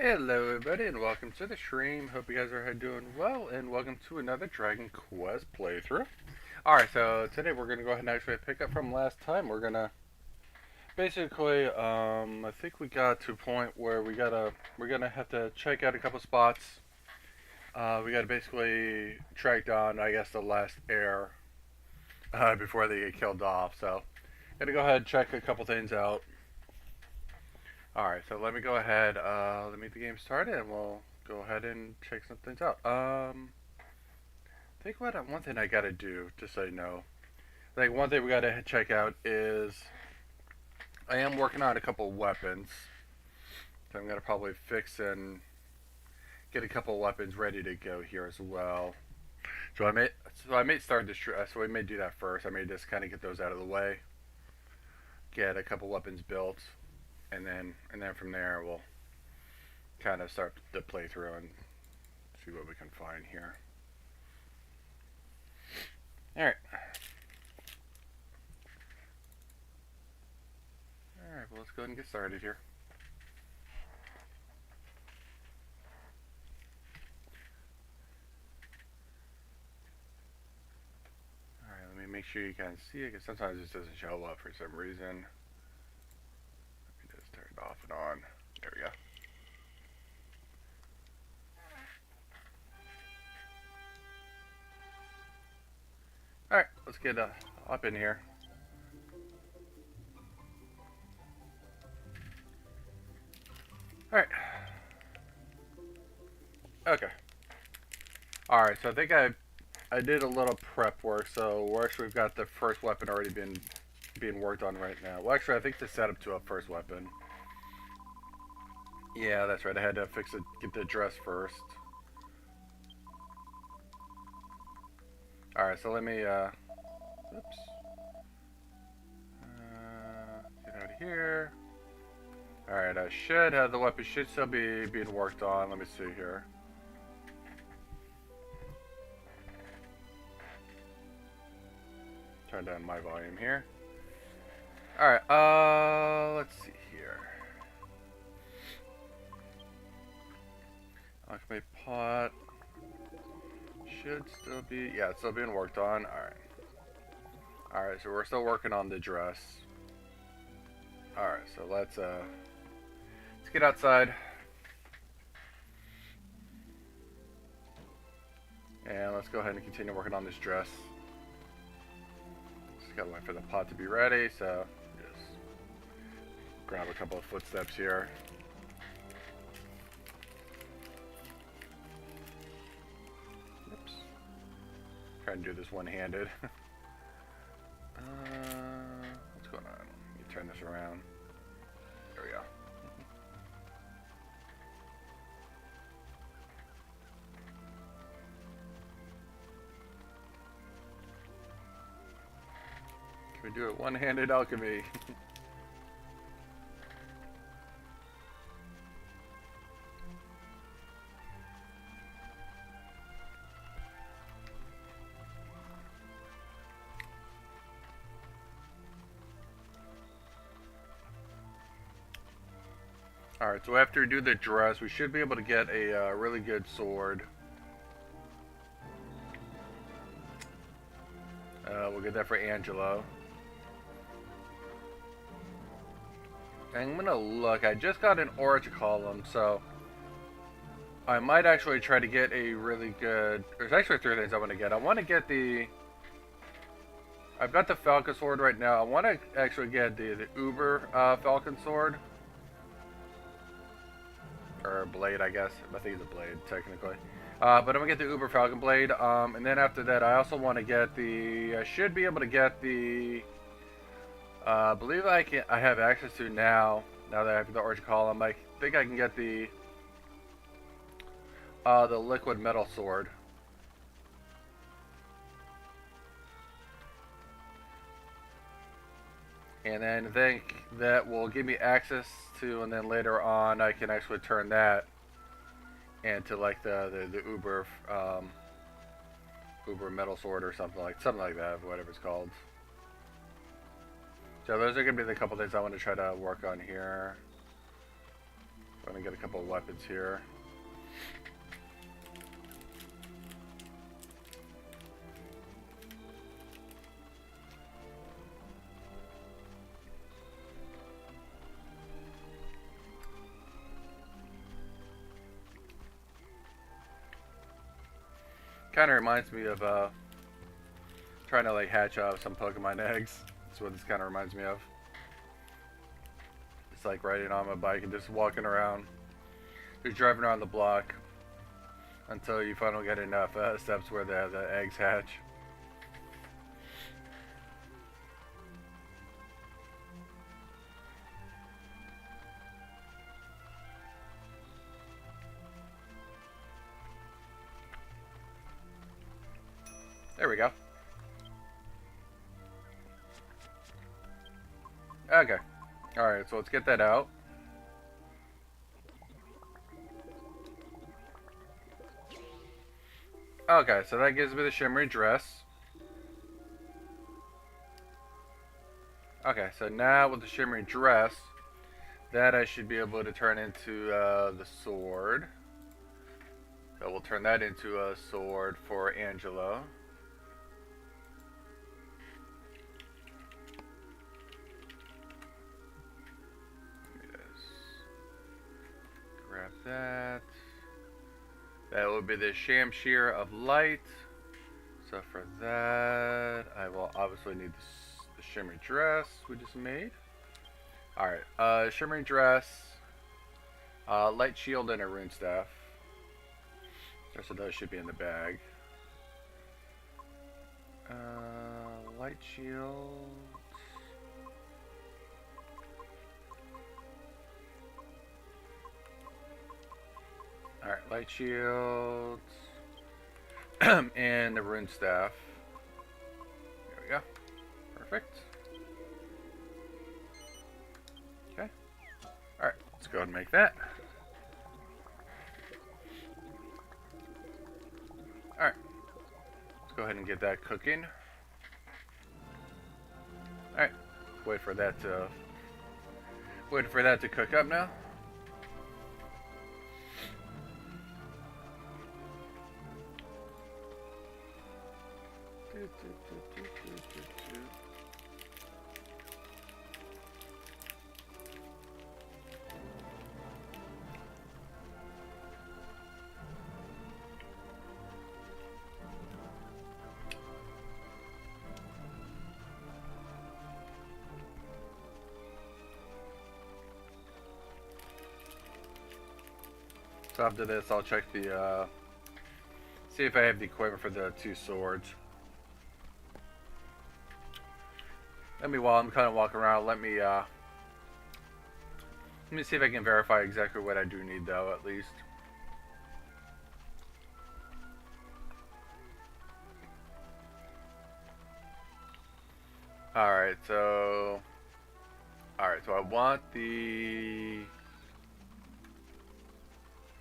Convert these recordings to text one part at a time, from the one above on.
Hello everybody and welcome to the stream. Hope you guys are doing well and welcome to another Dragon Quest playthrough. Alright, so today we're going to go ahead and actually pick up from last time. We're going to basically, I think we got to a point where we're going to have to check out a couple spots. We got to basically track down, I guess, the last heir before they get killed off. So, going to go ahead and check a couple things out. Alright, so let me go ahead, let me get the game started and we'll go ahead and check some things out. I think one thing I gotta do, just so you know, I think one thing we gotta check out is, I am working on a couple weapons, so I'm gonna probably fix and get a couple weapons ready to go here as well. So I may start this, so we may do that first. I may just kind of get those out of the way, get a couple weapons built. And then from there we'll kind of start the playthrough and see what we can find here. Alright. Alright, well let's go ahead and get started here. Alright, let me make sure you can see it, because sometimes this doesn't show up for some reason. Turn it off and on. There we go. Alright, let's get up in here. Alright. Okay. Alright, so I think I did a little prep work, so we've got the first weapon already being worked on right now. Well, actually, I think the setup to a first weapon. Yeah, that's right. I had to fix it, get the dress first. Alright, so let me, oops. Get out of here. Alright, the weapon should still be being worked on. Let me see here. Turn down my volume here. Alright, let's see here. Alchemy pot should still be, yeah, it's still being worked on. Alright, so we're still working on the dress. Alright, so let's get outside. And let's go ahead and continue working on this dress. Just gotta wait for the pot to be ready, so just grab a couple of footsteps here. Oops. Trying to do this one-handed. What's going on? Let me turn this around. There we go. Can we do it one-handed alchemy? Alright, so after we do the dress, we should be able to get a really good sword. We'll get that for Angelo. And I'm gonna look, I just got an Oracle column, so I might actually try to get a really good, there's actually three things I want to get. I want to get I've got the Falcon sword right now. I want to actually get the Uber Falcon sword. Or blade, I guess. I think it's a blade, technically. But I'm going to get the Uber Falcon blade. And then after that, I also want to get I should be able to get I believe I have access to now that I have the Orange Column. I think I can get the liquid metal sword. And then I think that will give me access to, and then later on I can actually turn that into like the Uber metal sword or something like that, whatever it's called. So those are gonna be the couple things I want to try to work on here. So I'm gonna get a couple of weapons here. Kind of reminds me of trying to like hatch some Pokemon eggs. That's what this kind of reminds me of. It's like riding on my bike and just walking around, just driving around the block until you finally get enough steps where the eggs hatch. There we go. Okay. Alright, so let's get that out. Okay, so that gives me the shimmery dress. Okay, so now with the shimmery dress, that I should be able to turn into the sword. So we'll turn that into a sword for Angelo. Grab that. That will be the Shamshir of Light. So for that, I will obviously need the shimmery dress we just made. Alright, shimmery dress, light shield, and a rune staff. So those should be in the bag. Light shield. Alright, light shields and the rune staff. There we go. Perfect. Okay. Alright, let's go ahead and make that. Alright. Let's go ahead and get that cooking. Alright. Wait for that to cook up now. So after this, I'll check the, see if I have the equipment for the two swords. While I'm kind of walking around, let me see if I can verify exactly what I do need, though, at least. Alright, so I want the...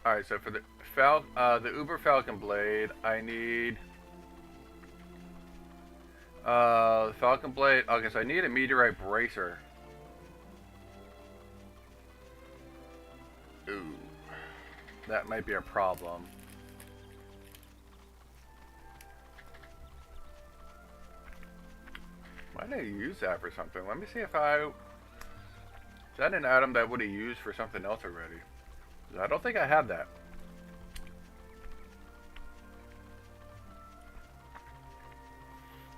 Alright, so for the Uber Falcon Blade, I need... the Falcon Blade... Okay, so I need a meteorite bracer. Ooh. That might be a problem. Why did I use that for something? Let me see if I... Is that an item that I would have used for something else already? I don't think I had that.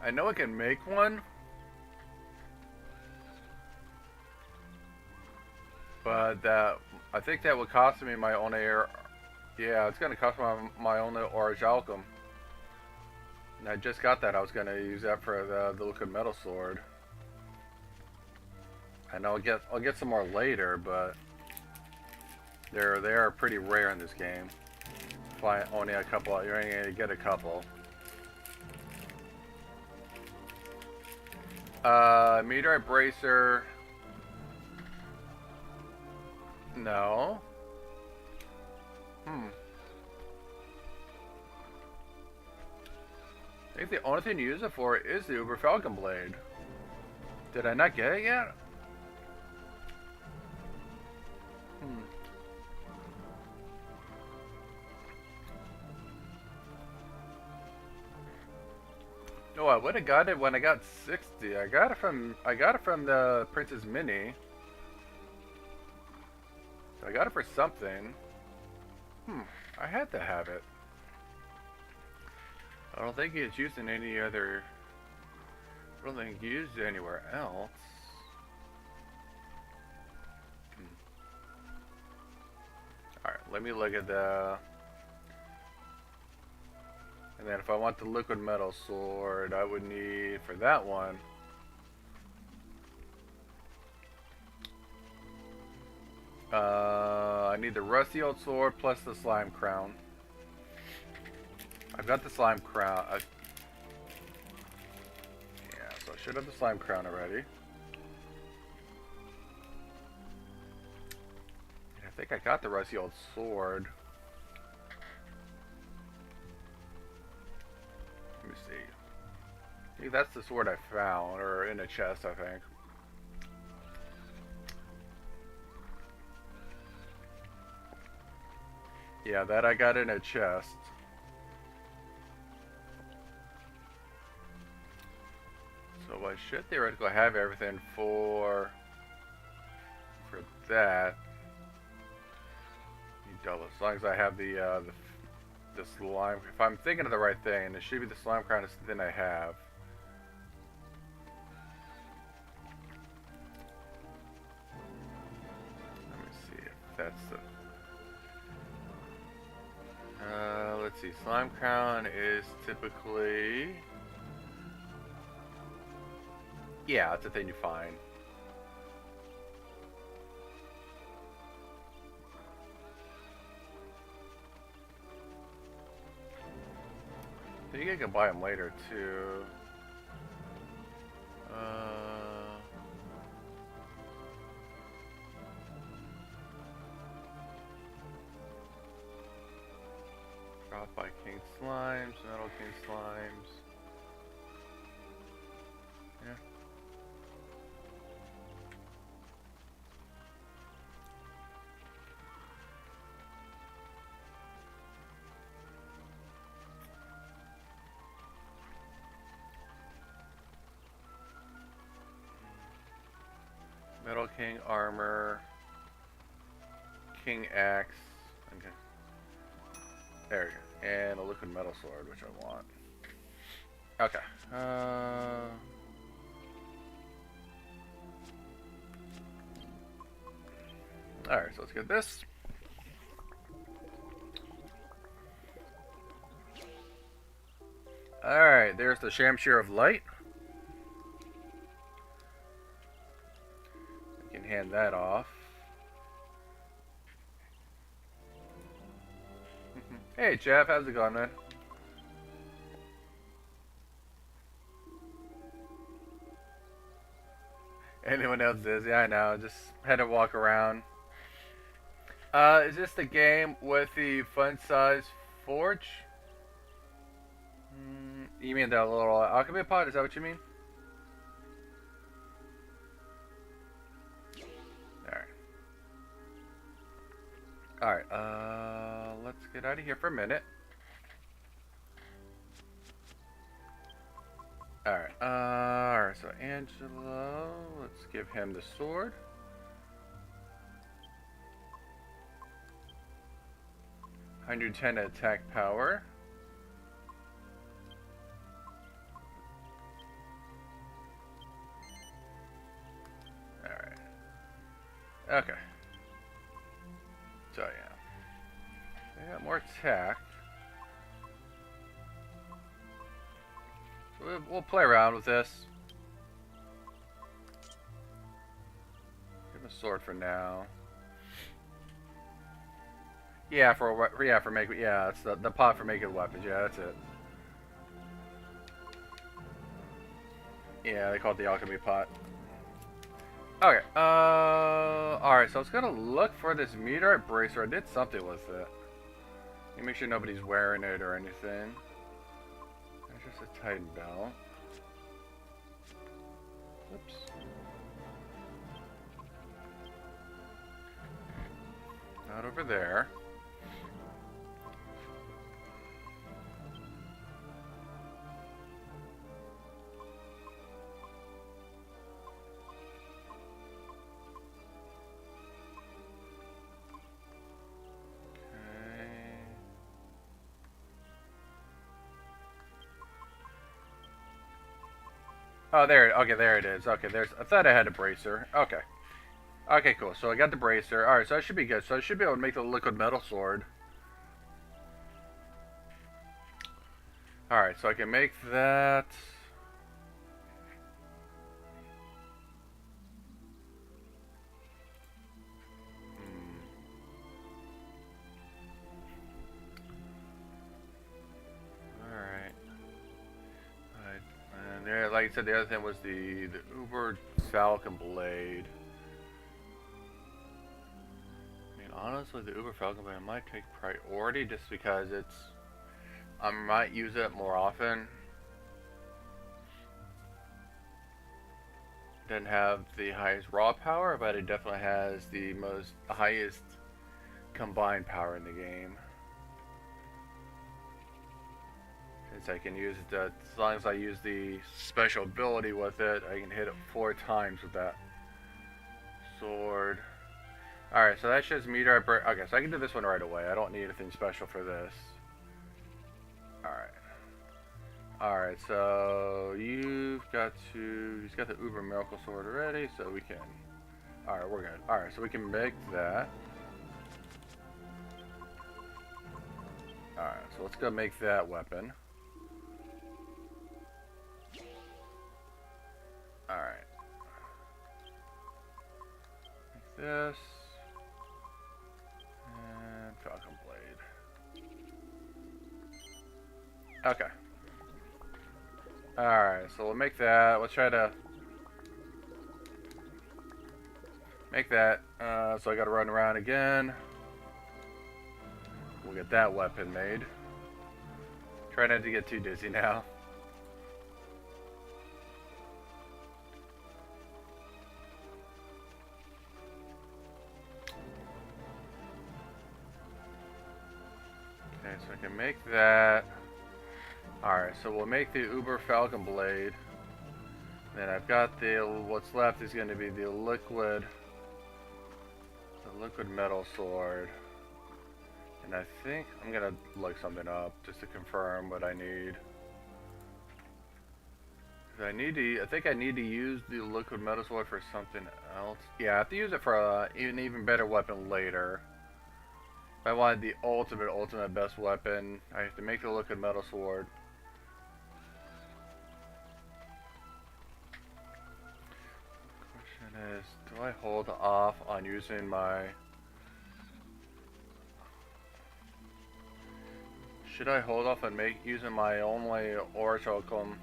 I know I can make one, but I think that would cost me my own air. Yeah, it's gonna cost my own orichalcum. And I just got that. I was gonna use that for the liquid metal sword. I know I'll get some more later, but they are pretty rare in this game. Find only a couple. You're only gonna get a couple. Meteorite bracer. No. I think the only thing to use it for is the Uber Falcon Blade. Did I not get it yet? Oh, I would have got it when I got 60. I got it from the Princess Mini. So I got it for something. I had to have it. I don't think it's used in any other. I don't think it's used anywhere else. Alright, let me look at the. And then if I want the liquid metal sword, I would need for that one. I need the rusty old sword plus the slime crown. I've got the slime crown. Yeah, so I should have the slime crown already. And I think I got the rusty old sword. Let me see. I think that's the sword I found, or in a chest, I think. Yeah, that I got in a chest. So I should theoretically have everything for that. Double, as long as I have the slime. If I'm thinking of the right thing, it should be the slime crown is the thing I have. Let me see if that's the. Let's see. Slime crown is typically. Yeah, it's a thing you find. I think I can buy them later too. Drop by King Slimes, Metal King Slimes. Yeah. Metal King armor, King axe, okay. There we go, and a liquid metal sword, which I want. Okay. All right, so let's get this. All right, there's the Shamshir of Light. Hand that off. Hey Jeff, how's it going, man? Anyone else is? Yeah, I know. Just had to walk around. Is this the game with the fun size forge? You mean that little alchemy pot? Is that what you mean? Alright, let's get out of here for a minute. Alright, so Angelo, let's give him the sword. (110 attack power. Alright. Okay. So yeah, they got more attack. So we'll play around with this. Give him a sword for now. Yeah, for making. Yeah, it's the pot for making weapons. Yeah, that's it. Yeah, they call it the alchemy pot. Okay, alright, so I was gonna look for this meteorite bracer. I did something with it. Let me make sure nobody's wearing it or anything. It's just a tight belt. Oops. Not over there. Oh, there. Okay, there it is. Okay, there's. I thought I had a bracer. Okay. Okay, cool. So I got the bracer. All right, so that should be good. So I should be able to make the liquid metal sword. All right, so I can make that. And there, like I said, the other thing was the Uber Falcon blade. I mean, honestly, the Uber Falcon blade might take priority just because I might use it more often. Doesn't have the highest raw power, but it definitely has the highest combined power in the game. Since I can use it, as long as I use the special ability with it, I can hit it 4 times with that sword. Alright, so that's just meter. Okay, so I can do this one right away. I don't need anything special for this. Alright. Alright, so he's got the Uber Miracle Sword already, so we can. Alright, we're good. Alright, so we can make that. Alright, so let's go make that weapon. Alright. Like this. And Falcon Blade. Okay. Alright, so we'll make that. Let's try to make that. So I gotta run around again. We'll get that weapon made. Try not to get too dizzy now. Okay, so I can make that. Alright, so we'll make the Uber Falcon Blade. Then I've got what's left is going to be the liquid metal sword. And I think I'm going to look something up just to confirm what I need. I think I need to use the liquid metal sword for something else. Yeah, I have to use it for an even better weapon later. If I wanted the ultimate best weapon, I have to make the liquid metal sword. Question is, do I hold off on using my... Should I hold off on using my only orichalcum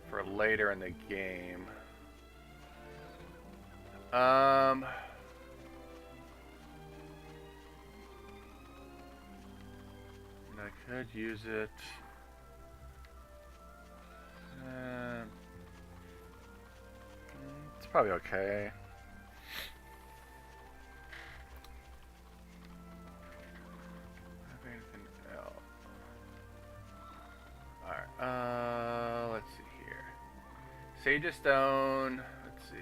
for later in the game? I could use it. It's probably okay. Alright, let's see here. Sage Stone, let's see.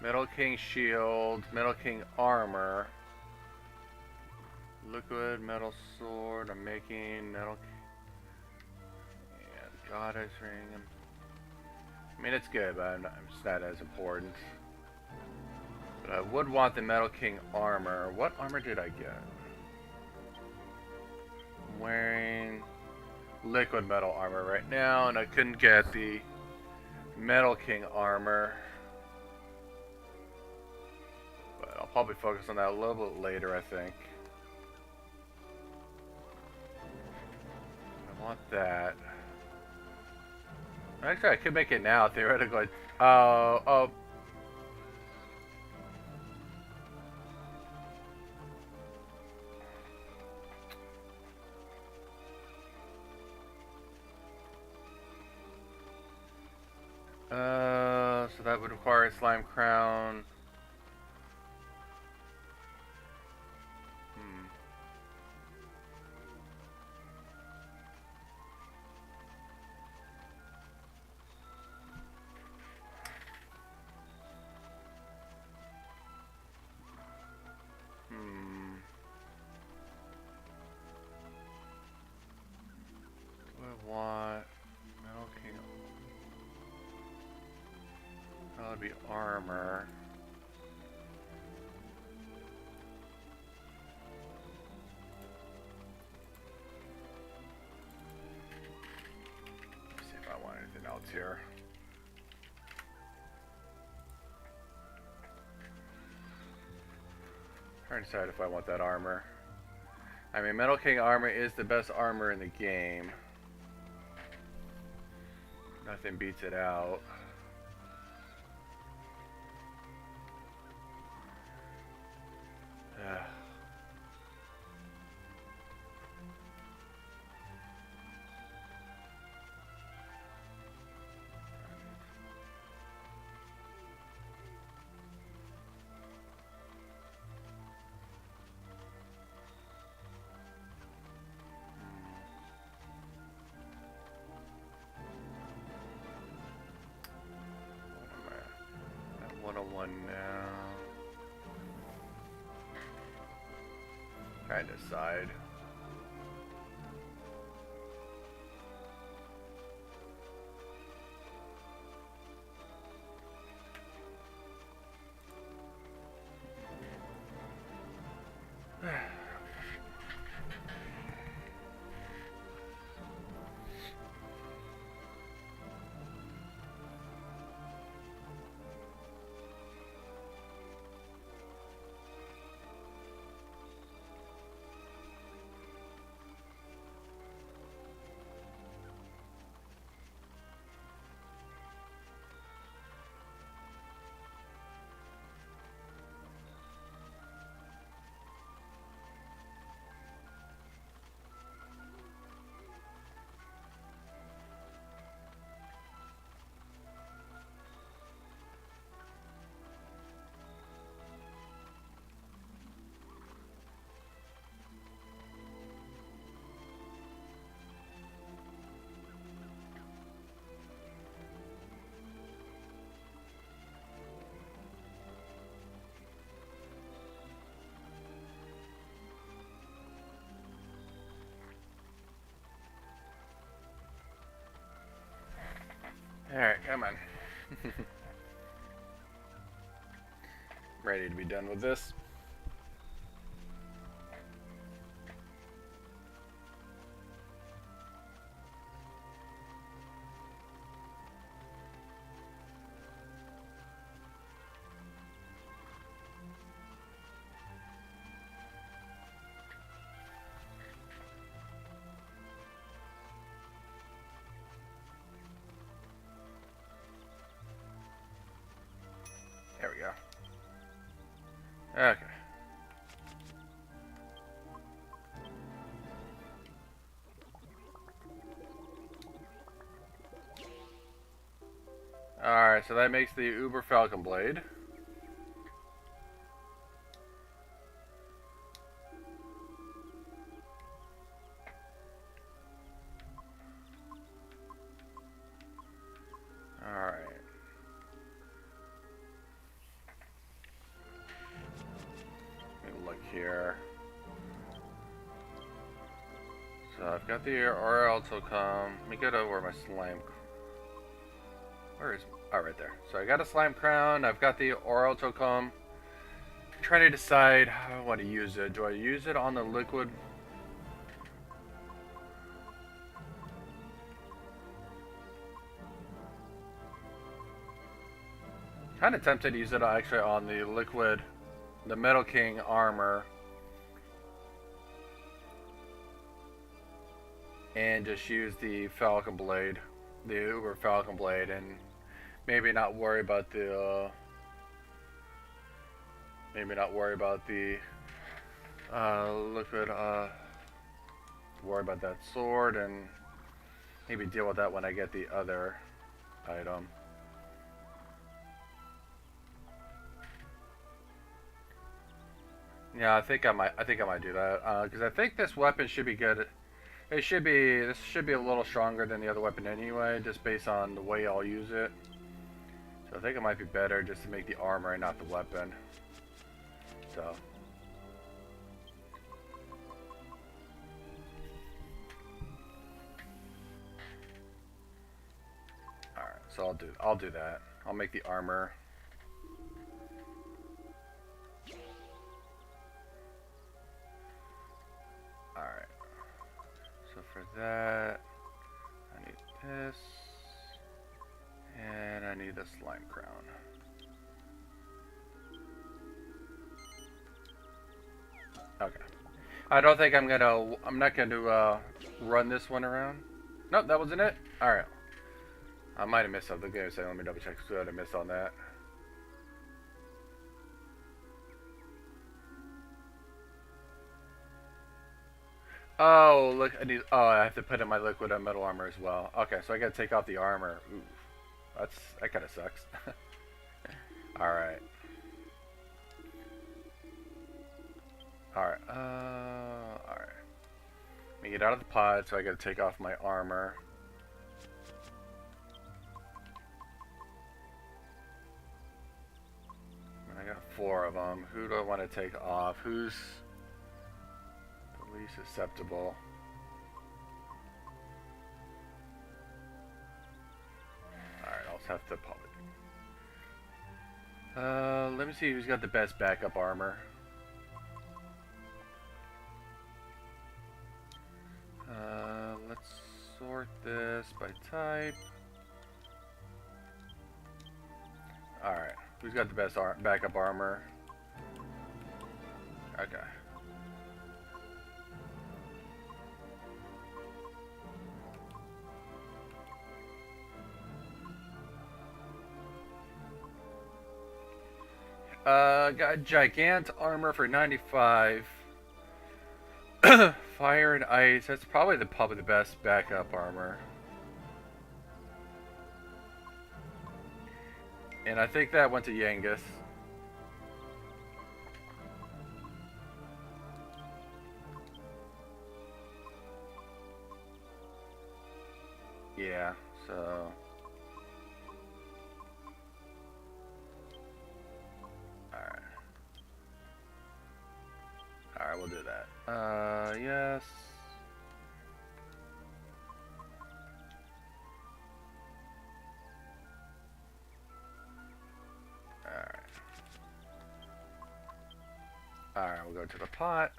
Metal King Shield, Metal King Armor, Liquid Metal Sword, I'm making Metal King, and Goddess Ring. I mean, it's good, but it's not as important. But I would want the Metal King Armor. What armor did I get? I'm wearing Liquid Metal Armor right now, and I couldn't get the Metal King Armor. But I'll probably focus on that a little bit later, I think. I want that. Actually, I could make it now, theoretically. Oh. So that would require a slime crown. would be armor. Let's see if I want anything else here. Trying to decide if I want that armor. I mean, Metal King armor is the best armor in the game. Nothing beats it out. One now. Trying to decide. Alright, come on. Ready to be done with this. There we go. Okay. Alright, so that makes the Uber Falcon Blade. Alright. Look here. So I've got the Elgato. Let me go to where my slime. Where is? Oh, right there. So I got a slime crown. I've got the Elgato. Trying to decide how I want to use it. Do I use it on the liquid? Kind of tempted to use it actually on the liquid. The Metal King armor, and just use the Falcon Blade, the Uber Falcon Blade, and maybe not worry about the liquid. Worry about that sword, and maybe deal with that when I get the other item. Yeah, I think I might do that because I think this weapon should be good. This should be a little stronger than the other weapon anyway, just based on the way I'll use it. So I think it might be better just to make the armor and not the weapon. So. Alright, so I'll do that. I'll make the armor for that. I need this. And I need a slime crown. Okay. I don't think I'm not gonna run this one around. Nope, that wasn't it. Alright. I might have missed something. Okay, so let me double check. So I missed on that. Oh, look, I have to put in my liquid and metal armor as well. Okay, so I gotta take off the armor. Ooh, that kinda sucks. Alright. Alright, alright. Let me get out of the pod, so I gotta take off my armor. And I got 4 of them. Who do I want to take off? Who's the least susceptible? Alright, I'll just have to pop it. Let me see who's got the best backup armor. Let's sort this by type. Alright, who's got the best backup armor? Okay. Got Gigant armor for 95. Fire and ice. That's probably the best backup armor. And I think that went to Yangus. Yeah, so Alright, we'll do that. Yes. Alright, we'll go to the pot.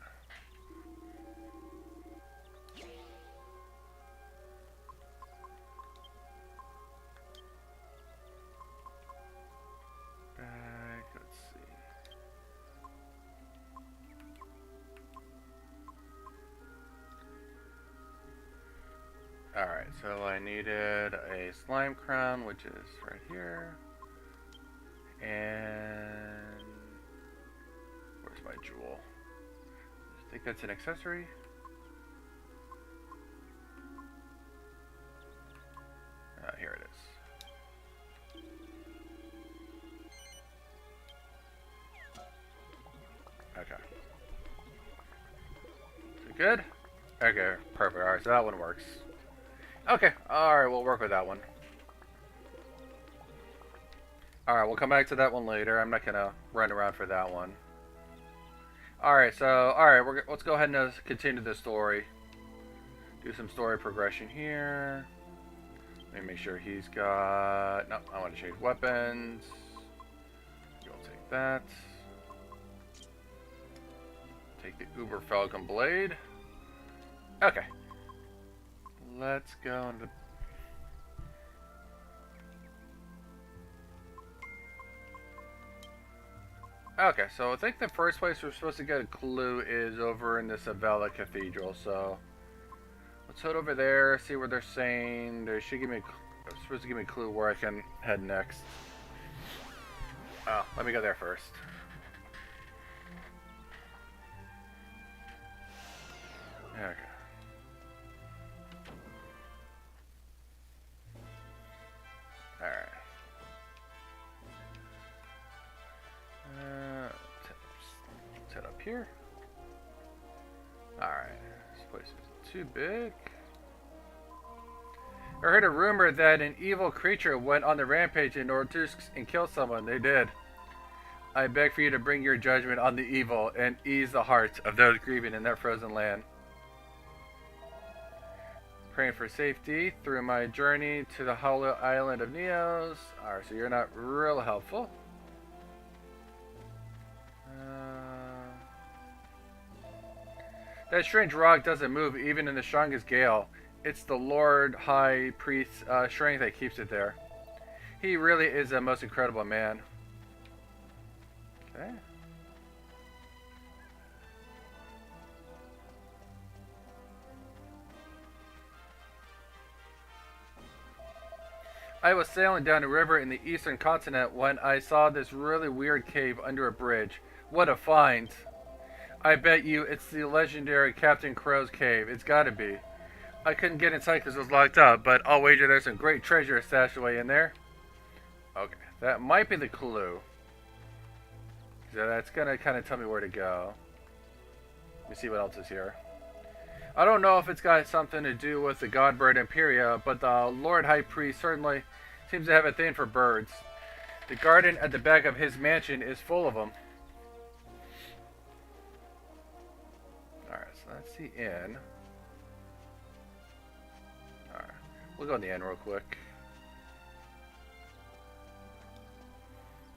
Back, let's see. Alright, so I needed a slime crown, which is right here. And where's my jewel? I think that's an accessory. Here it is. Okay. Is it good? Okay, perfect. Alright, so that one works. Okay, alright, we'll work with that one. Alright, we'll come back to that one later. I'm not gonna run around for that one. Alright, so, alright, let's go ahead and continue the story. Do some story progression here. Let me make sure he's got... No, I want to change weapons. You'll take that. Take the Uber Falcon Blade. Okay. Let's go into... Okay, so I think the first place we're supposed to get a clue is over in the Sevilla Cathedral, so... Let's head over there, see what they're saying. They should give me they're supposed to give me a clue where I can head next. Oh, let me go there first. Okay. Alright. Let's head up here. Alright. This place is too big. I heard a rumor that an evil creature went on the rampage in order to kill someone. They did. I beg for you to bring your judgment on the evil and ease the hearts of those grieving in that frozen land. Praying for safety through my journey to the hollow island of Neos. Alright, so you're not real helpful. That strange rock doesn't move even in the strongest gale. It's the Lord High Priest's strength that keeps it there. He really is a most incredible man. Okay. I was sailing down a river in the eastern continent when I saw this really weird cave under a bridge. What a find! I bet you it's the legendary Captain Crow's cave. It's gotta be. I couldn't get inside because it was locked up, but I'll wager there's some great treasure stashed away in there. Okay, that might be the clue. So that's gonna kind of tell me where to go. Let me see what else is here. I don't know if it's got something to do with the god bird Imperia, but the Lord High Priest certainly seems to have a thing for birds. The garden at the back of his mansion is full of them. Alright, so that's the inn. Alright, we'll go in the inn real quick.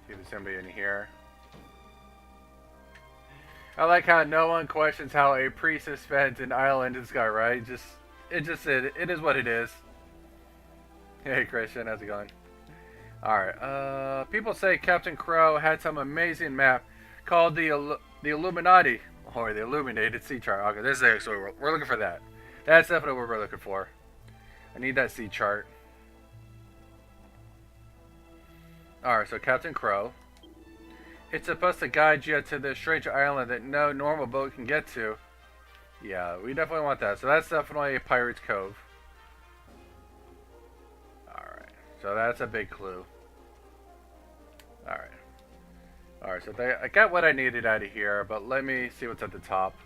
See if there's somebody in here. I like how no one questions how a priestess spends an island in the sky, right? It is what it is. Hey Christian, how's it going? Alright, people say Captain Crow had some amazing map called the Illuminati, or the Illuminated Sea Chart. Okay, this is actually, we're looking for that. That's definitely what we're looking for. I need that sea chart. Alright, so Captain Crow. It's supposed to guide you to this strange island that no normal boat can get to. Yeah, we definitely want that. So that's definitely a Pirate's Cove. Alright, so that's a big clue. Alright. Alright, so I got what I needed out of here, but let me see what's at the top.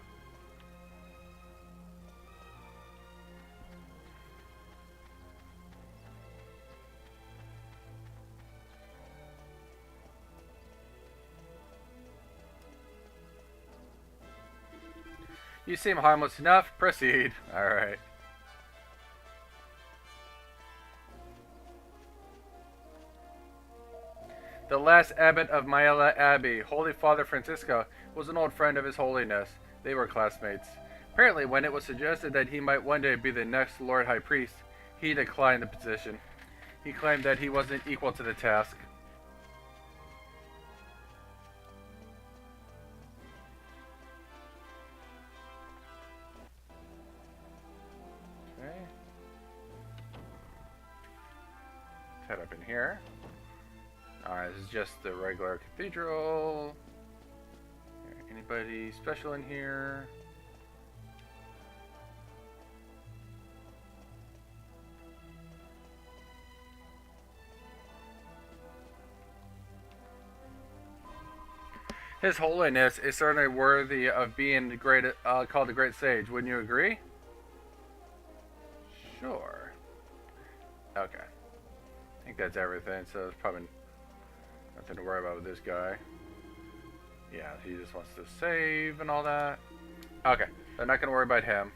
You seem harmless enough. Proceed. Alright. The last abbot of Maella Abbey, Holy Father Francisco, was an old friend of His Holiness. They were classmates. Apparently, when it was suggested that he might one day be the next Lord High Priest, he declined the position. He claimed that he wasn't equal to the task. Head up in here. Alright, this is just the regular cathedral. Anybody special in here? His Holiness is certainly worthy of being the great, called the Great Sage. Wouldn't you agree? Sure. Okay. I think that's everything, so there's probably nothing to worry about with this guy. Yeah, he just wants to save and all that. Okay, they're not going to worry about him.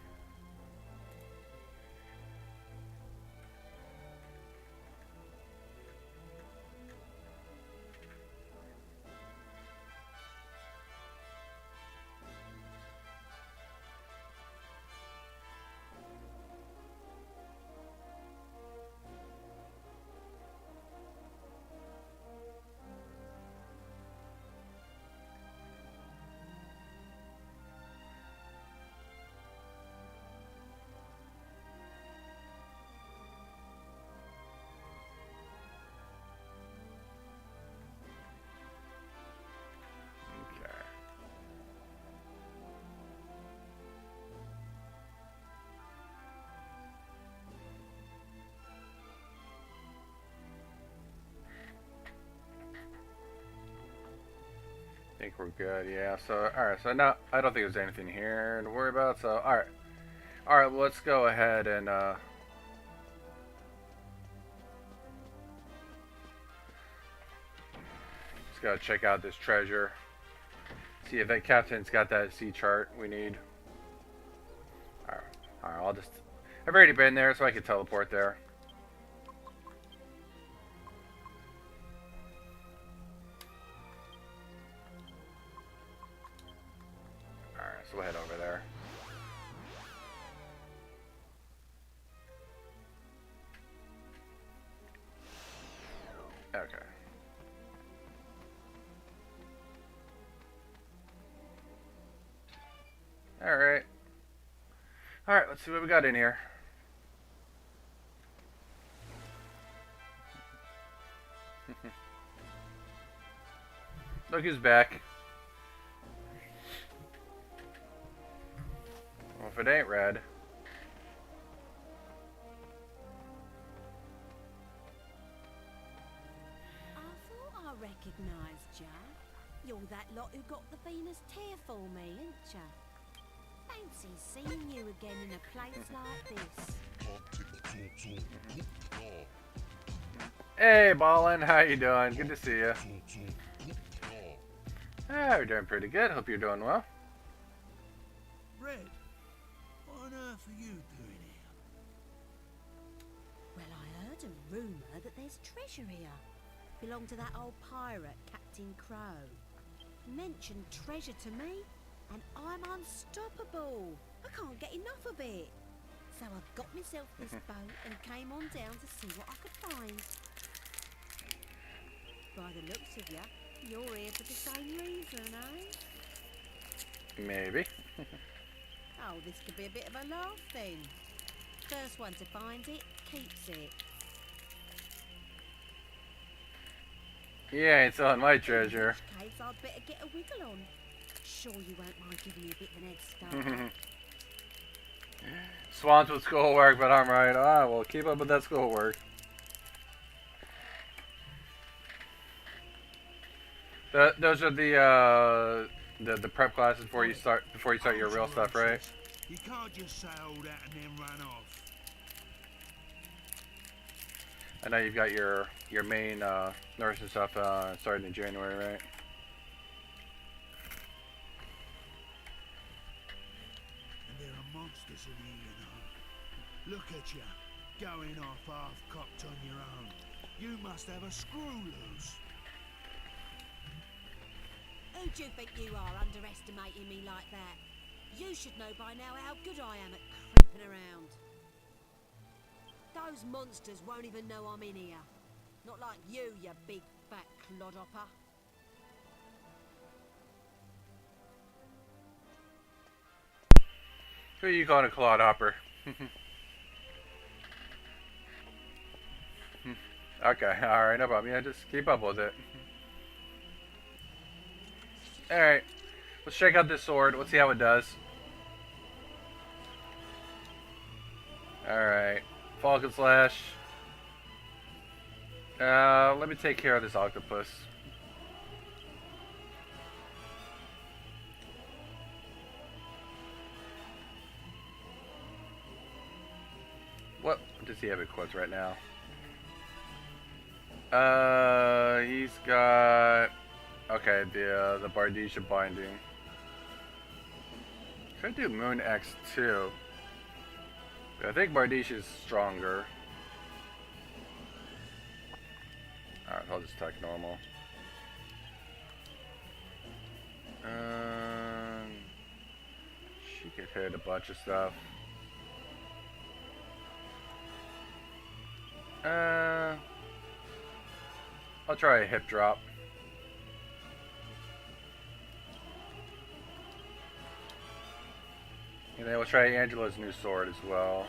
I think we're good, yeah. So, alright, so now I don't think there's anything here to worry about, so, alright. Alright, well, let's go ahead and, just gotta check out this treasure. See if that captain's got that sea chart we need. Alright, I've already been there, so I can teleport there. We'll head over there. Okay. Alright. Alright, let's see what we got in here. Look who's back. Well, if it ain't red. I recognised ya. You're that lot who got the Venus tear for me, ain't ya? Fancy seeing you again in a place like this. Hey, Ballin, how you doing? Good to see you. Ah, we're doing pretty good. Hope you're doing well. Red, what on earth are you doing here? Well, I heard a rumour that there's treasure here. Belonged to that old pirate, Captain Crow. Mentioned treasure to me, and I'm unstoppable. I can't get enough of it. So I've got myself this boat and came on down to see what I could find. By the looks of ya, you're here for the same reason, eh? Maybe. Oh, this could be a bit of a laugh then. First one to find it, keeps it. Yeah, it's on my treasure. In which case, I'd better get a wiggle on. Sure you won't mind giving me a bit of an head start. Swans with schoolwork, but I'm right. Ah, well, keep up with that schoolwork. Those are the prep classes before you start your real stuff, right? You can't just say all that and then run off. I know you've got your main nursing stuff starting in January, right? And there are monsters in here, you know. Look at you, going off half-cocked on your own. You must have a screw loose. Who do you think you are, underestimating me like that? You should know by now how good I am at creeping around. Those monsters won't even know I'm in here. Not like you big fat clodhopper. Who are you calling a clodhopper? Okay, alright, no problem. Yeah, just keep up with it. Alright, let's check out this sword. Let's see how it does. Alright, Falcon Slash. Let me take care of this octopus. What does he have equipped right now? He's got... Okay, the Bardisha binding. Could do Moon X2. But I think Bardisha is stronger. Alright, I'll just attack normal. She could hit a bunch of stuff. I'll try a hip drop. And then we'll try Angela's new sword as well.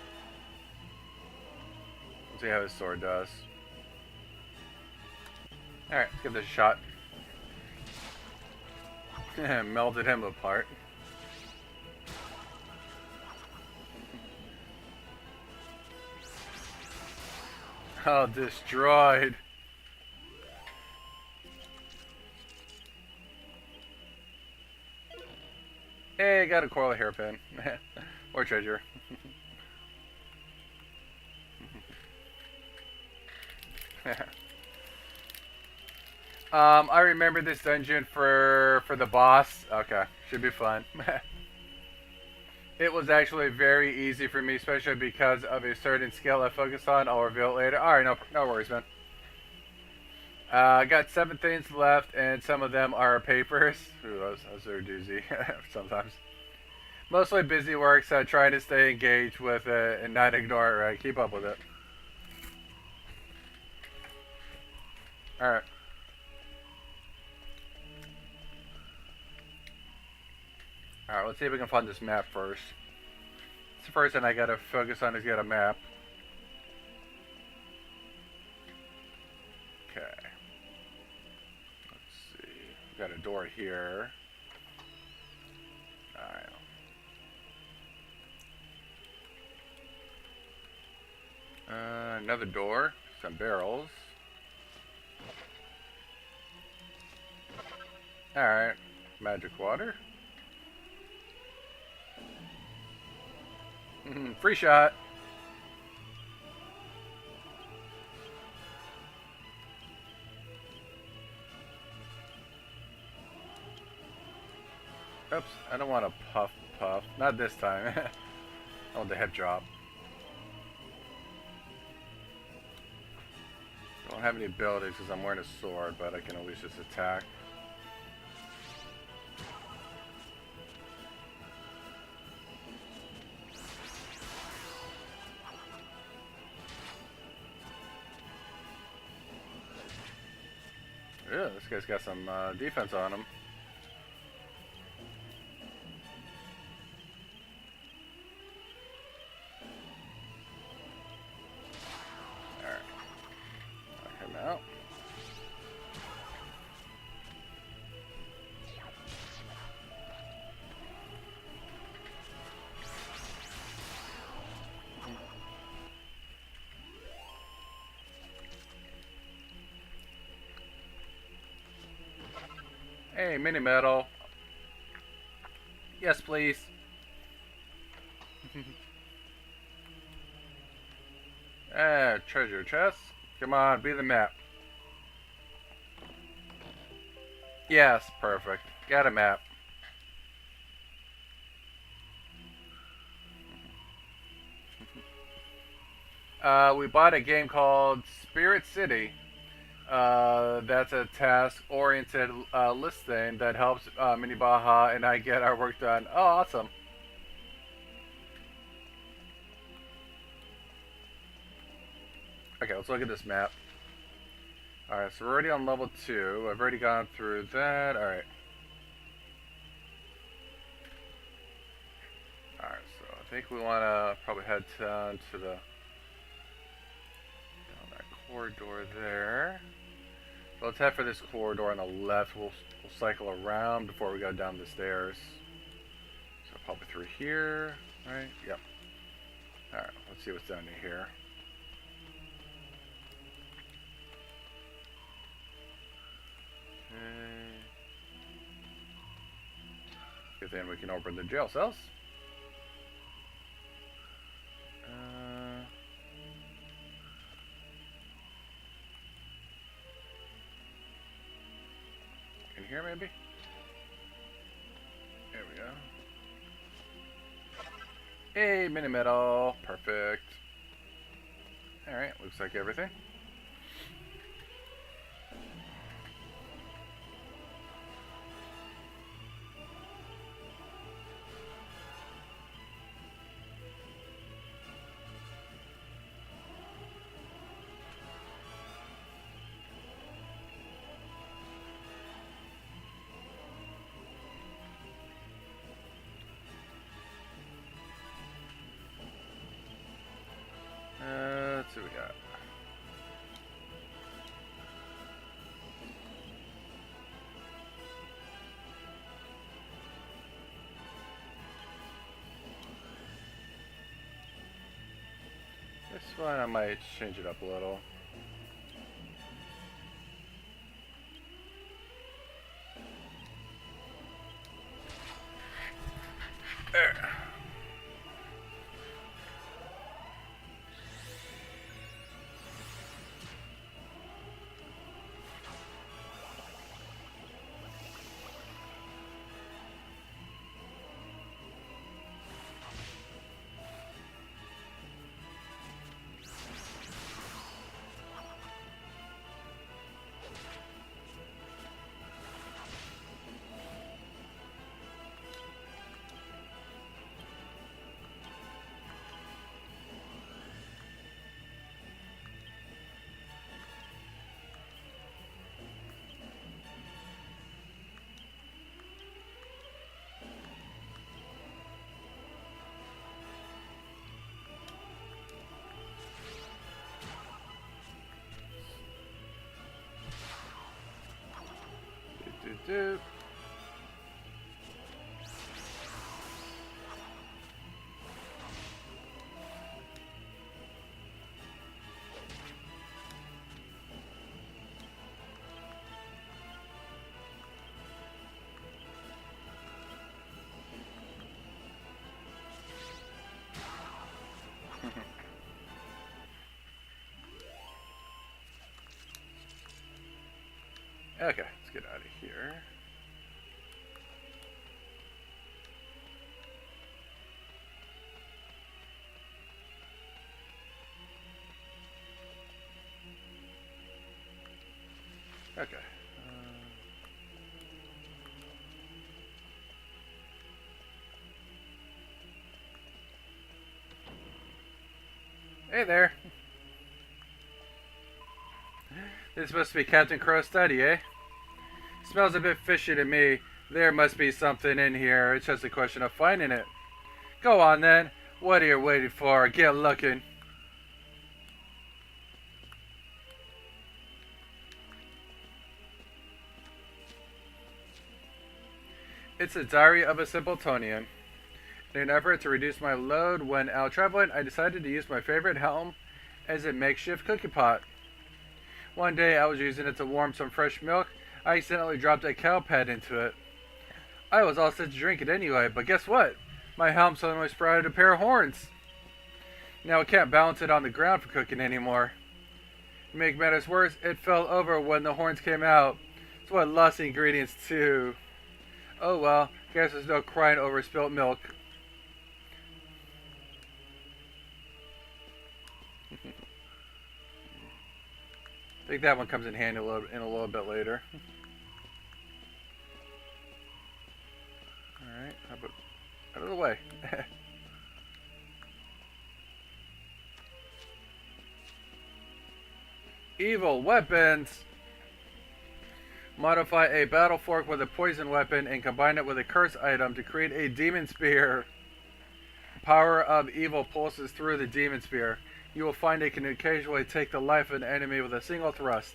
Let's see how his sword does. Alright, let's give this a shot. Melted him apart. Oh, destroyed. Hey, got a coral hairpin. Or treasure. I remember this dungeon for the boss. Okay, should be fun. It was actually very easy for me, especially because of a certain skill I focused on. I'll reveal it later. Alright, no worries, man. I got 7 things left, and some of them are papers. Ooh, those are a doozy sometimes. Mostly busy work, so trying to stay engaged with it and not ignore it, right? Keep up with it. Alright. Alright, let's see if we can find this map first. It's the first thing I gotta focus on is get a map. Okay. Let's see. We got a door here. Alright. Another door. Some barrels. Alright. Magic water. Free shot. Oops, I don't want to puff. Not this time. I want the hip drop. Don't have any abilities because I'm wearing a sword, but I can at least just attack. Yeah, this guy's got some defense on him. Alright. Knock him out. Hey, mini metal. Yes, please. Treasure chest. Come on, be the map. Yes, perfect. Got a map. We bought a game called Spirit City. That's a task-oriented listing that helps Mini Baja and I get our work done. Oh, awesome. Okay, let's look at this map. Alright, so we're already on level 2. I've already gone through that. Alright. Alright, so I think we want to probably head down to the... down that corridor there. So let's head for this corridor on the left. We'll cycle around before we go down the stairs. So probably through here, right? Yep. Alright, let's see what's down here. Okay. Then we can open the jail cells. In here, maybe? There we go. Hey, mini metal. Perfect. Alright, looks like everything. Let's see what we got. This one I might change it up a little. There. do. Okay, let's get out of here. Okay. Hey there. This must be Captain Crow's study, eh? Smells a bit fishy to me. There must be something in here. It's just a question of finding it. Go on then. What are you waiting for? Get looking. It's a diary of a simpletonian. In an effort to reduce my load when out traveling, I decided to use my favorite helm as a makeshift cookie pot. One day I was using it to warm some fresh milk. I accidentally dropped a cow pad into it. I was all set to drink it anyway, but guess what? My helm suddenly sprouted a pair of horns. Now I can't balance it on the ground for cooking anymore. To make matters worse, it fell over when the horns came out. So I lost the ingredients too. Oh well, guess there's no crying over spilt milk. I think that one comes in handy in a little bit later. Alright, how about out of the way. Evil weapons! Modify a battle fork with a poison weapon and combine it with a curse item to create a demon spear. Power of evil pulses through the demon spear. You will find it can occasionally take the life of an enemy with a single thrust.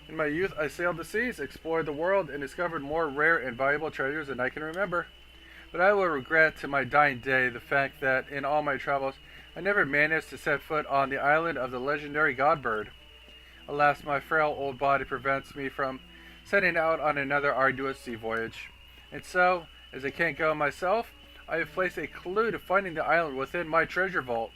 In my youth, I sailed the seas, explored the world, and discovered more rare and valuable treasures than I can remember. But I will regret to my dying day the fact that in all my travels, I never managed to set foot on the island of the legendary Godbird. Alas, my frail old body prevents me from setting out on another arduous sea voyage. And so, as I can't go myself, I have placed a clue to finding the island within my treasure vault.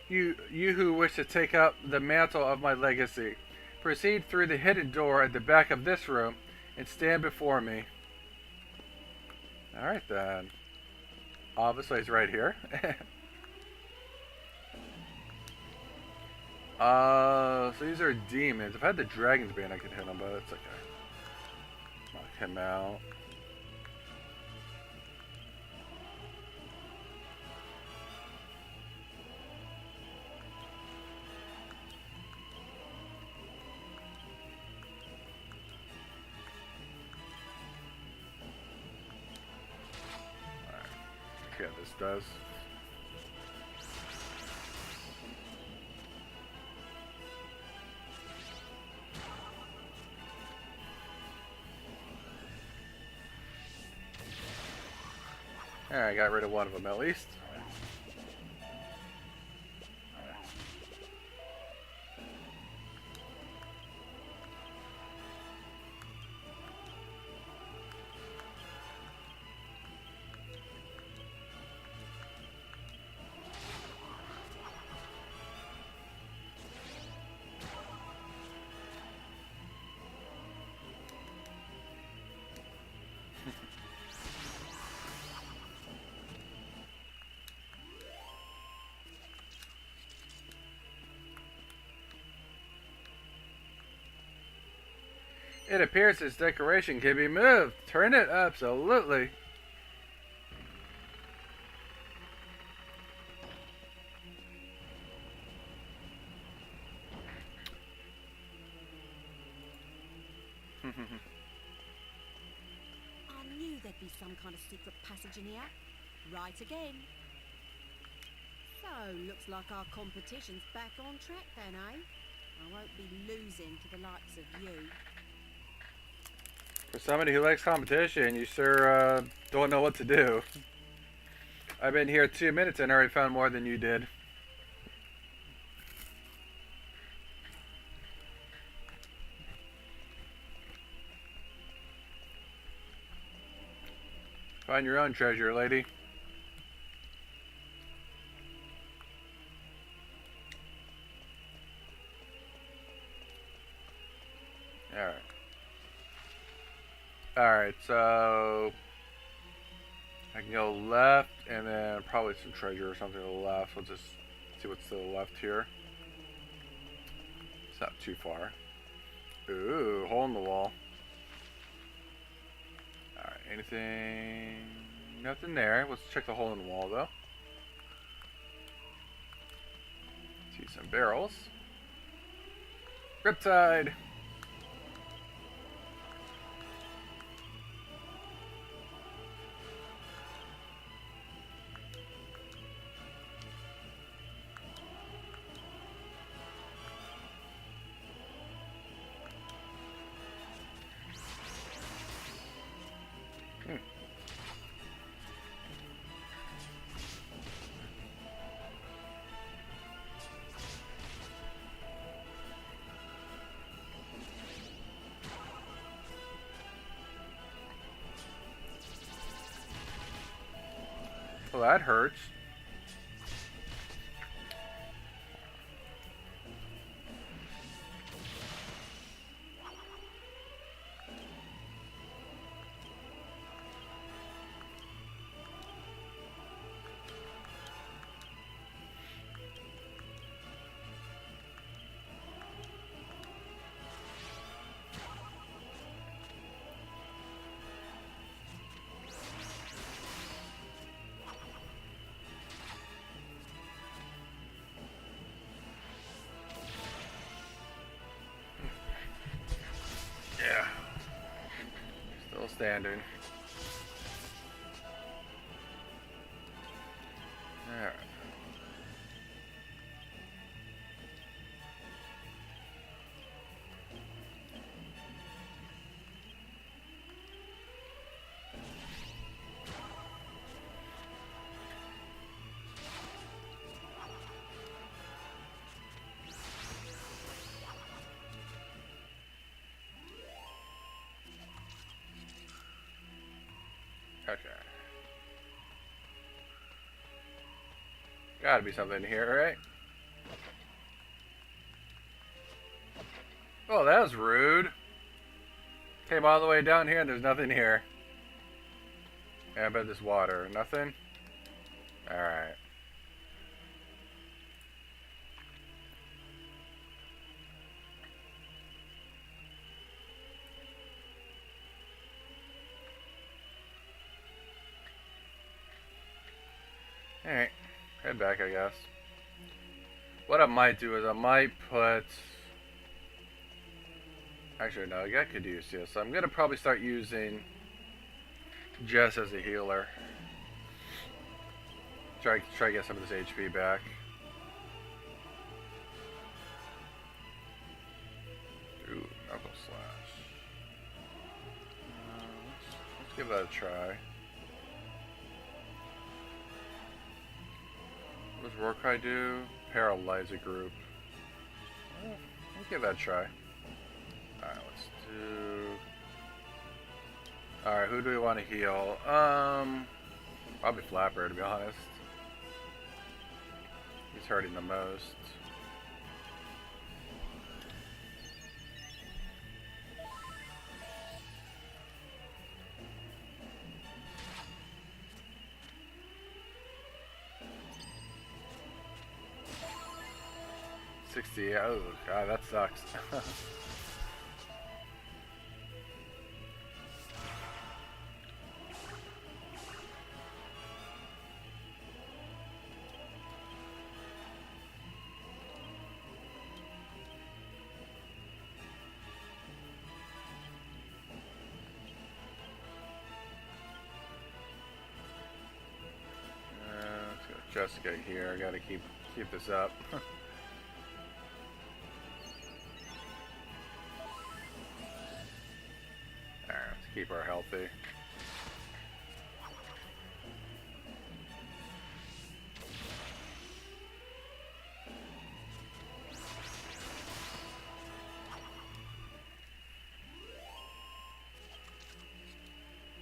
You who wish to take up the mantle of my legacy, proceed through the hidden door at the back of this room and stand before me. Alright then. Obviously it's right here. So these are demons. If I had the dragon's bane I could hit him, but it's okay. Knock him out. Yeah, this does. Alright, I got rid of one of them at least. It appears this decoration can be moved. Turn it absolutely. I knew there'd there'd be some kind of secret passage in here. Right again. So, looks like our competition's back on track then, eh? I won't be losing to the likes of you. For somebody who likes competition, you sure don't know what to do. I've been here 2 minutes and already found more than you did. Find your own treasure, lady. Alright. Alright, so I can go left and then probably some treasure or something to the left. We'll just see what's to the left here. It's not too far. Ooh, hole in the wall. Alright, anything? Nothing there. Let's check the hole in the wall though. See some barrels. Riptide! Well, that hurts. Yeah. Still standing. Alright. Okay. Gotta be something here, right? Oh, that was rude. Came all the way down here and there's nothing here. Yeah, I bet there's water. Nothing? Alright. Alright, head back, I guess. What I might do is I might put... Actually, no, I could use this. So I'm going to probably start using Jess as a healer. Try to get some of this HP back. Ooh, knuckle slash. Let's give that a try. What does Warcry do? Paralyze a group. Let's give that a try. Alright, let's do... Alright, who do we want to heal? Probably Flapper, to be honest. He's hurting the most. Oh, God, that sucks. just get here. I gotta keep this up. Alright, let's keep her healthy.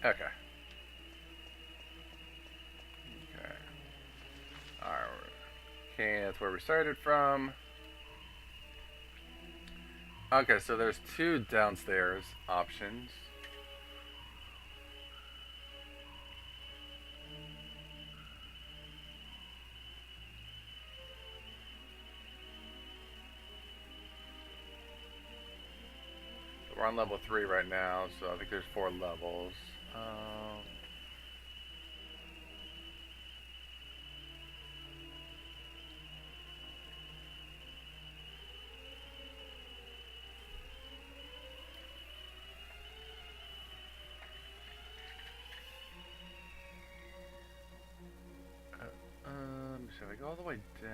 Okay. Okay. Alright. Okay, that's where we started from. Okay, so there's 2 downstairs options. We're on level 3 right now, so I think there's 4 levels. Should I go all the way down?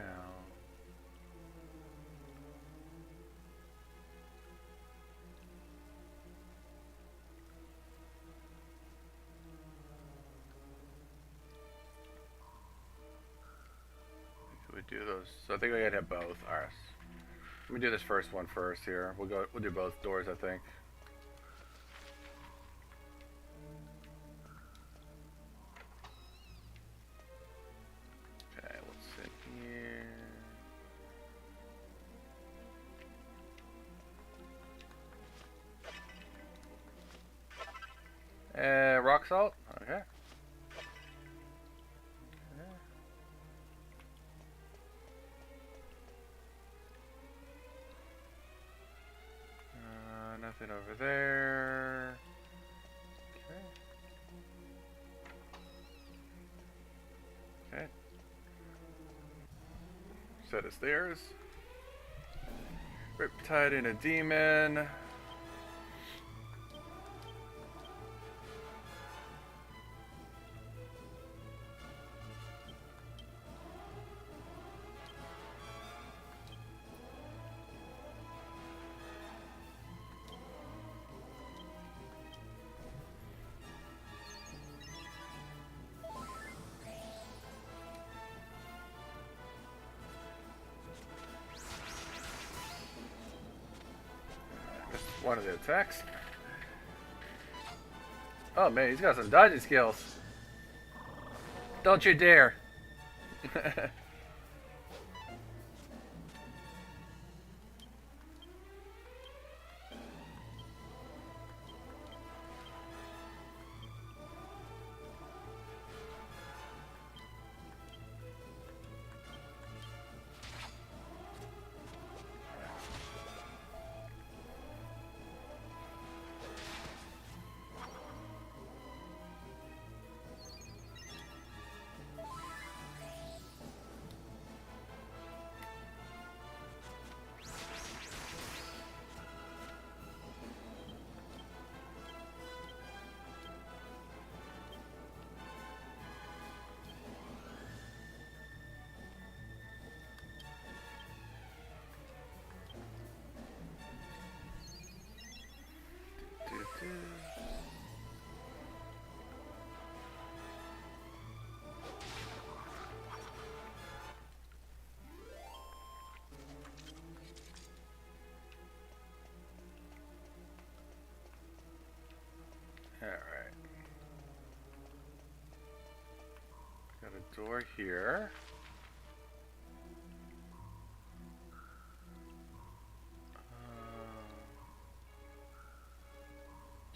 We do those. So I think we gotta hit both. Alright. Let me do this first one first here. We'll do both doors, I think. Okay, what's in here? Rock salt? Okay. Nothing over there. Okay. Okay. Set of stairs. Riptide and a demon. One of the attacks. Oh man, he's got some dodging skills. Don't you dare. Alright. Got a door here.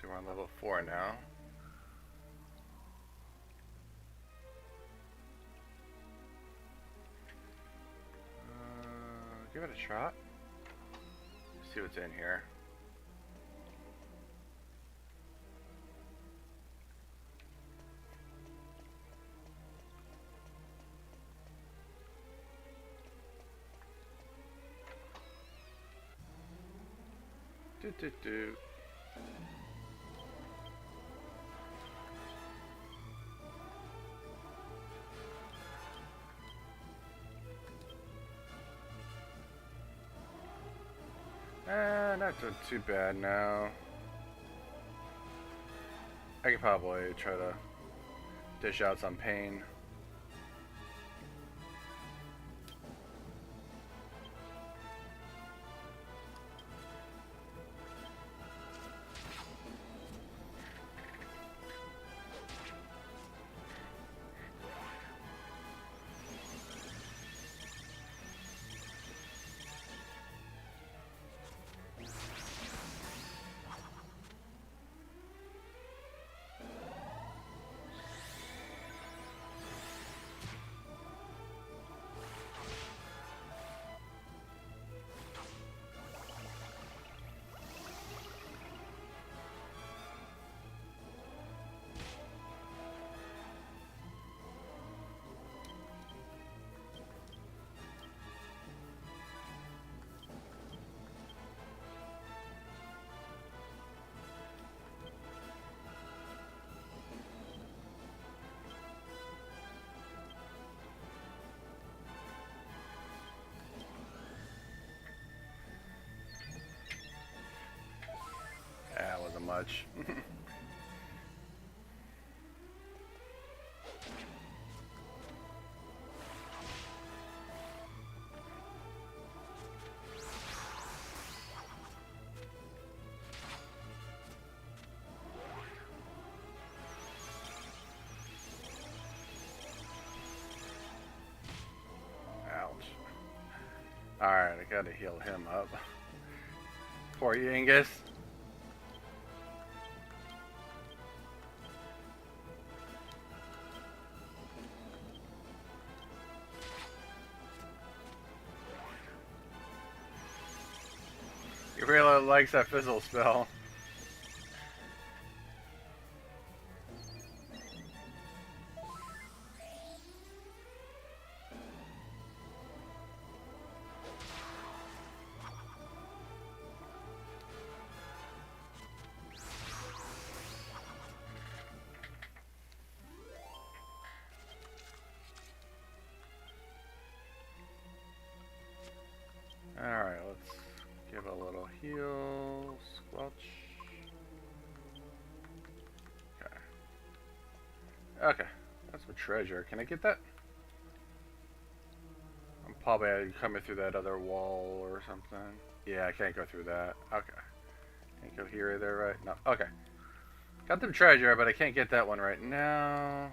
So we're on level 4 now. Give it a shot. See what's in here. Do. not doing too bad now. I could probably try to dish out some pain. That wasn't much. Ouch. Alright, I gotta heal him up. Poor Angus. He really likes that fizzle spell. Alright, let's give a little heal, squelch. Okay. Okay, that's a treasure. Can I get that? I'm probably coming through that other wall or something. Yeah, I can't go through that. Okay. Can't go here either, right? No. Okay. Got the treasure, but I can't get that one right now.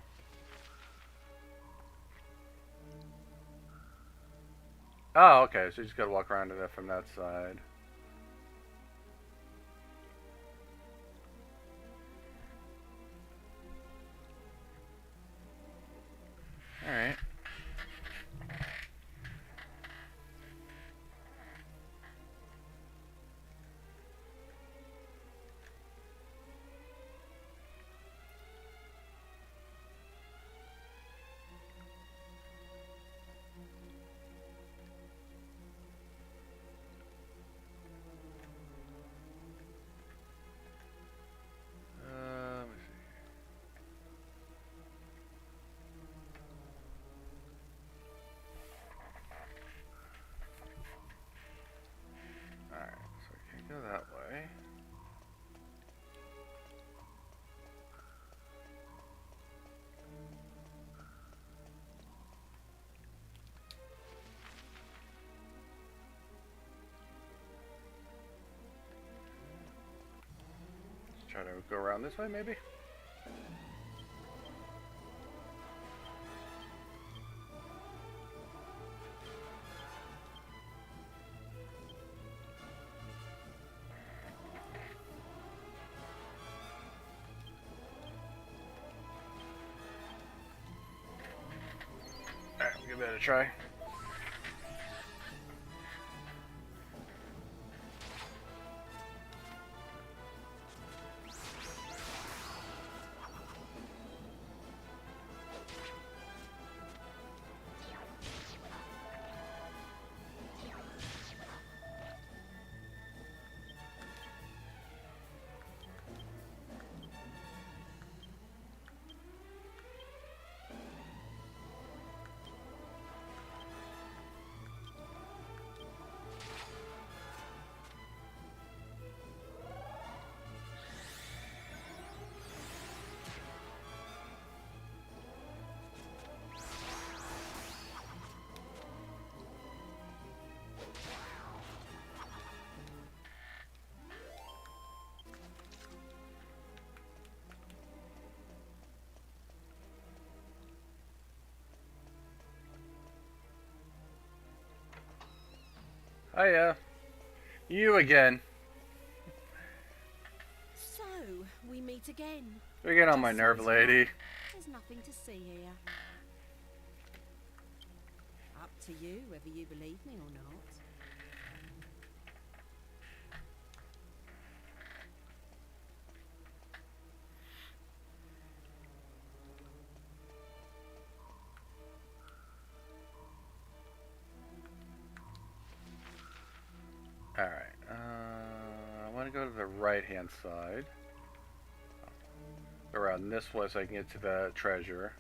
Oh, okay, so you just gotta walk around to that from that side. Alright. Let me see. Alright, so I can't go that way. Let's try to go around this way, maybe? Alright, we'll give that a try. Hiya. You again. So, we meet again. You get on my Just nerve, so lady. There's nothing to see here. Up to you whether you believe me or not. Alright. I want to go to the right-hand side. Around this way so I can get to the treasure.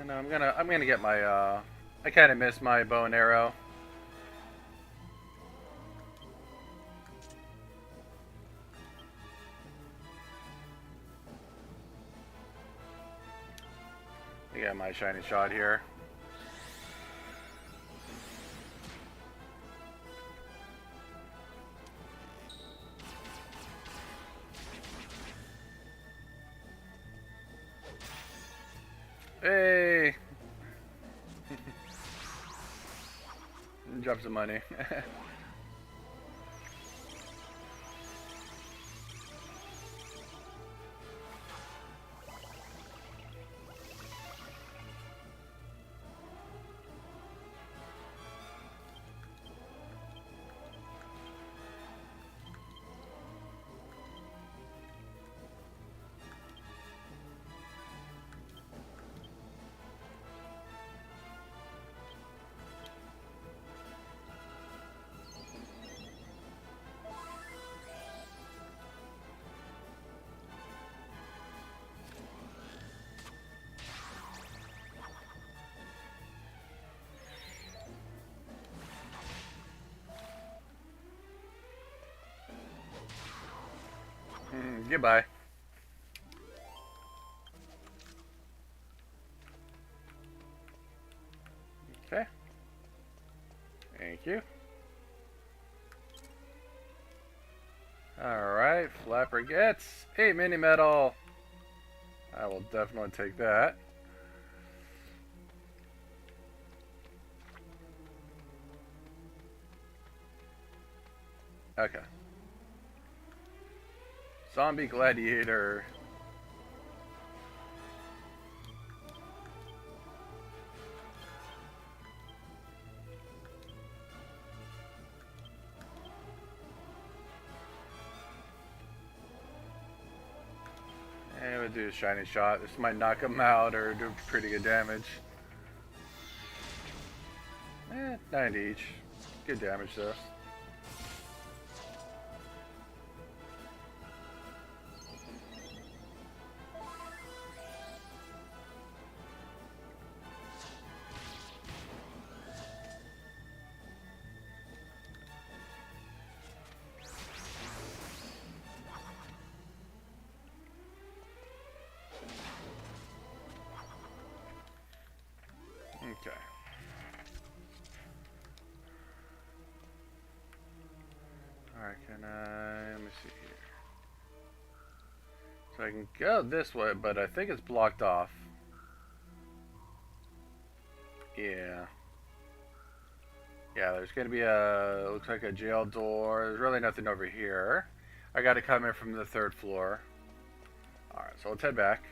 And I'm gonna get my I kind of miss my bow and arrow. I got my shiny shot here. Hey! Drop some money. Goodbye. Okay. Thank you. Alright, Flapper gets a mini medal. I will definitely take that. Okay. Zombie Gladiator. And we'll do a shiny shot. This might knock him out or do pretty good damage. 90 each. Good damage though. Okay. Alright, let me see here. So I can go this way, but I think it's blocked off. Yeah. Yeah, there's gonna be looks like a jail door. There's really nothing over here. I gotta come in from the 3rd floor. Alright, so let's head back.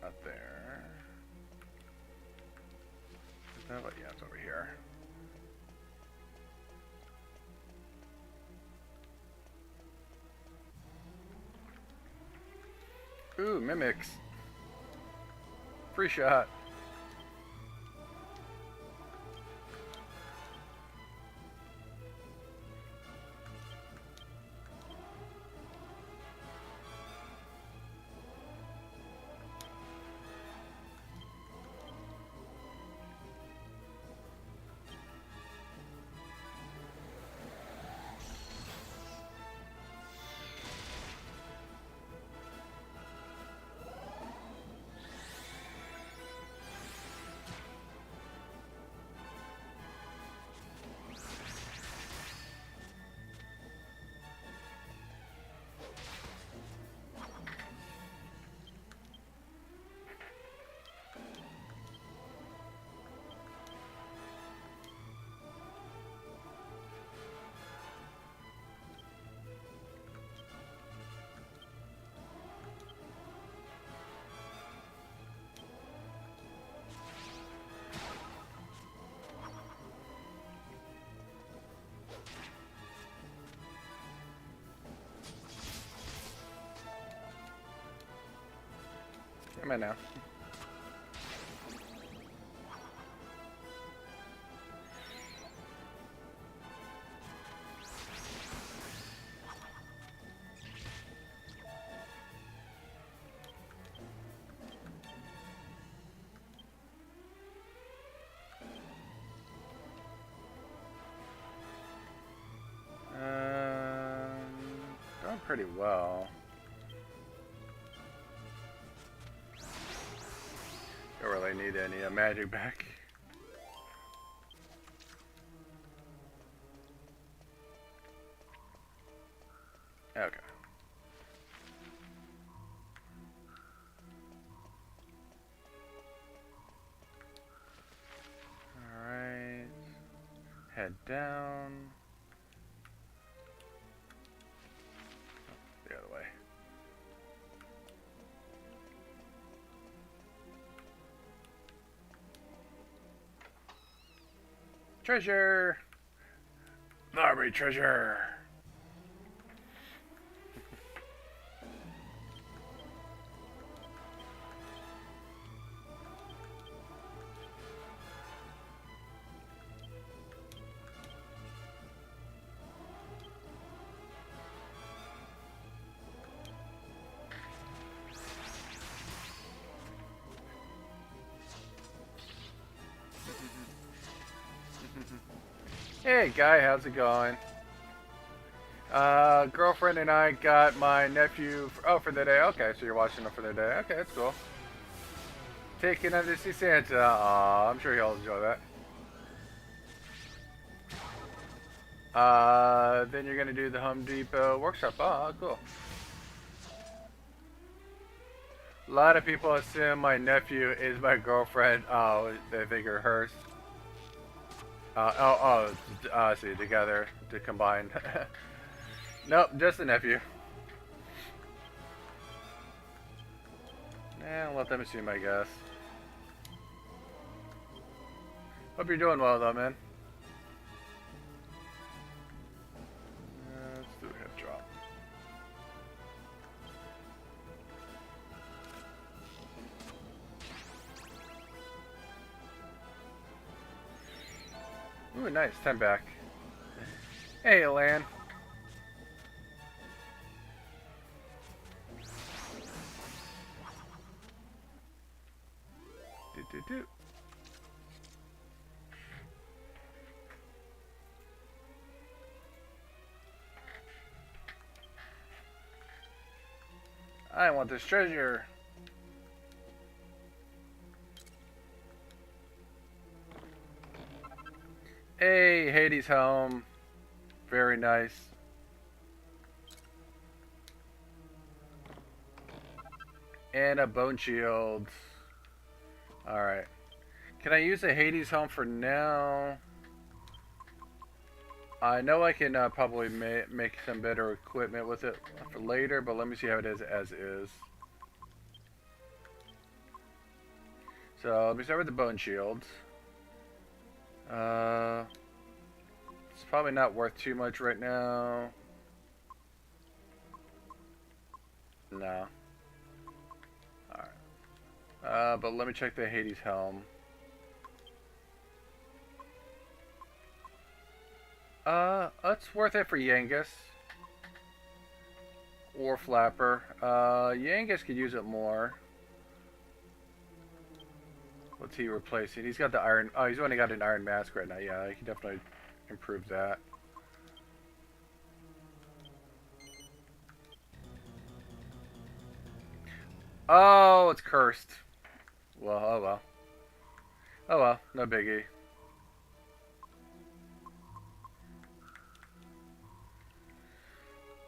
Up there. Is that what? Yeah, it's over here. Ooh, mimics. Free shot. Come in now. Going pretty well. Don't really need any magic back. Okay. Alright. Head down. The other way. Treasure! Army treasure! Hey guy, how's it going? Girlfriend and I got my nephew for the day. Okay, so you're watching him for the day. Okay, that's cool. Taking him to see Santa. Aw, I'm sure he'll enjoy that. Then you're gonna do the Home Depot workshop. Oh, cool. A lot of people assume my nephew is my girlfriend. Oh, they figure hers. See, together, to combine. Nope, just a nephew. I'll let them assume, I guess. Hope you're doing well, though, man. Let's do a hip drop. Ooh, nice. 10 back. Hey, Lan. Do. I want this treasure. Hey, Hades home. Very nice. And a bone shield. Alright. Can I use a Hades home for now? I know I can probably make some better equipment with it for later, but let me see how it is as is. So, let me start with the bone shields. It's probably not worth too much right now. No. Alright. But let me check the Hades helm. It's worth it for Yangus. Or Flapper. Yangus could use it more. What's he replacing? He's got the iron. Oh, he's only got an iron mask right now. Yeah, he can definitely improve that. Oh, it's cursed. Well, oh well. Oh well, no biggie.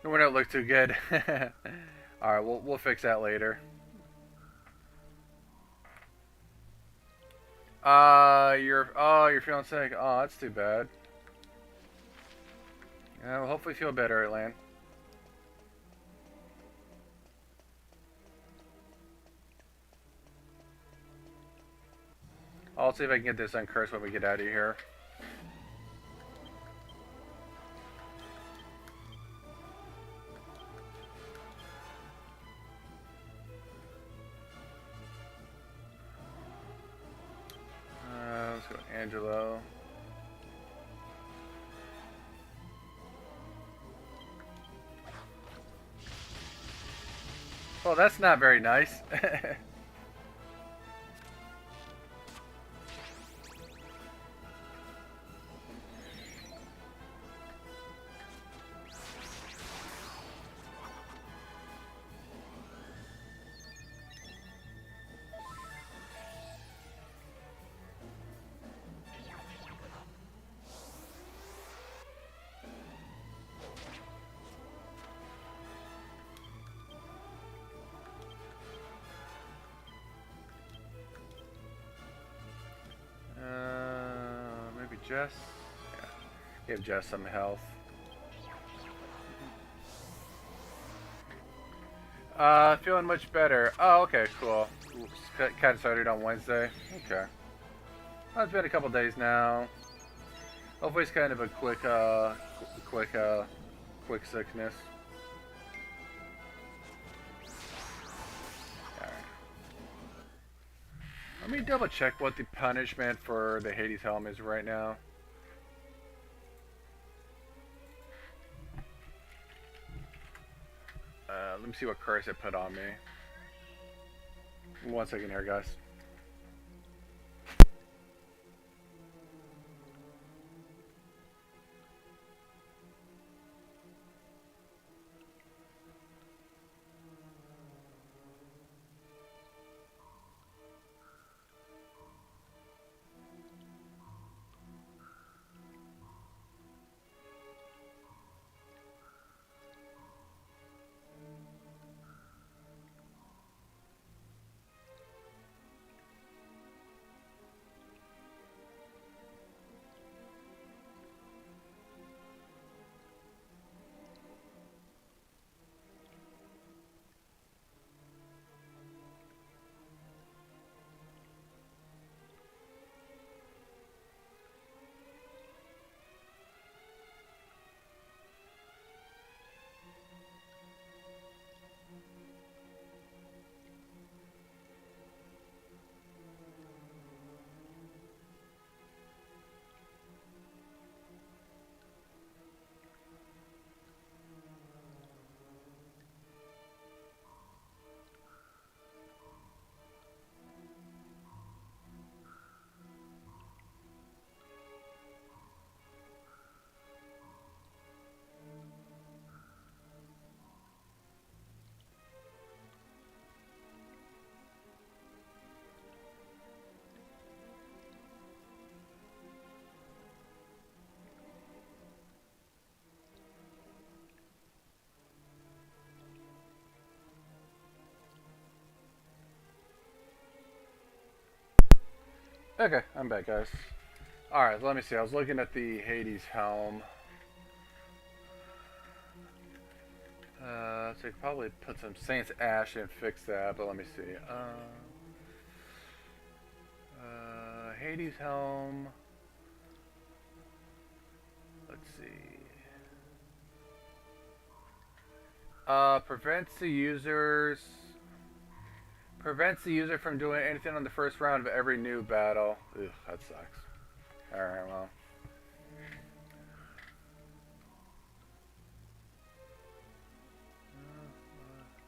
It wouldn't look too good. Alright, we'll fix that later. You're feeling sick. Oh, that's too bad. Yeah, well, hopefully feel better, Atlan. I'll see if I can get this uncursed when we get out of here. Angelo. Well, that's not very nice. Maybe Jess? Yeah. Give Jess some health. Feeling much better. Oh, okay, cool. Kind of started on Wednesday. Okay. Well, it's been a couple days now. Hopefully it's kind of a quick sickness. Let me double check what the punishment for the Hades helm is right now. Let me see what curse it put on me. 1 second here, guys. Okay, I'm back, guys. Alright, let me see. I was looking at the Hades helm. So I could probably put some Saint's Ash and fix that, but let me see. Hades helm. Let's see. Prevents the user from doing anything on the first round of every new battle. Ugh, that sucks. Alright, well.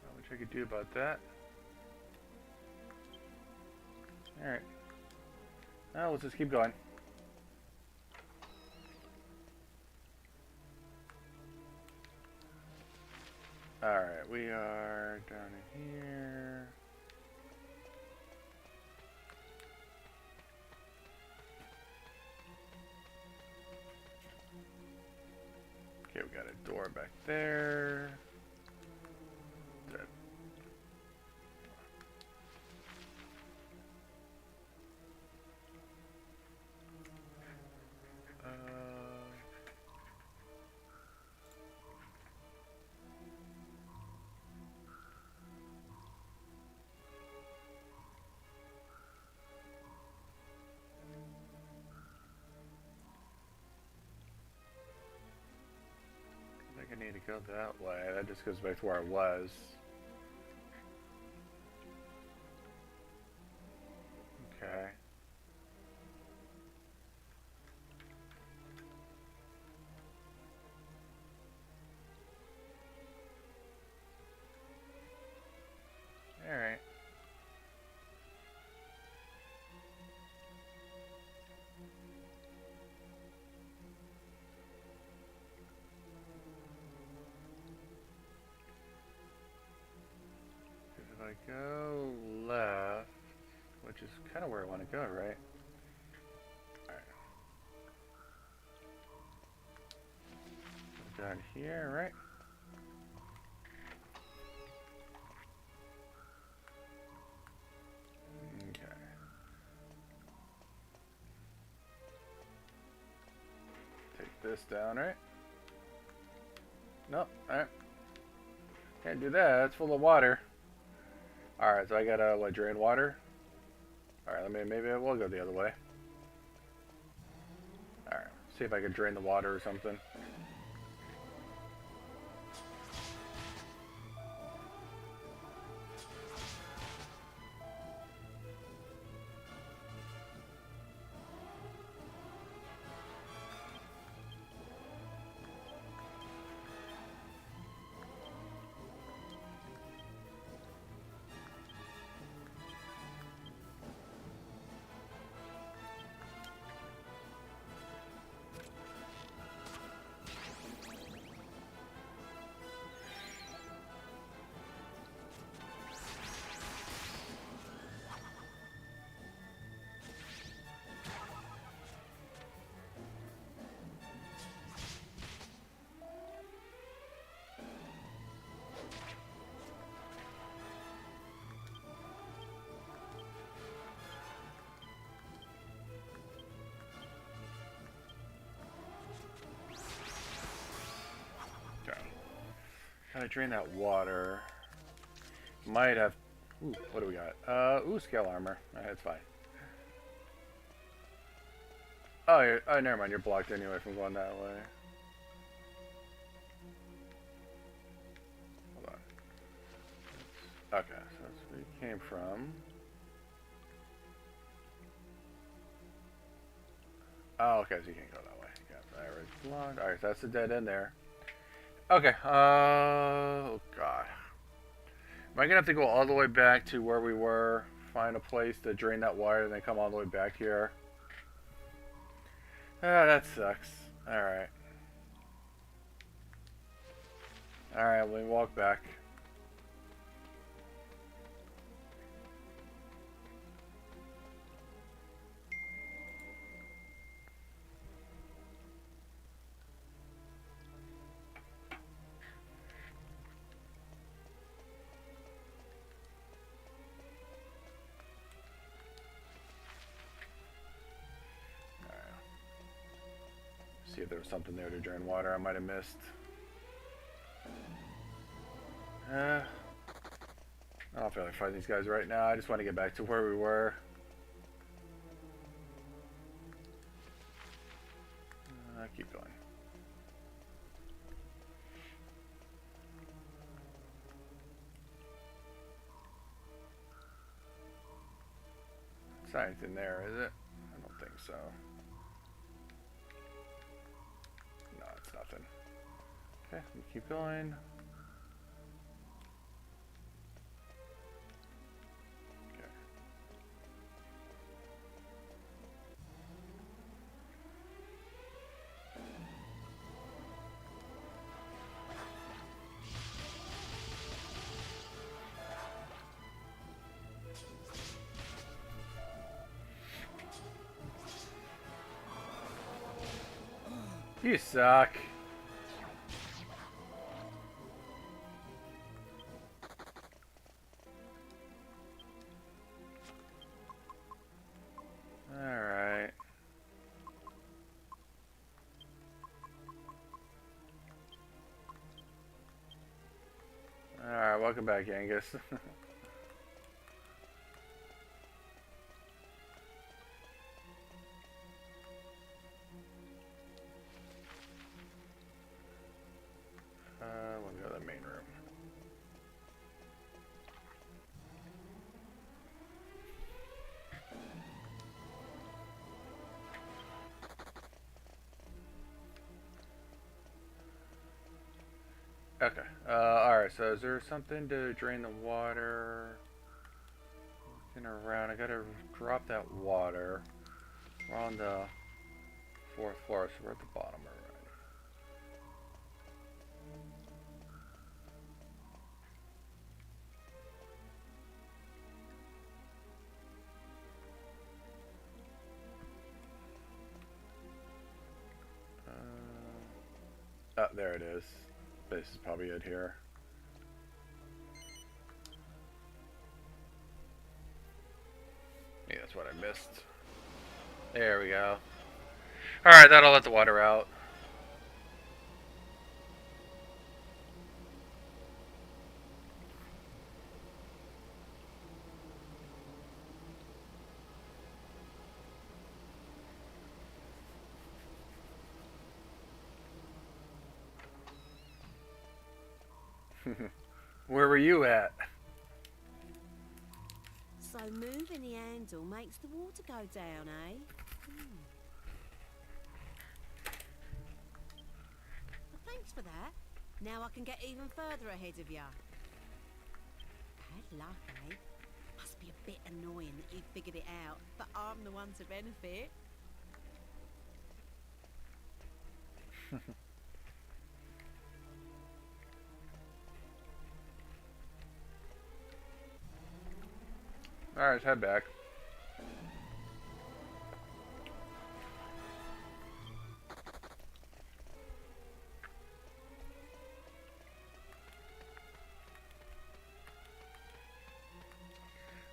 Not much I could do about that. Alright. Now let's just keep going. Alright, we are down in here. Okay, we got a door back there. That. I need to go that way. That just goes back to where I was. Okay. I go left, which is kind of where I want to go, right? Alright. Down here, right? Okay. Take this down, right? Nope. Alright. Can't do that. It's full of water. Alright, so I gotta, what, drain water? Alright, maybe I will go the other way. Alright, see if I can drain the water or something. Gotta drain that water. Might have. Ooh, what do we got? Ooh, scale armor. That's fine. Oh, never mind. You're blocked anyway from going that way. Hold on. Okay, so that's where you came from. Oh, okay, so you can't go that way. Yeah, that was blocked. Alright, so that's the dead end there. Okay, oh god. Am I gonna have to go all the way back to where we were, find a place to drain that water, and then come all the way back here? Ah, that sucks. Alright. Alright, let me walk back. See if there was something there to drain water I might have missed. I don't feel like fighting these guys right now. I just want to get back to where we were. Keep going. It's not anything there, is it? I don't think so. No, it's nothing. Okay, we keep going. You suck. Alright. Alright, welcome back, Angus. Let me go to the main room. Okay. Alright, so is there something to drain the water? Looking around, I gotta drop that water. We're on the 4th floor, so we're at the bottom already. Oh, there it is. This is probably it here. Yeah, that's what I missed. There we go. Alright, that'll let the water out. Where were you at? So moving the handle makes the water go down, eh? Well, thanks for that. Now I can get even further ahead of ya. Bad luck, eh? Must be a bit annoying that you figured it out, but I'm the one to benefit. Alright, let's head back.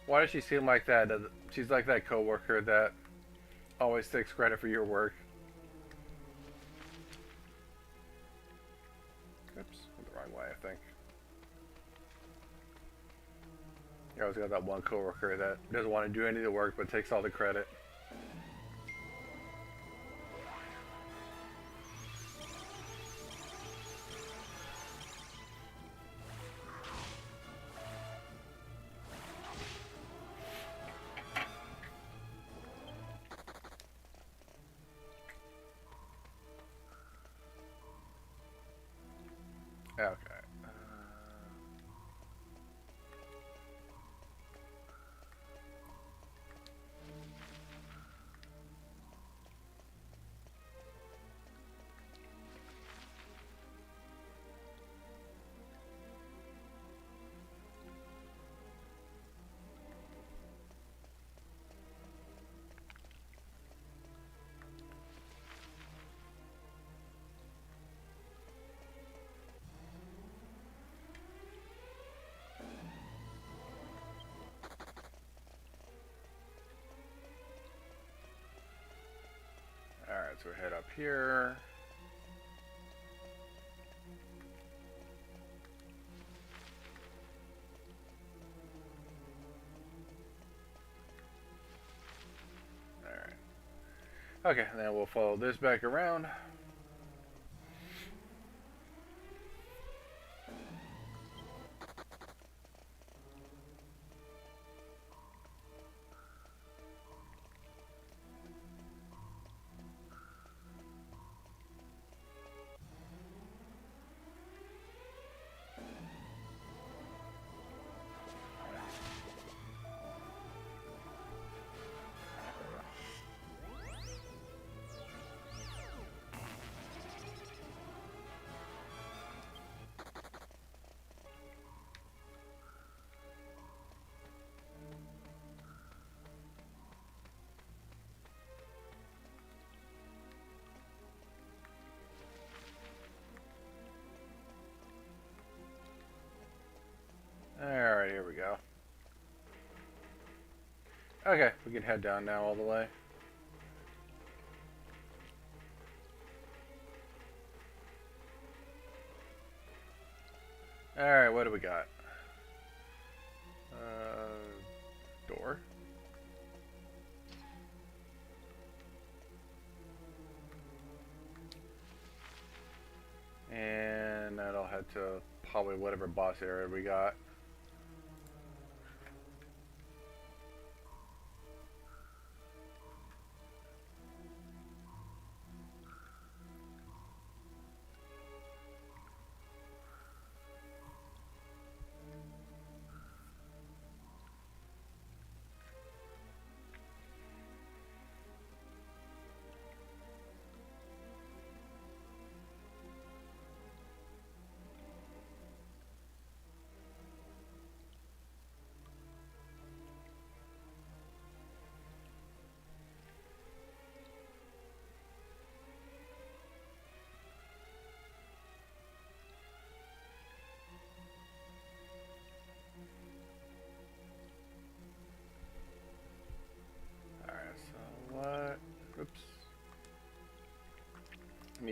Why does she seem like that? She's like that coworker that always takes credit for your work. Oops, went the wrong way, I think. You always got that one coworker that doesn't want to do any of the work but takes all the credit. Okay. Alright, so we head up here. Alright. Okay, and then we'll follow this back around. Alright, here we go. Okay, we can head down now all the way. Alright, what do we got? Door. And that'll head to probably whatever boss area we got.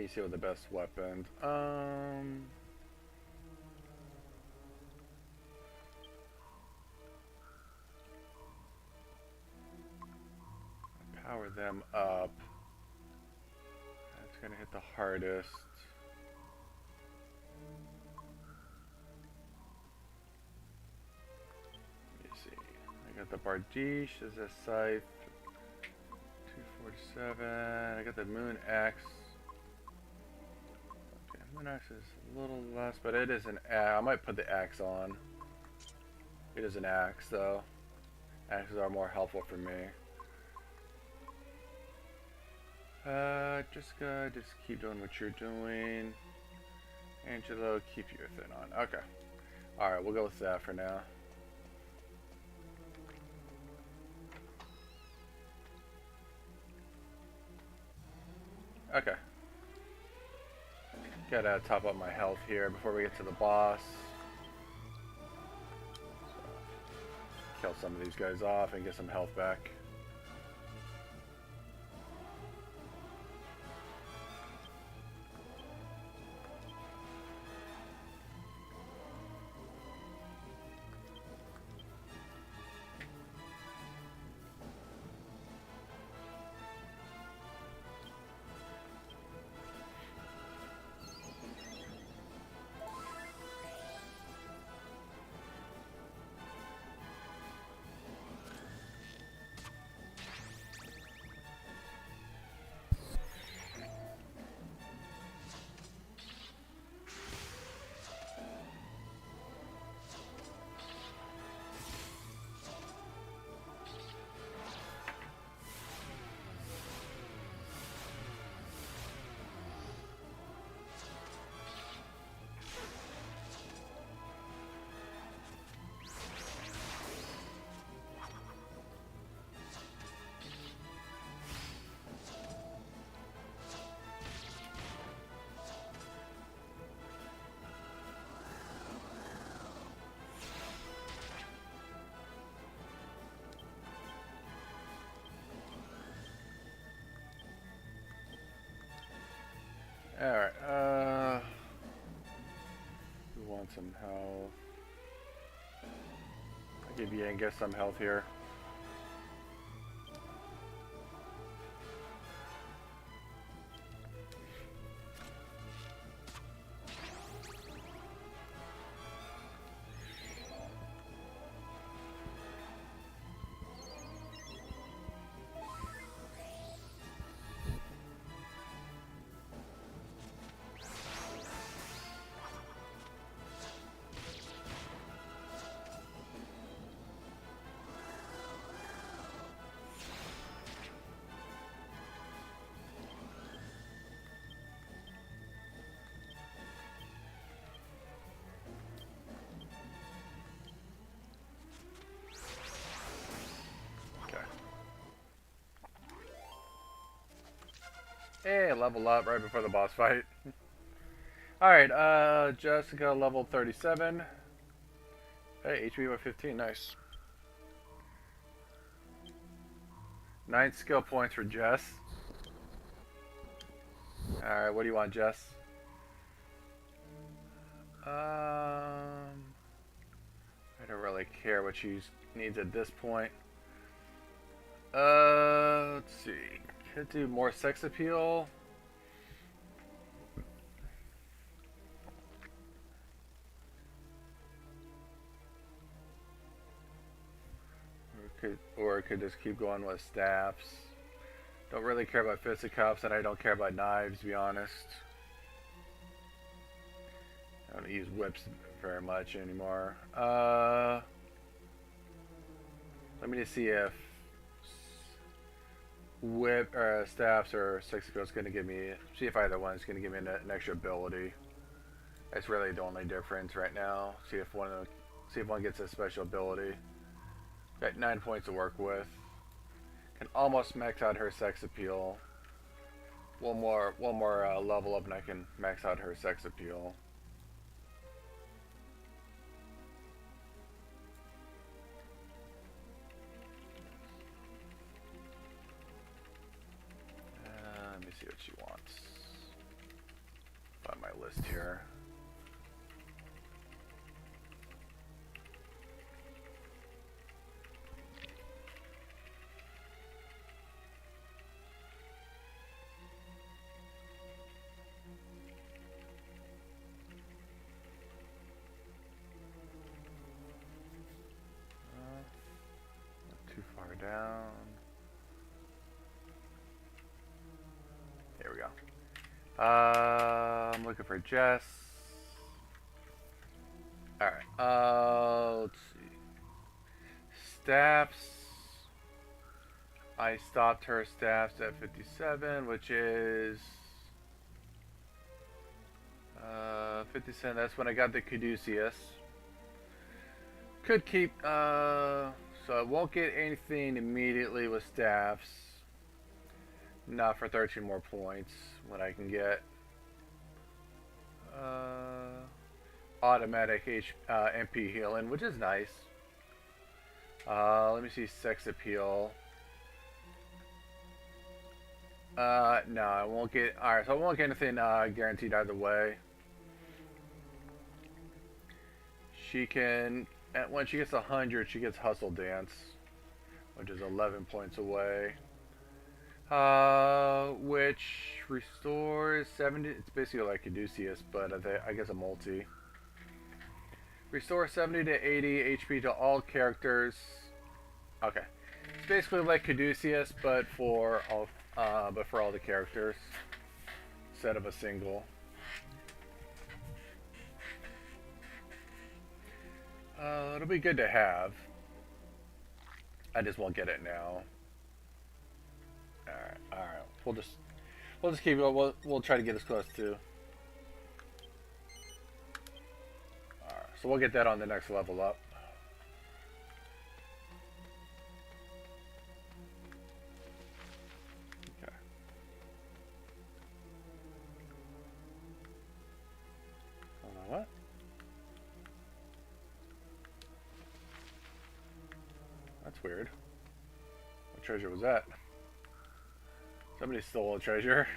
me see what the best weapons. Power them up. That's gonna hit the hardest. Let me see. I got the Bardiche, there's a Scythe. 247. I got the Moon Axe. Okay, Moon Axe is a little less, but it is an axe. I might put the axe on. It is an axe, though. Axes are more helpful for me. Jessica, just keep doing what you're doing. Angelo, keep your thing on. Okay. Alright, we'll go with that for now. Okay. Gotta top up my health here before we get to the boss. So, kill some of these guys off and get some health back. Alright, we want some health. I'll give Yenga some health here. Hey, level up right before the boss fight. Alright, Jessica level 37. Hey, HP by 15, nice. 9 skill points for Jess. Alright, what do you want, Jess? I don't really care what she needs at this point. Let's see. Could do more sex appeal. Or it could just keep going with staffs. Don't really care about fisticuffs, and I don't care about knives, to be honest. I don't use whips very much anymore. Let me just see if whip or staffs or sex appeal is going to give me. See if either one is going to give me an extra ability. That's really the only difference right now. See if one gets a special ability. Got 9 points to work with. Can almost max out her sex appeal. One more level up, and I can max out her sex appeal. Let me see what she wants. down. Here we go. I'm looking for Jess. Alright, let's see. Staffs. I stopped her staffs at 57, which is 57. That's when I got the Caduceus. Could keep, so I won't get anything immediately with staffs. Not for 13 more points when I can get automatic MP healing, which is nice. Let me see sex appeal. No, I won't get. Alright, so I won't get anything guaranteed either way. She can, when she gets 100, she gets Hustle Dance, which is 11 points away. Which restores 70. It's basically like Caduceus, but I guess a multi. Restore 70 to 80 HP to all characters. Okay, it's basically like Caduceus, but for all the characters instead of a single. It'll be good to have. I just won't get it now. All right. We'll just keep it. We'll try to get as close to. All right. So we'll get that on the next level up. Okay. Hold on. What? That's weird. What treasure was that? Somebody stole a treasure.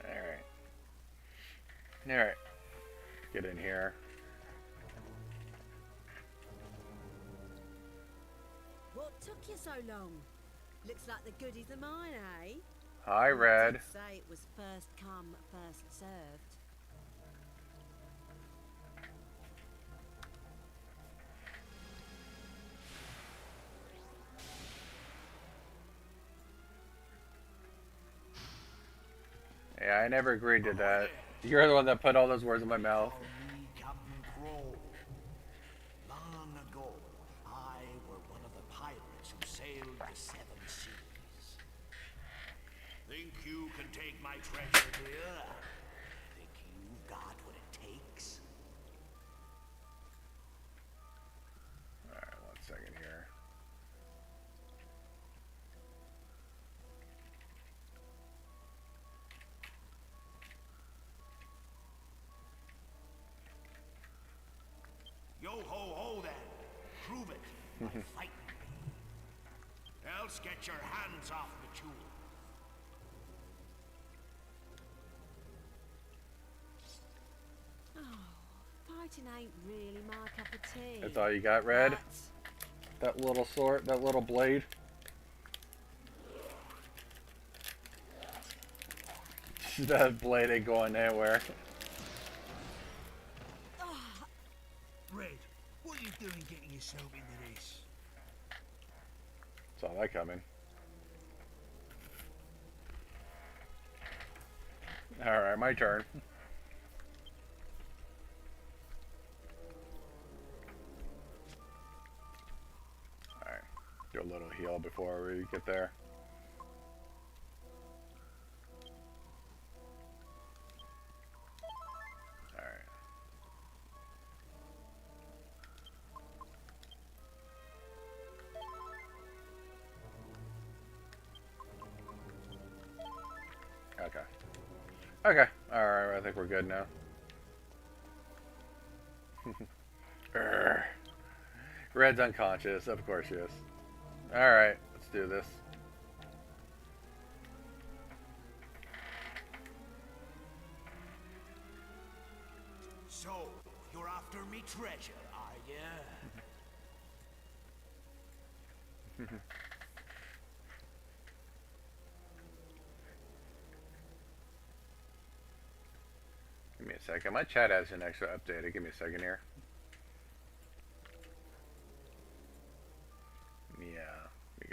Alright. Alright. Get in here. What took you so long? Looks like the goodies are mine, eh? Hi, Red. I'd say it was first come, first served. Yeah, I never agreed to that. You're the one that put all those words in my mouth. Long ago, I were one of the pirates who sailed the 7 seas. Think you can take my treasure, dear? Think you've got what it takes? Alright, 1 second here. Yo ho ho then. Prove it by fighting me. Else get your hands off the jewel. Oh, fighting ain't really my cup of tea. That's all you got, Red? But That little sword, that little blade? That blade ain't going anywhere. Red, what are you doing getting yourself into this? Saw that coming. Alright, my turn. Alright, do a little heal before we get there. Alright. Okay. Okay. Alright, I think we're good now. Red's unconscious. Of course she is. Alright, let's do this. So, you're after me treasure, are ya? Give me a second. My chat has an extra update. Give me a second here.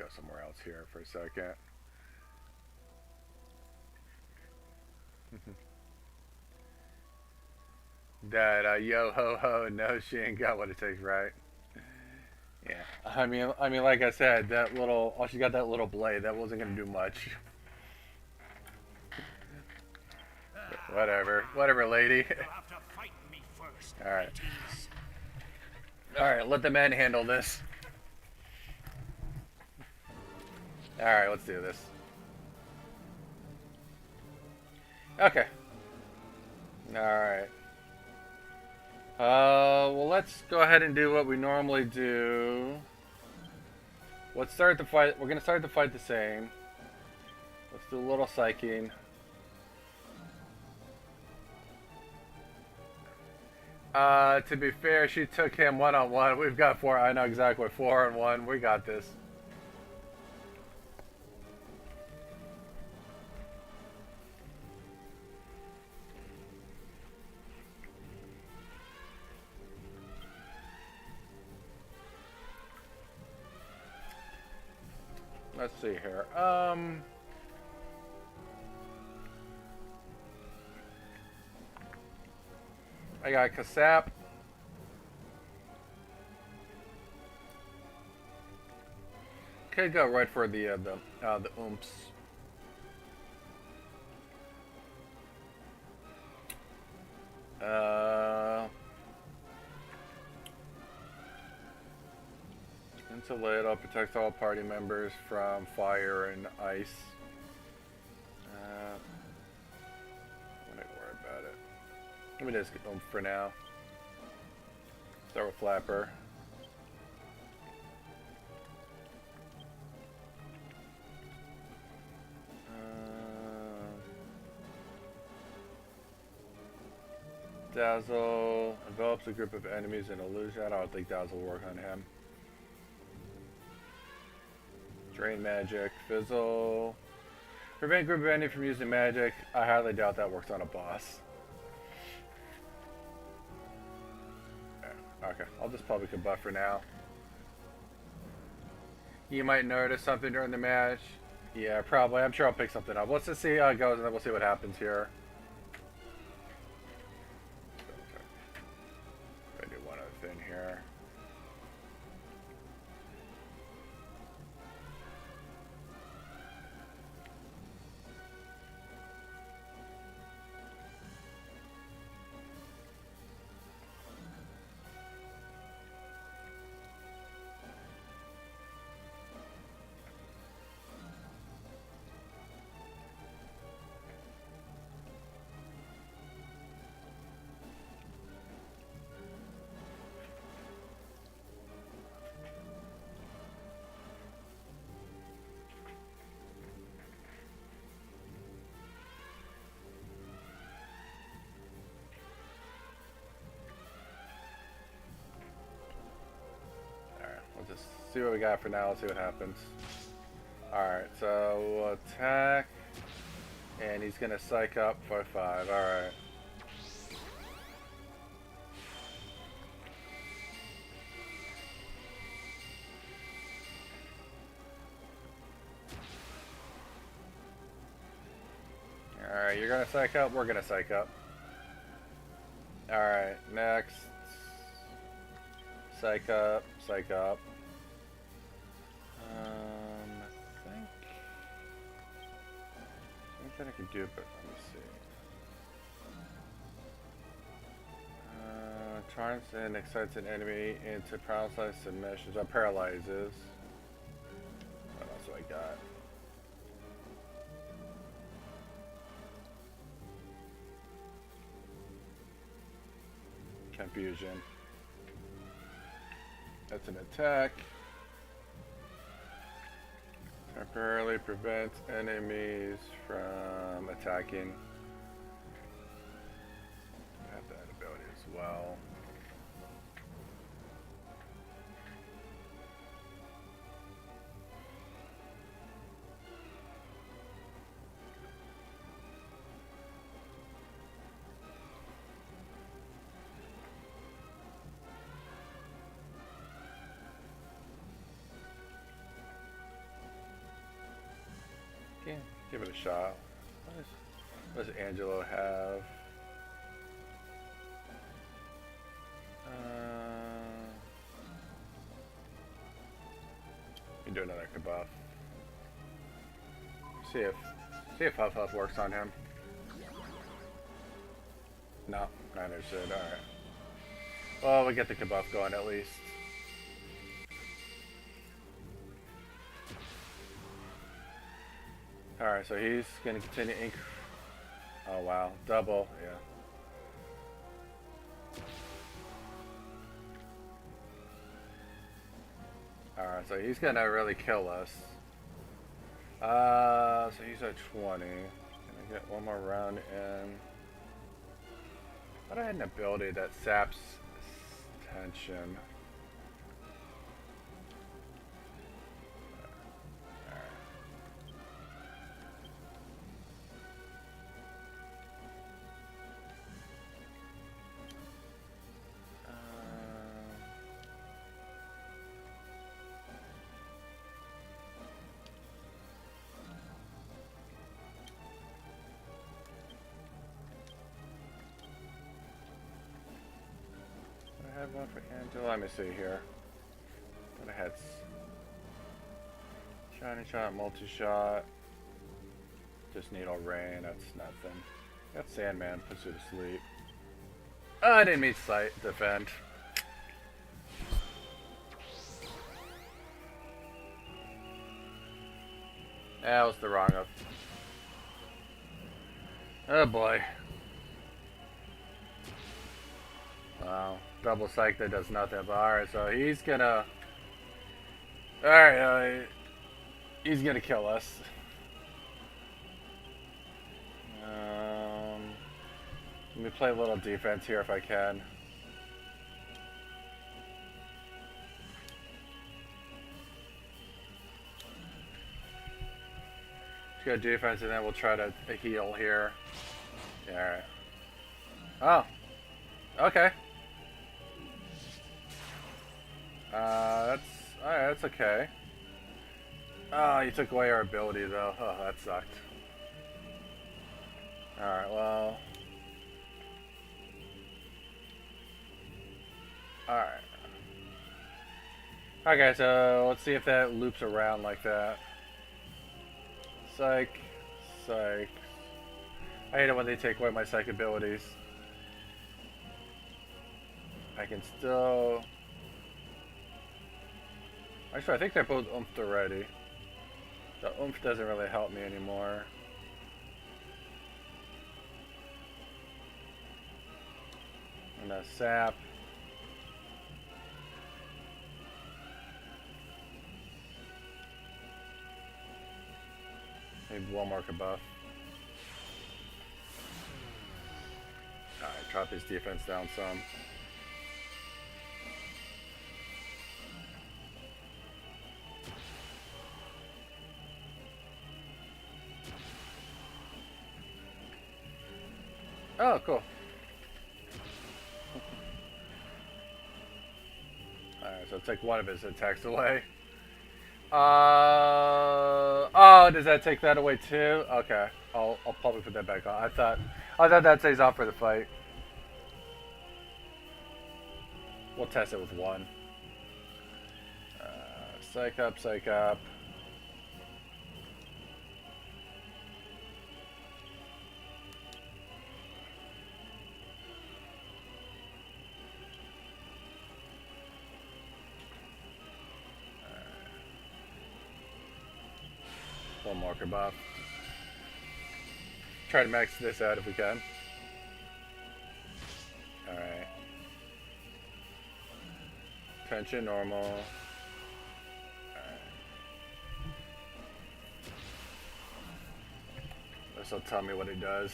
go somewhere else here for a second. That yo ho ho, no, she ain't got what it takes, right? Yeah, I mean, like I said, that little, oh, she got that little blade. That wasn't gonna do much. Whatever, lady. All right, let the men handle this. All right, let's do this. Okay. All right. Well, let's go ahead and do what we normally do. Let's start the fight. We're gonna start the fight the same. Let's do a little psyching. To be fair, she took him one-on-one. We've got 4. I know exactly. 4-on-1. We got this. Let's see here. I got Kasap. Could go right for the oomph. Insulator protects all party members from fire and ice. I'm not worry about it. Let me just get oomph for now. Start with flapper. Dazzle envelops a group of enemies in illusion. I don't think Dazzle will work on him. Drain magic, fizzle. Prevent group of enemies from using magic. I highly doubt that works on a boss. Okay, I'll just public a buff for now. You might notice something during the match. Yeah, probably. I'm sure I'll pick something up. Let's just see how it goes, and then we'll see what happens here. I do one other thing here. Just see what we got for now. Let's see what happens. Alright, so we'll attack. And he's going to psych up for 5. Alright. Alright, you're going to psych up. We're going to psych up. Alright, next. Psych up. Psych up. I think I can do it, but let me see. Charms and excites an enemy into paralyzed submissions. Or paralyzes. What else do I got? Confusion. That's an attack. Temporarily prevents enemies from attacking. I have that ability as well. Give it a shot. What does Angelo have? You can do another kebab. See if Huff Huff works on him. No, neither should. Alright. Well, we get the kebab going at least. Alright, so he's gonna continue oh wow, double, yeah. Alright, so he's gonna really kill us. So he's at 20. Can I get one more round in? I thought I had an ability that saps tension. I have one for Angela. Let me see here. What I had shiny shot, multi shot, just needle rain. That's nothing. Got Sandman, puts you to sleep. Oh, I didn't meet sight. Defend. That was the wrong of. Oh boy. Wow. Double psych that does nothing. But alright, so he's gonna. Alright, he's gonna kill us. Let me play a little defense here if I can. Let's go defense and then we'll try to heal here. Yeah, alright. Oh. Okay. Alright, that's okay. Oh, you took away our ability though. Oh, that sucked. Alright, well. Alright. Okay, so let's see if that loops around like that. Psych. Psych. I hate it when they take away my psych abilities. I can still... Actually, I think they're both oomphed already. The oomph doesn't really help me anymore. And the sap. Maybe one more buff. Alright, drop his defense down some. Oh, cool. Alright, so take one of his attacks away. Oh, does that take that away too? Okay, I'll probably put that back on. I thought that stays off for the fight. We'll test it with one. Psych up, psych up. One more kebab. Try to max this out if we can. Alright. Tension normal. Alright. This will tell me what it does.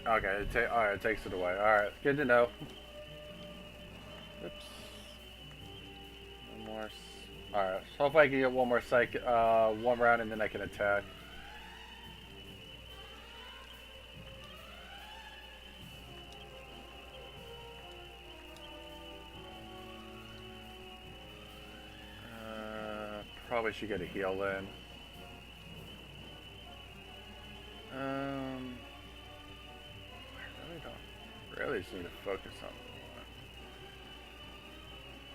Okay, alright, it takes it away. Alright, good to know. Oops. Alright, so if I can get one more psych, one round and then I can attack. probably should get a heal in. I really don't really just need to focus on one.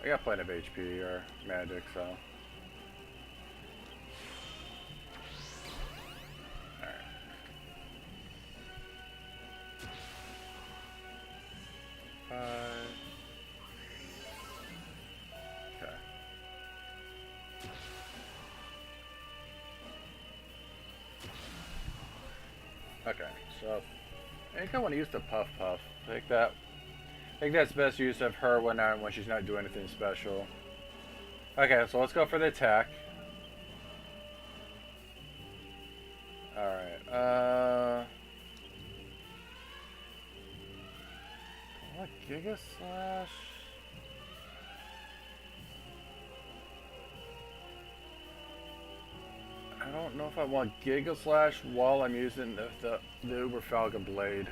I got plenty of HP or magic, so. Alright. Okay. Okay, so I think I want to use the Puff. I think that's best use of her when she's not doing anything special. Okay, so let's go for the attack. Alright, what, Giga Slash? I don't know if I want Giga Slash while I'm using the Uber Falcon Blade.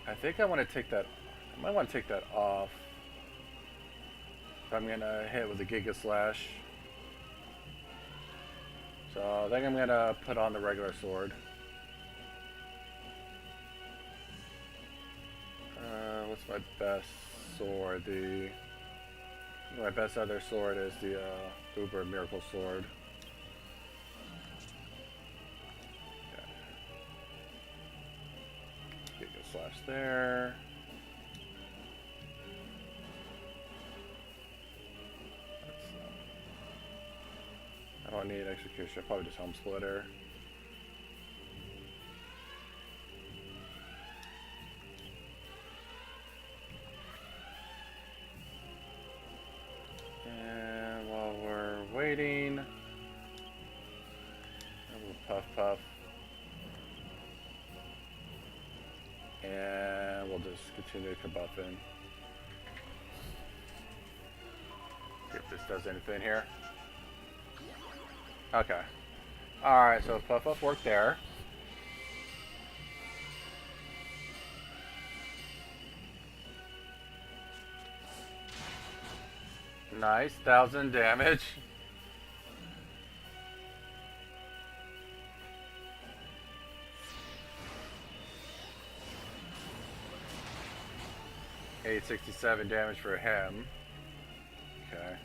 I think I want to take that. I might want to take that off. If I'm gonna hit with the Giga Slash. So I think I'm gonna put on the regular sword. What's my best sword? My best other sword is the Uber Miracle Sword. Okay. Giga Slash there. I don't need execution. Probably just Home Splitter. And while we're waiting, we'll Puff. And we'll just continue kabuffing. See if this does anything here. Okay. Alright, so Puff worked there. Nice, 1,000 damage. $867 damage for him. Okay.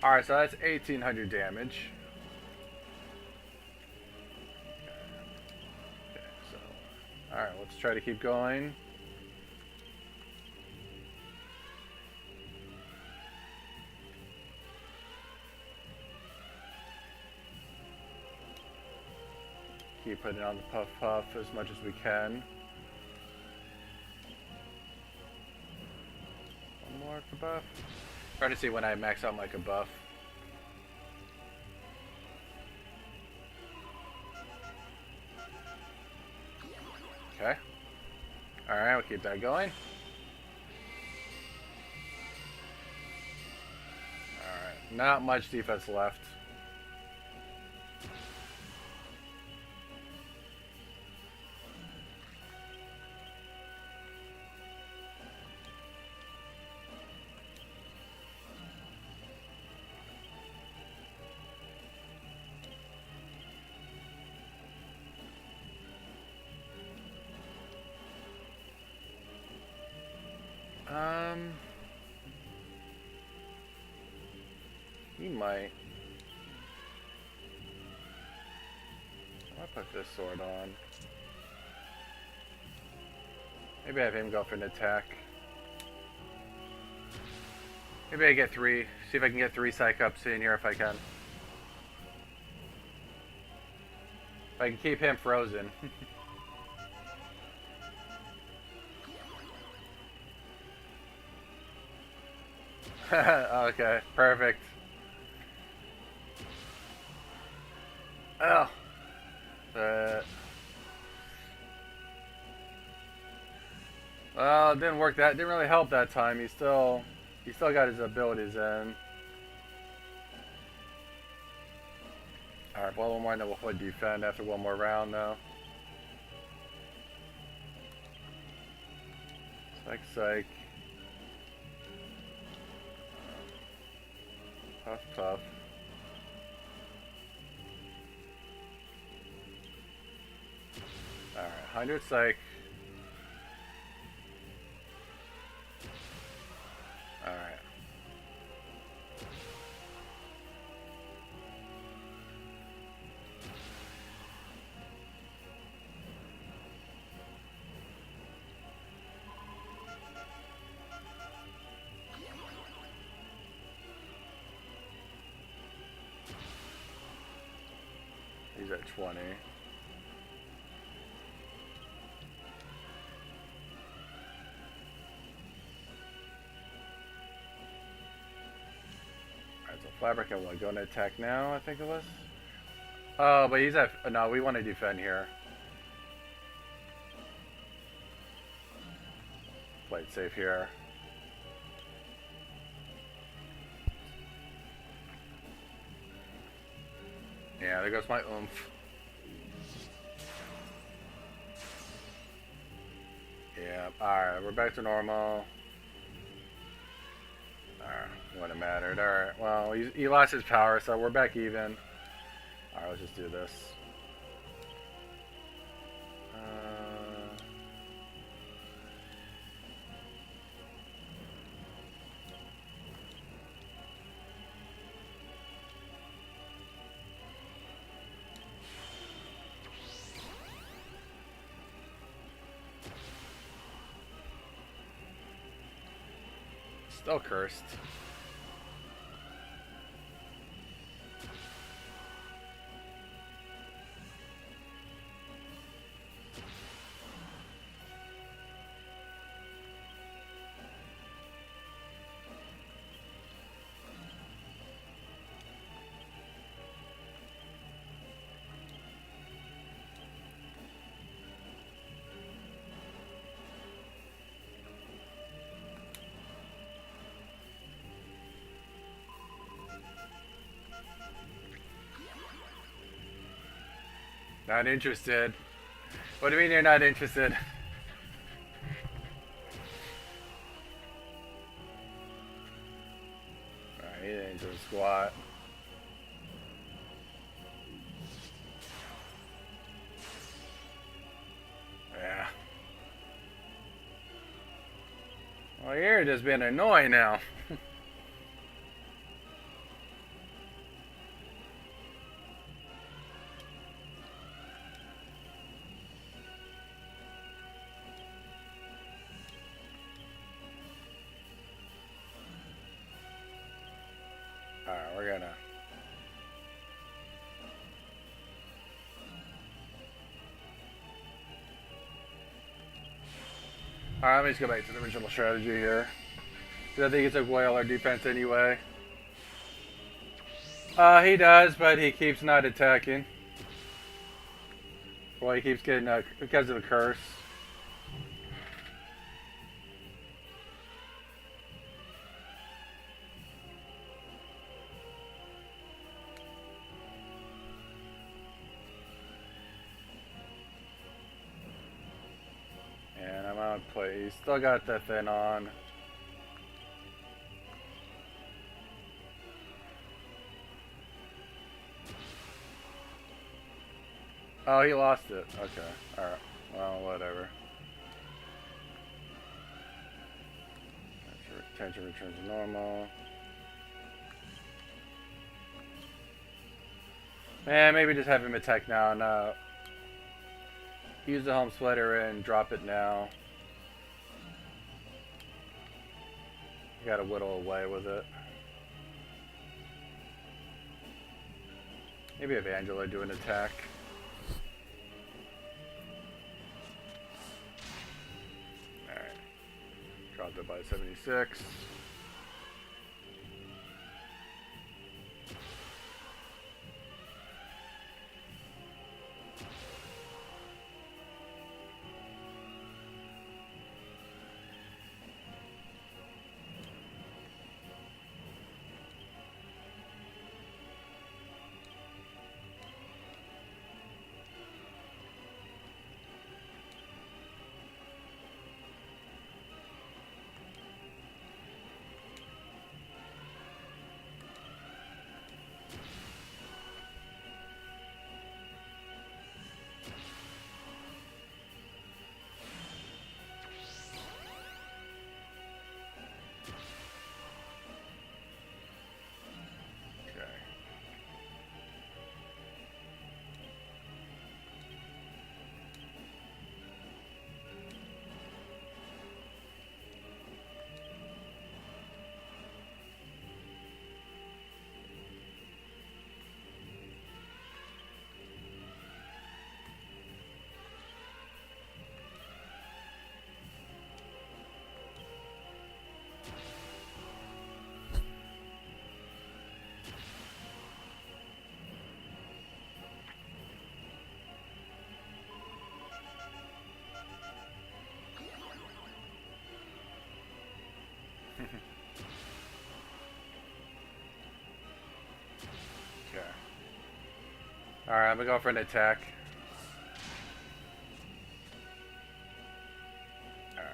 Alright, so that's 1,800 damage. Okay, so alright, let's try to keep going. Keep putting on the Puff as much as we can. One more kabuff. Try to see when I max out my kabuff. Okay. Alright, we'll keep that going. Alright, not much defense left. He might. I'll put this sword on. Maybe have him go for an attack. Maybe I get 3. See if I can get 3 Psych-Ups in here if I can. If I can keep him frozen. Okay, perfect. Oh. Well, it didn't work. That didn't really help that time. He still got his abilities in. All right, well, one more, and then we'll hopefully defend after one more round, though. Psych, psych. Puff, puff. Alright, 100 psych. Alright. He's at 20. Alright, so Fabric and what? Going to attack now, I think it was? Oh, but he's at... No, we want to defend here. Play it safe here. Yeah, there goes my oomph. Yeah, alright, we're back to normal. Alright, wouldn't have mattered. Alright, well, he lost his power, so we're back even. Alright, let's just do this. Still cursed. Not interested. What do you mean you're not interested? Alright, he didn't do a squat. Yeah. Well, you're just being annoying now. Alright, we're gonna... Alright, let me just go back to the original strategy here. Because I think he took away all our defense anyway. He does, but he keeps not attacking. Well, he keeps getting... because of the curse. And I'm out of play. He's still got that thing on. Oh, he lost it. Okay. Alright. Well, whatever. Tension returns to normal. Man, maybe just have him attack now and use the home splitter and drop it now. You gotta whittle away with it. Maybe have Angela do an attack. Alright. Dropped it by 76. Alright, I'm gonna go for an attack. Alright.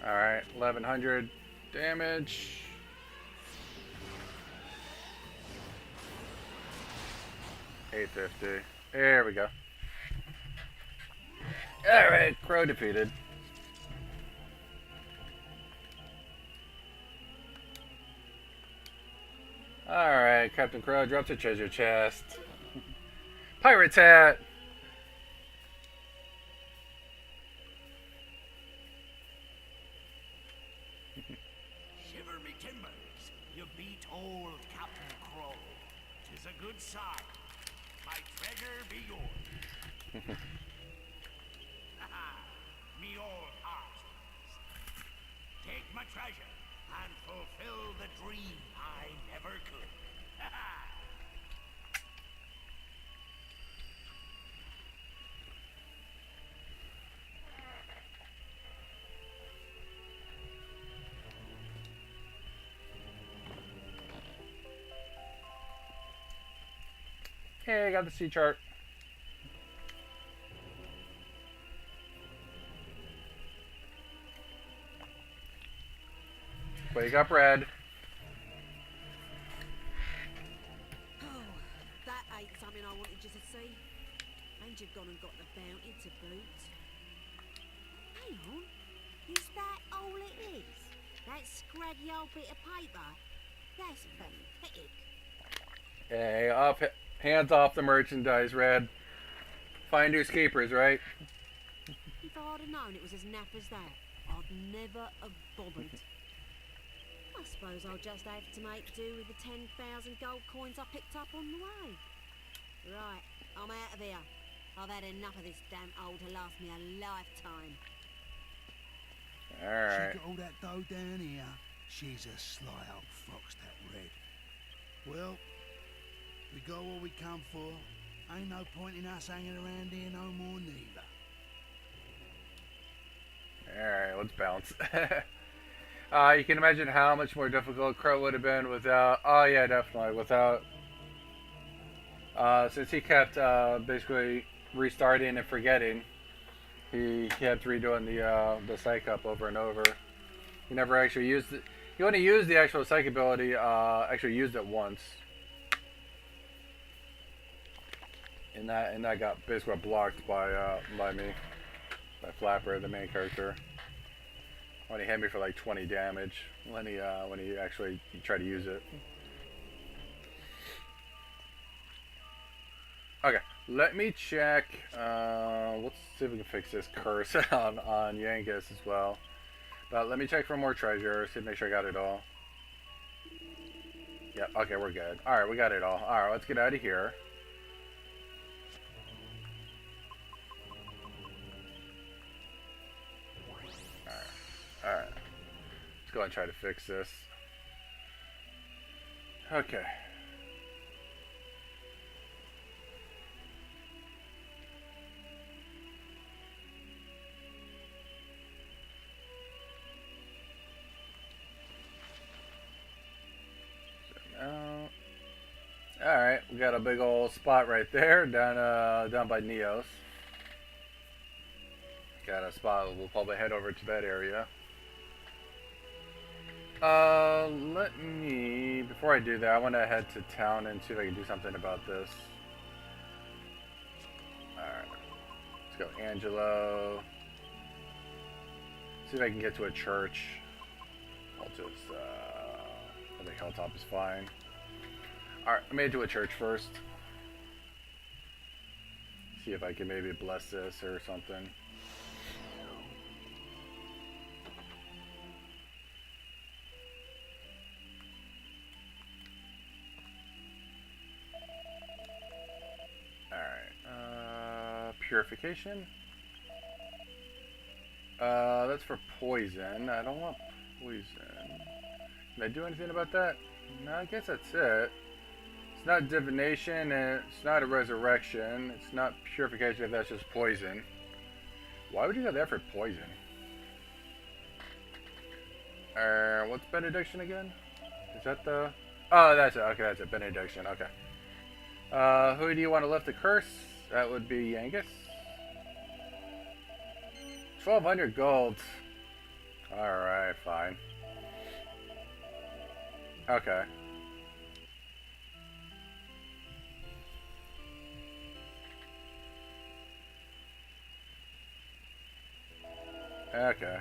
Alright, 1100 damage. $850. There we go. Alright, Crow defeated. Alright, Captain Crow drops a treasure chest. Pirate's hat! Shiver me timbers, you beat old Captain Crow. 'Tis a good sign. My treasure be yours. Me old hearts. Take my treasure and fulfill the dream I never could. Hey, I got the C chart. Wake up, Red. Oh, that ain't something I wanted you to see. And you've gone and got the bounty to boot. Hang on. Is that all it is? That scraggy old bit of paper? That's pathetic. Hey, hands off the merchandise, Red. Find new escapers, right? If I'd have known it was as naff as that, I'd never have bothered. I suppose I'll just have to make do with the 10,000 gold coins I picked up on the way. Right, I'm out of here. I've had enough of this damn old to last me a lifetime. Alright. She got all that dough down here. She's a sly old fox, that Red. Well, we got what we come for. Ain't no point in us hanging around here no more neither. Alright, let's bounce. You can imagine how much more difficult Crow would have been without... Oh yeah, definitely. Without... since he kept basically restarting and forgetting, he kept redoing the psych up over and over. He never actually used it. He only used the actual psych ability, actually used it once. And that got basically blocked by me. By Flapper, the main character. When he hit me for like 20 damage when he actually tried to use it. Okay, let me check. Let's see if we can fix this curse on Yangus as well. But let me check for more treasure. See, make sure I got it all. Yep. Okay, we're good. All right, we got it all. All right, let's get out of here. Alright. Let's go ahead and try to fix this. Okay. Alright, we got a big old spot right there down by Neos. Got a spot, we'll probably head over to that area. Let me, before I do that, I want to head to town and see if I can do something about this. Alright, let's go Angelo. See if I can get to a church. I'll just, I think Hilltop is fine. Alright, I'm gonna do a church first. See if I can maybe bless this or something. Alright, purification. That's for poison. I don't want poison. Can I do anything about that? No, I guess that's it. It's not divination, and it's not a resurrection. It's not purification if that's just poison. Why would you have that for poison? What's benediction again? Is that the... Oh, that's it. Okay, that's it. Benediction. Okay. Who do you want to lift the curse? That would be Angus. 1,200 gold. Alright, fine. Okay. Okay.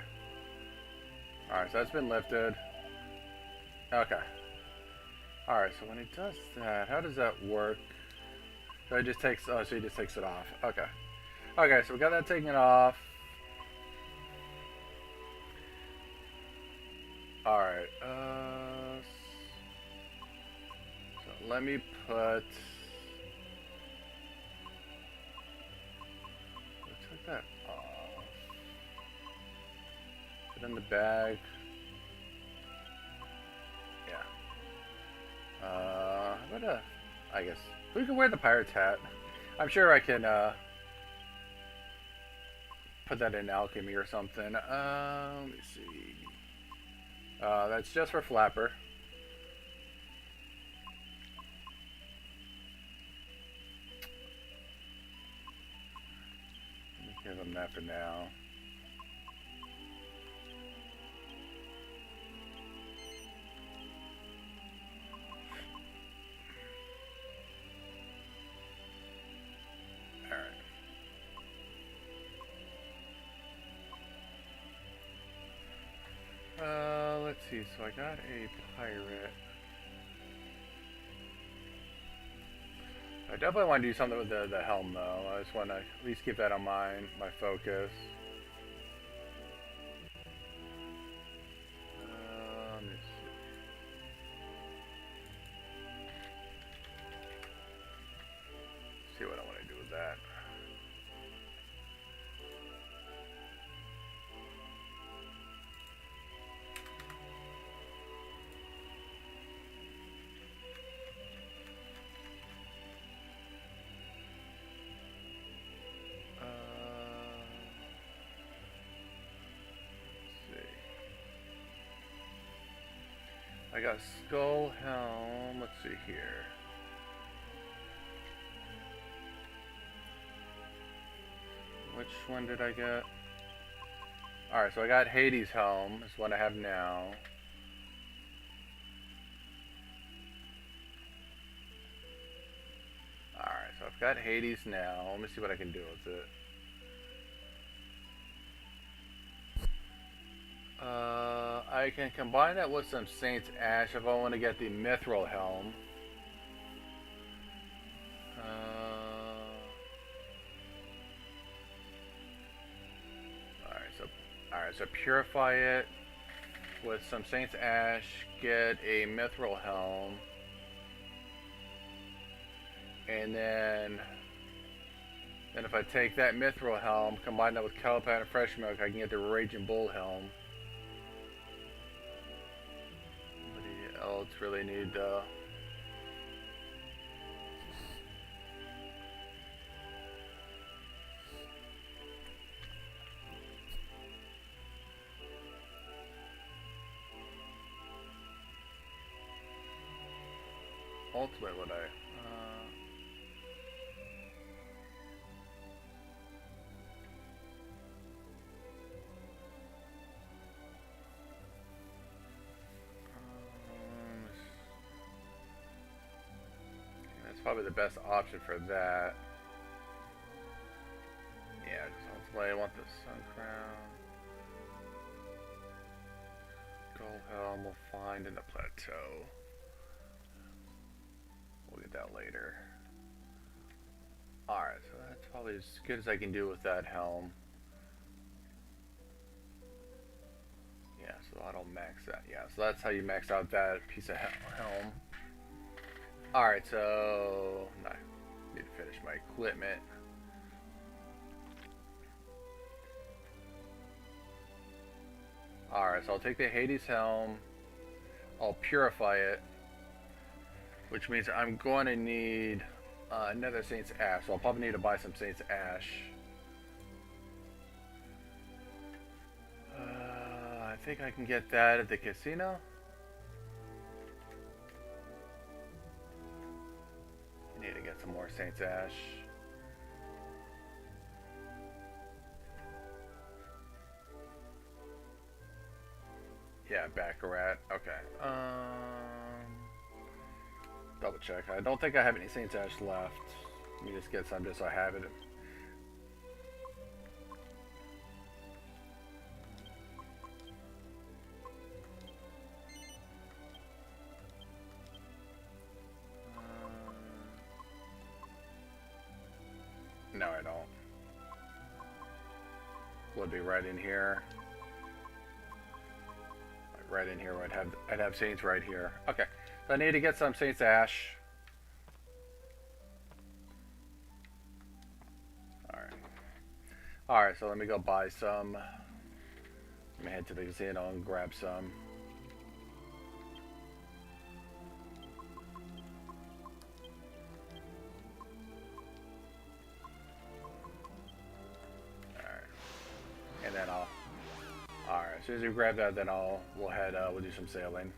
Alright, so that's been lifted. Okay. Alright, so when he does that, how does that work? So he just takes, oh, so he just takes it off. Okay. Okay, so we got that taken off. Alright, so let me put... I took that off. Put it in the bag. Yeah. How about I guess, who can wear the pirate's hat? I'm sure I can, put that in alchemy or something. Let me see. That's just for Flapper. Let me give him that for now. Let's see, so I got a pirate. I definitely want to do something with the helm though. I just want to at least keep that on my focus. Let me see what I want to do with that. I got skull helm. Let's see here. Which one did I get? Alright, so I got Hades helm. Is what I have now. Alright, so I've got Hades now. Let me see what I can do with it. I can combine that with some Saint's Ash if I want to get the Mithril helm. Alright, so purify it with some Saint's Ash, get a Mithril helm, and then if I take that Mithril helm, combine that with Calipat and Fresh Milk, I can get the Raging Bull helm. Else really need ultimate would I probably the best option for that. Yeah, because ultimately I want the Sun Crown. Gold Helm we'll find in the plateau. We'll get that later. Alright, so that's probably as good as I can do with that helm. Yeah, so I don't max that. Yeah, so that's how you max out that piece of helm. Alright, so I need to finish my equipment. Alright, so I'll take the Hades helm. I'll purify it. Which means I'm going to need another Saint's Ash. So I'll probably need to buy some Saint's Ash. I think I can get that at the casino. I need to get some more Saint's Ash. Yeah, Baccarat. Okay. Double check. I don't think I have any Saint's Ash left. Let me just get some just so I have it. No, I don't. Would be right in here. Right in here, I'd have Saints right here. Okay, so I need to get some Saints Ash. All right, so let me go buy some. Let me head to the casino and grab some. All right, and then I'll. All right, as soon as we grab that, then we'll do some sailing.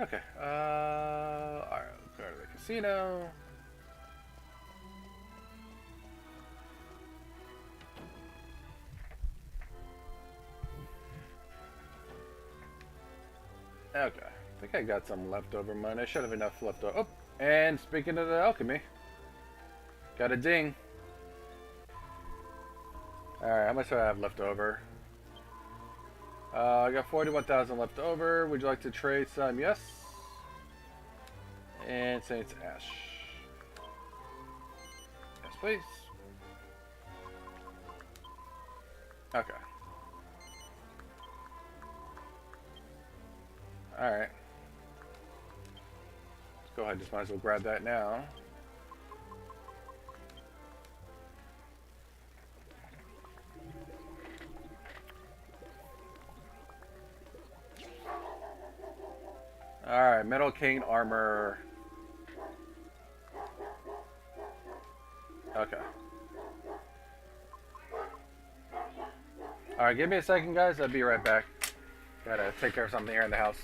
Okay. All right, let's go to the casino. Okay, I think I got some leftover money. I should have enough leftover. Oh, and speaking of the alchemy, got a ding. Alright, how much do I have left over? I got 41,000 left over. Would you like to trade some? Yes. And Saints Ash. Yes, please. Okay. Alright. Let's go ahead, just might as well grab that now. Alright, Metal King armor. Okay. Alright, give me a second, guys. I'll be right back. Gotta take care of something here in the house.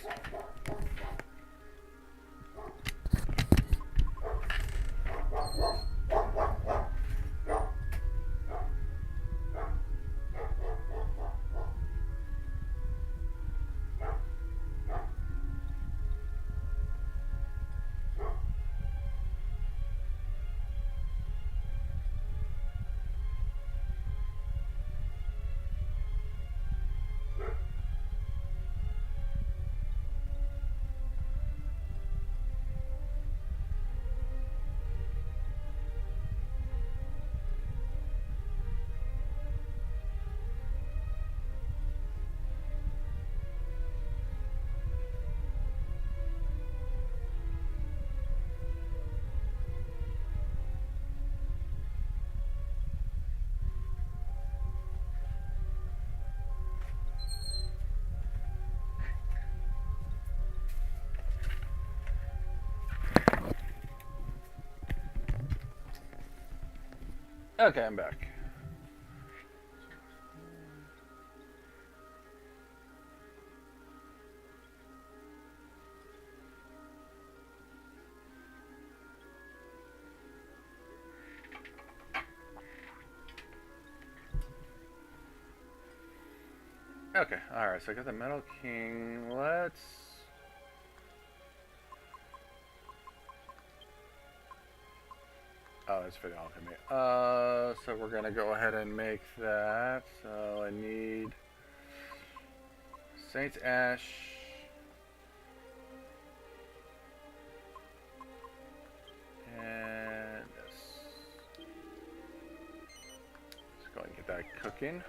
Okay, I'm back. Okay, alright, so I got the Metal King. Let's... Oh, that's for the alchemy. So we're gonna go ahead and make that. So I need Saint's Ash. And this. cooking.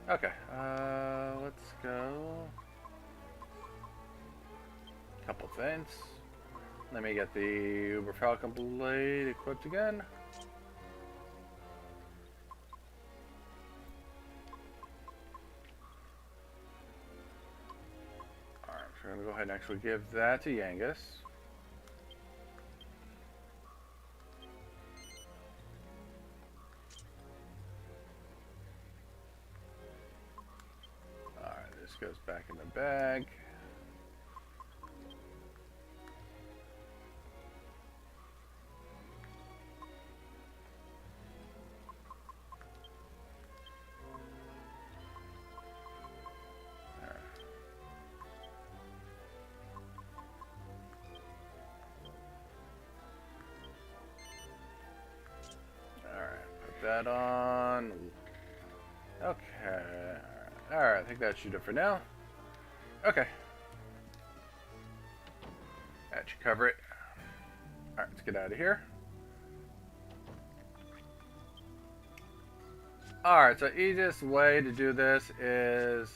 Okay, let's go. Couple things. Let me get the Uber Falcon blade equipped again. Alright, so we're gonna go ahead and actually give that to Yangus. Alright, this goes back in the bag. That on. Okay. Alright, I think that should do it for now. Okay. That should cover it. Alright, let's get out of here. Alright, so easiest way to do this is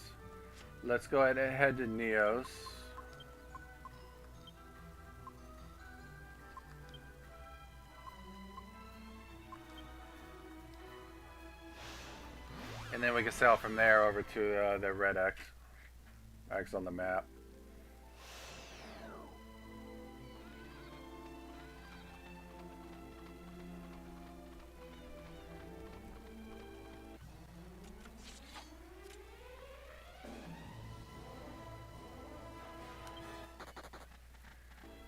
let's go ahead and head to Neos. And then we can sail from there over to the red X on the map.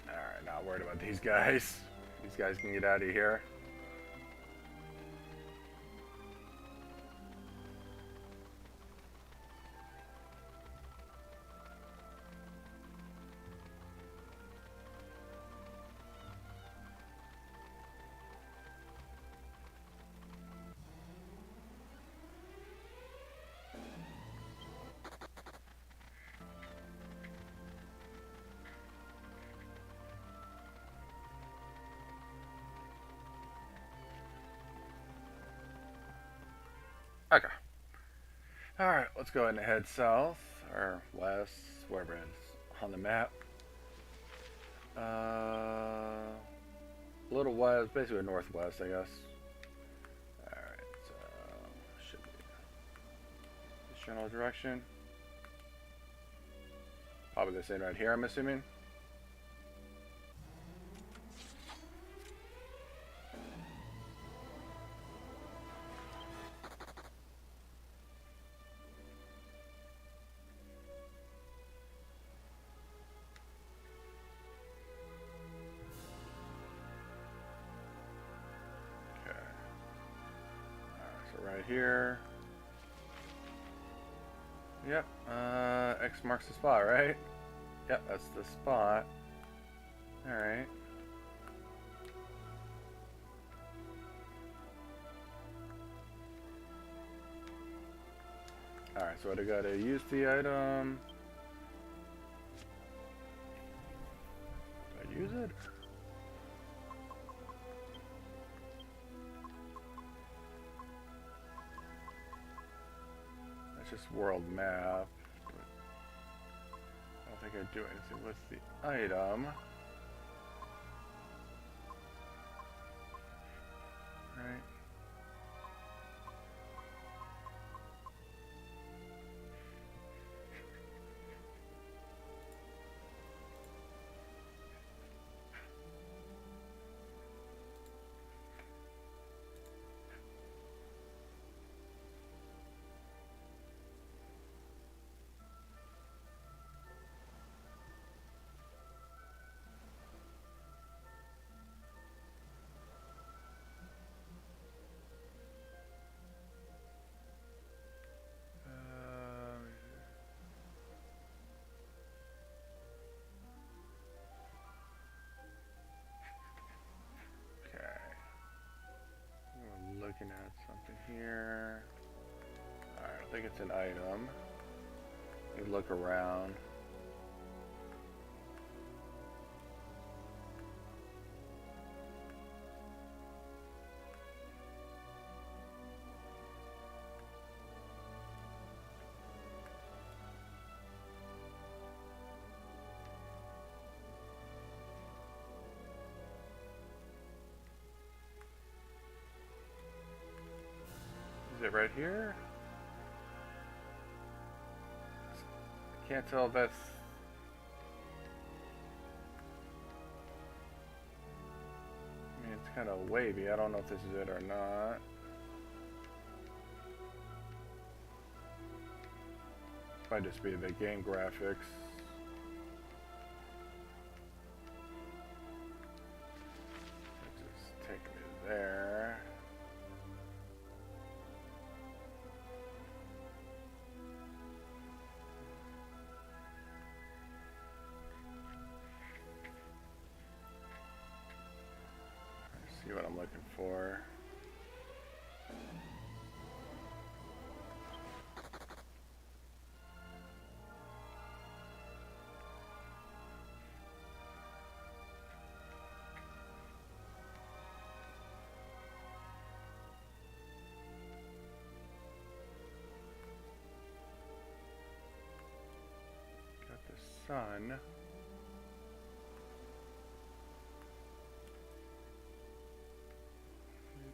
Alright, not worried about these guys. These guys can get out of here. Okay. Alright, let's go ahead and head south, or west, wherever it is on the map. A little west, basically northwest, I guess. Alright, so should be this general direction. Probably the same right here, I'm assuming. Right here. Yep, X marks the spot, right? Yep, that's the spot. Alright. Alright, so I gotta use the item. Did I use it? Just world map. I don't think I'd do anything with the item. Right. Looking at something here. Alright, I think it's an item. You look around. Is it right here? Can't tell if that's... I mean, it's kind of wavy. I don't know if this is it or not. Might just be the game graphics. Just take me there. See what I'm looking for. Got the sun.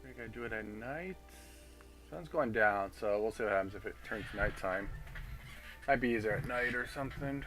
Maybe I gotta do it at night. Sun's going down, so we'll see what happens if it turns nighttime. Might be easier at night or something.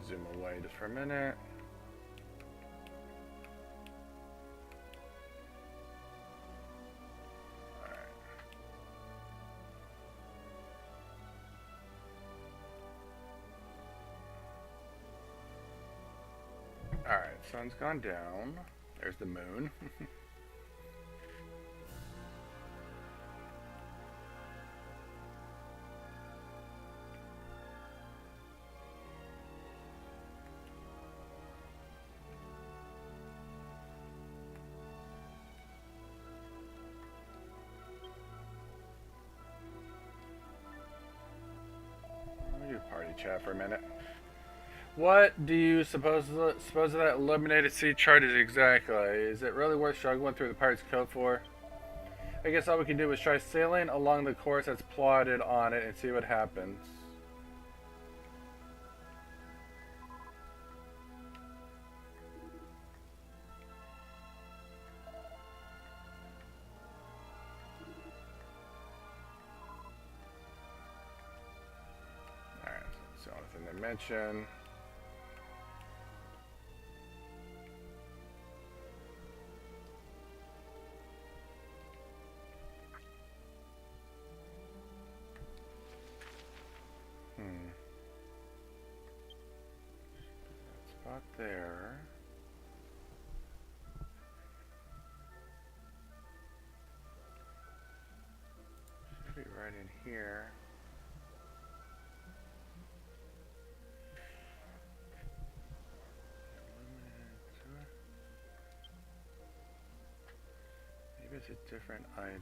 Zoom away just for a minute. Alright, sun's gone down. There's the moon. Party chat for a minute. What do you suppose that eliminated sea chart is exactly? Is it really worth struggling through the pirate's code for? I guess all we can do is try sailing along the course that's plotted on it and see what happens. Mention. Spot there. Should be right in here. Maybe it's a different item.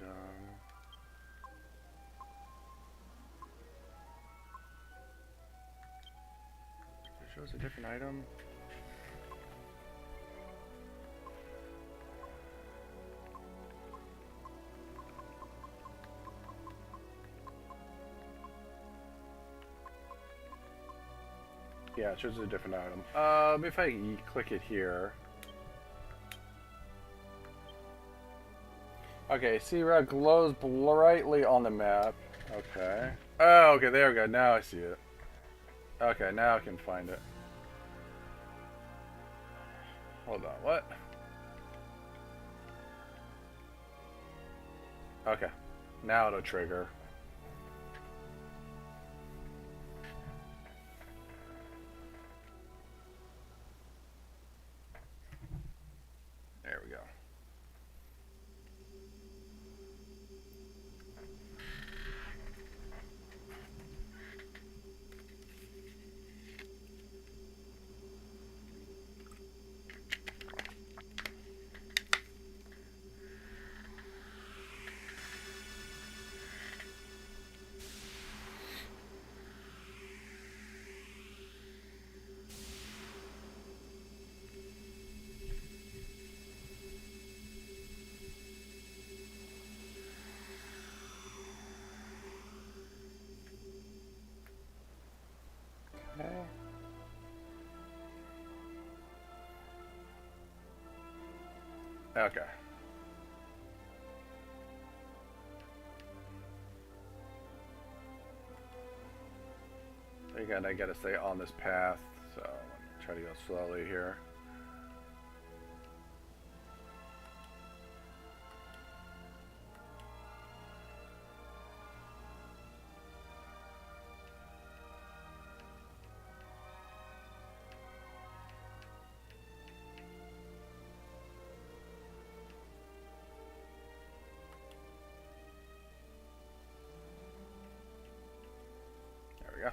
It shows a different item. Yeah, it shows a different item. If I click it here. Okay, sea red glows brightly on the map. Okay. Oh, okay, there we go. Now I see it. Okay, now I can find it. Hold on, what? Okay, now it'll trigger. Okay. Again, I gotta stay on this path, so I'm gonna try to go slowly here. There we go.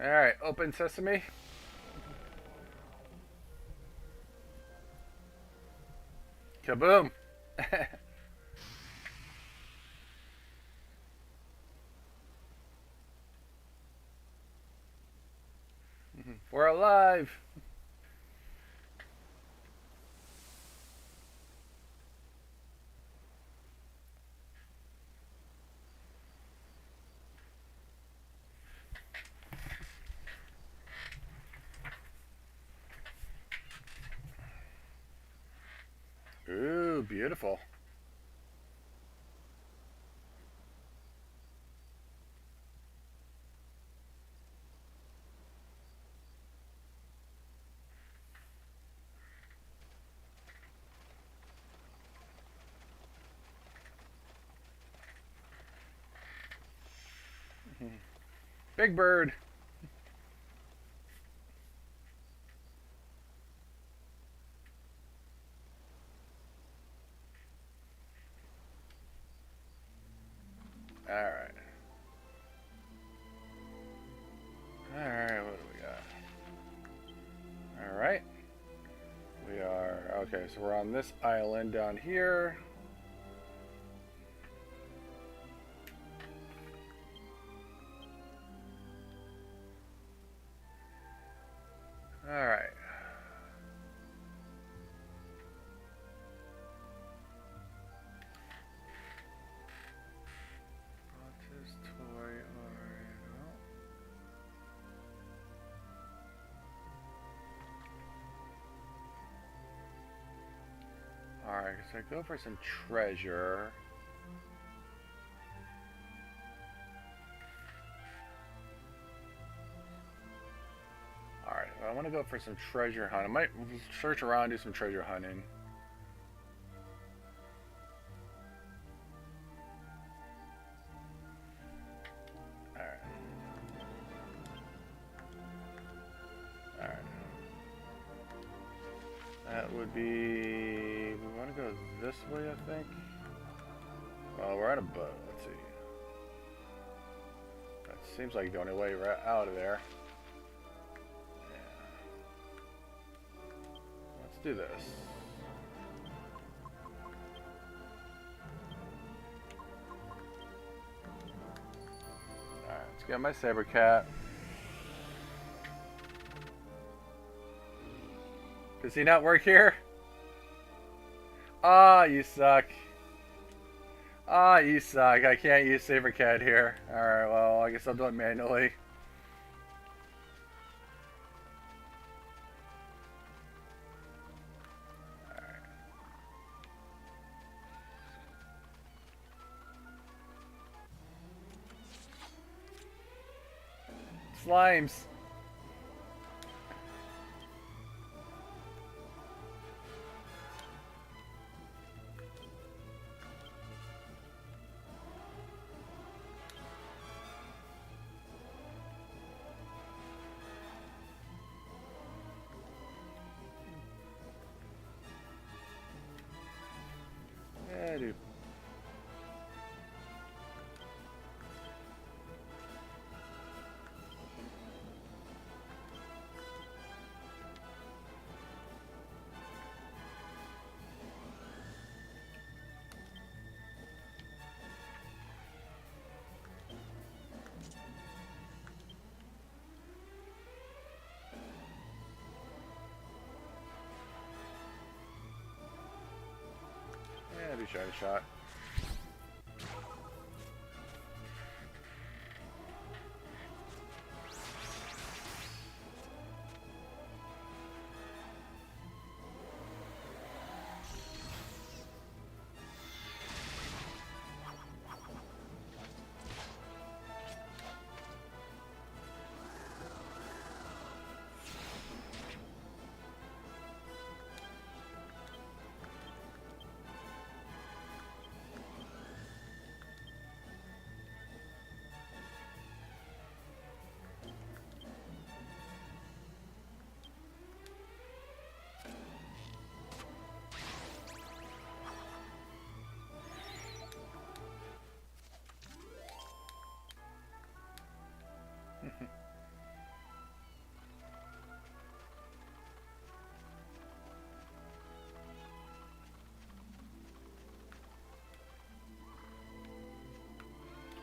Alright, open sesame. Kaboom! We're alive! Ooh, beautiful. Big bird. Alright. Alright, what do we got? Alright. We are, okay, so we're on this island down here. Alright. His toy Alright, so I go for some treasure. Alright, I want to go for some treasure hunt. I might search around, do some treasure hunting. That would be, we want to go this way, I think. Well, we're on a boat. Let's see. That seems like the only way right out of there. Yeah. Let's do this. Alright, let's get my saber cat. Does he not work here? Ah, you suck. Ah, you suck. I can't use Sabercat here. Alright, well, I guess I'll do it manually. Alright. Slimes. Yeah, dude. Yeah, do shot.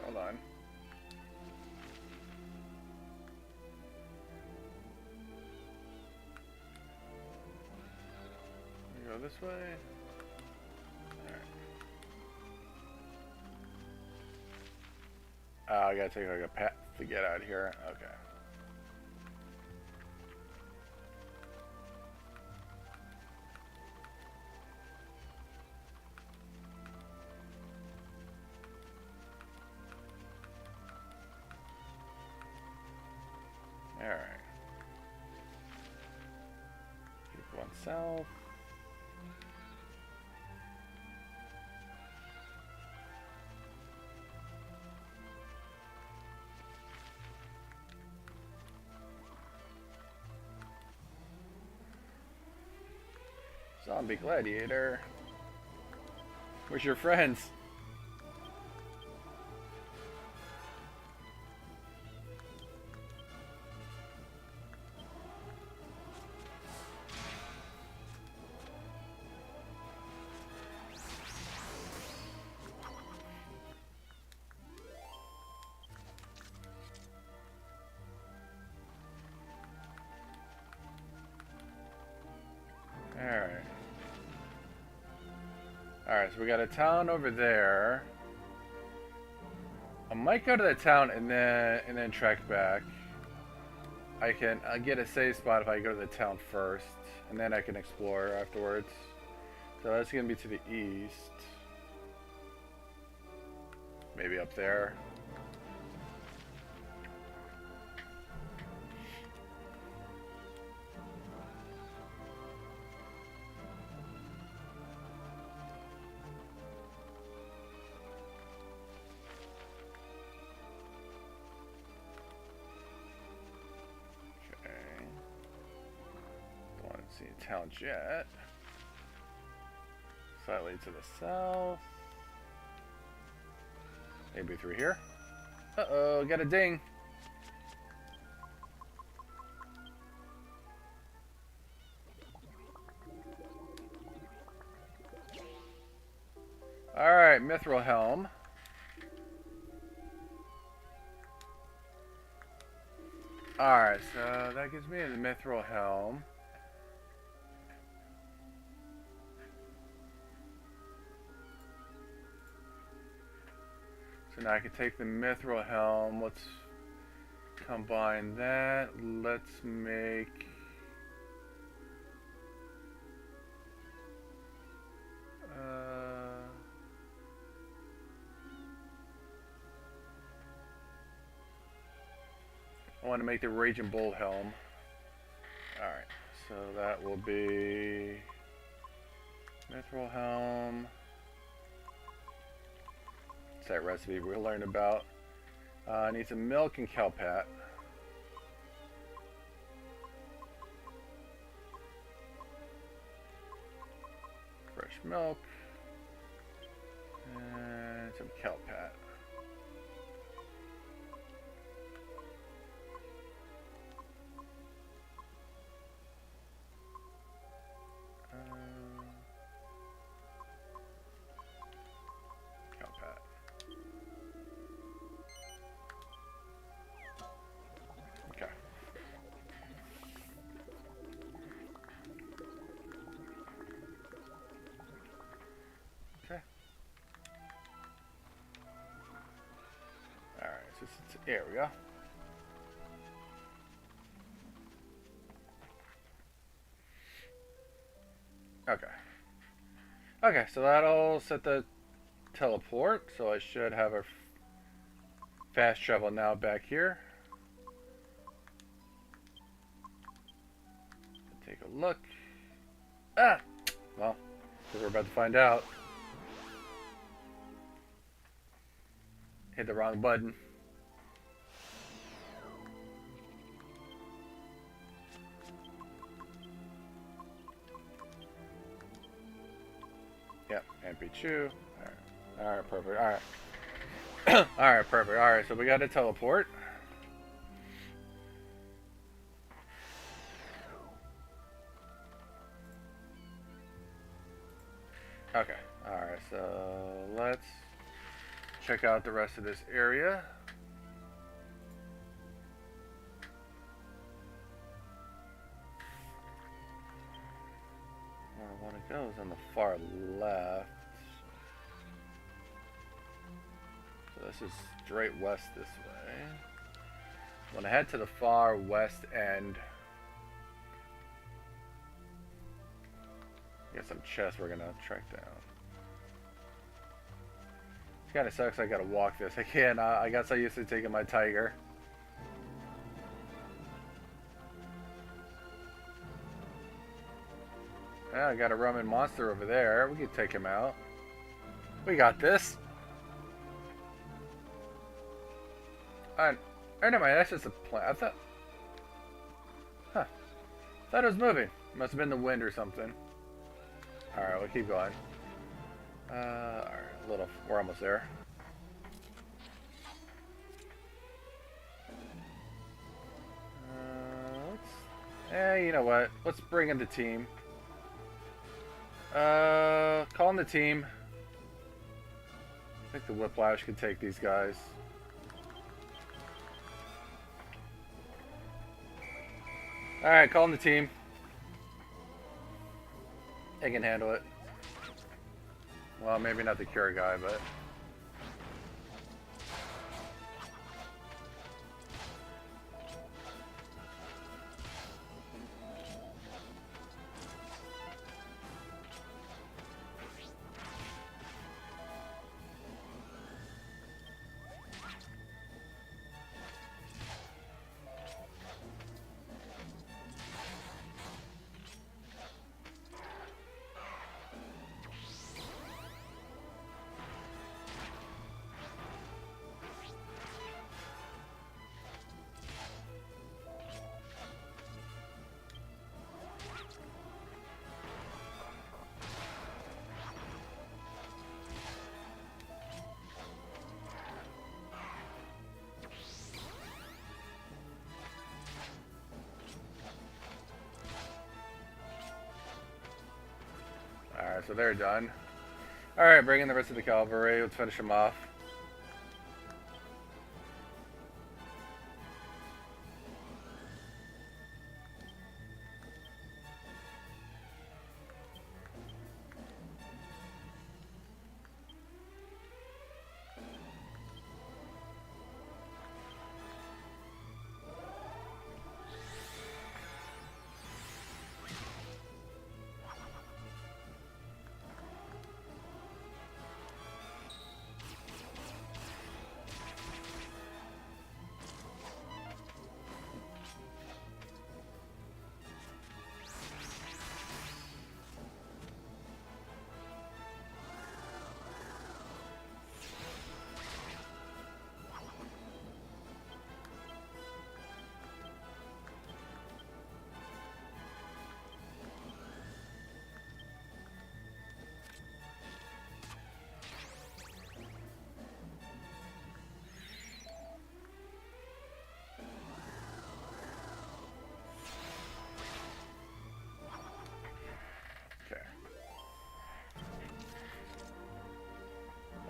Hold on. We go this way. Alright. I gotta take like a path to get out of here. Okay. Alright. Keep one south. Zombie gladiator. Where's your friends? Alright. Alright, so we got a town over there. I might go to the town and then track back. I'll get a save spot if I go to the town first, and then I can explore afterwards. So that's gonna be to the east. Maybe up there. Town jet. Slightly to the south. Maybe through here. Uh-oh, got a ding. Alright, Mithril Helm. Alright, so that gives me the Mithril Helm. So now I can take the Mithril Helm. Let's combine that. Let's make... I want to make the Raging Bull Helm. Alright, so that will be... Mithril Helm... that recipe we'll learn about. Need some milk and cowpat. Fresh milk and some cowpat. There we go. Okay. Okay, so that'll set the teleport. So I should have a fast travel now back here. Take a look. Ah! Well, because we're about to find out. Hit the wrong button. Yep, MP2. Alright, perfect. Alright. Alright, perfect. Alright, so we got to teleport. Okay. Alright, so let's check out the rest of this area. Where I want to go is on the far left. So this is straight west this way. When I head to the far west end, got some chests we're gonna track down. It kind of sucks. I gotta walk this. I can't. I got so used to taking my tiger. Yeah, I got a Roman monster over there. We can take him out. We got this. Oh, never mind. That's just a plant. I thought. Huh. Thought it was moving. Must have been the wind or something. Alright, we'll keep going. Alright, we're almost there. You know what? Let's bring in the team. Calling the team. I think the Whiplash can take these guys. Alright, calling the team. I can handle it. Well, maybe not the cure guy, but... Alright, so they're done. Alright, bring in the rest of the cavalry. Let's finish them off.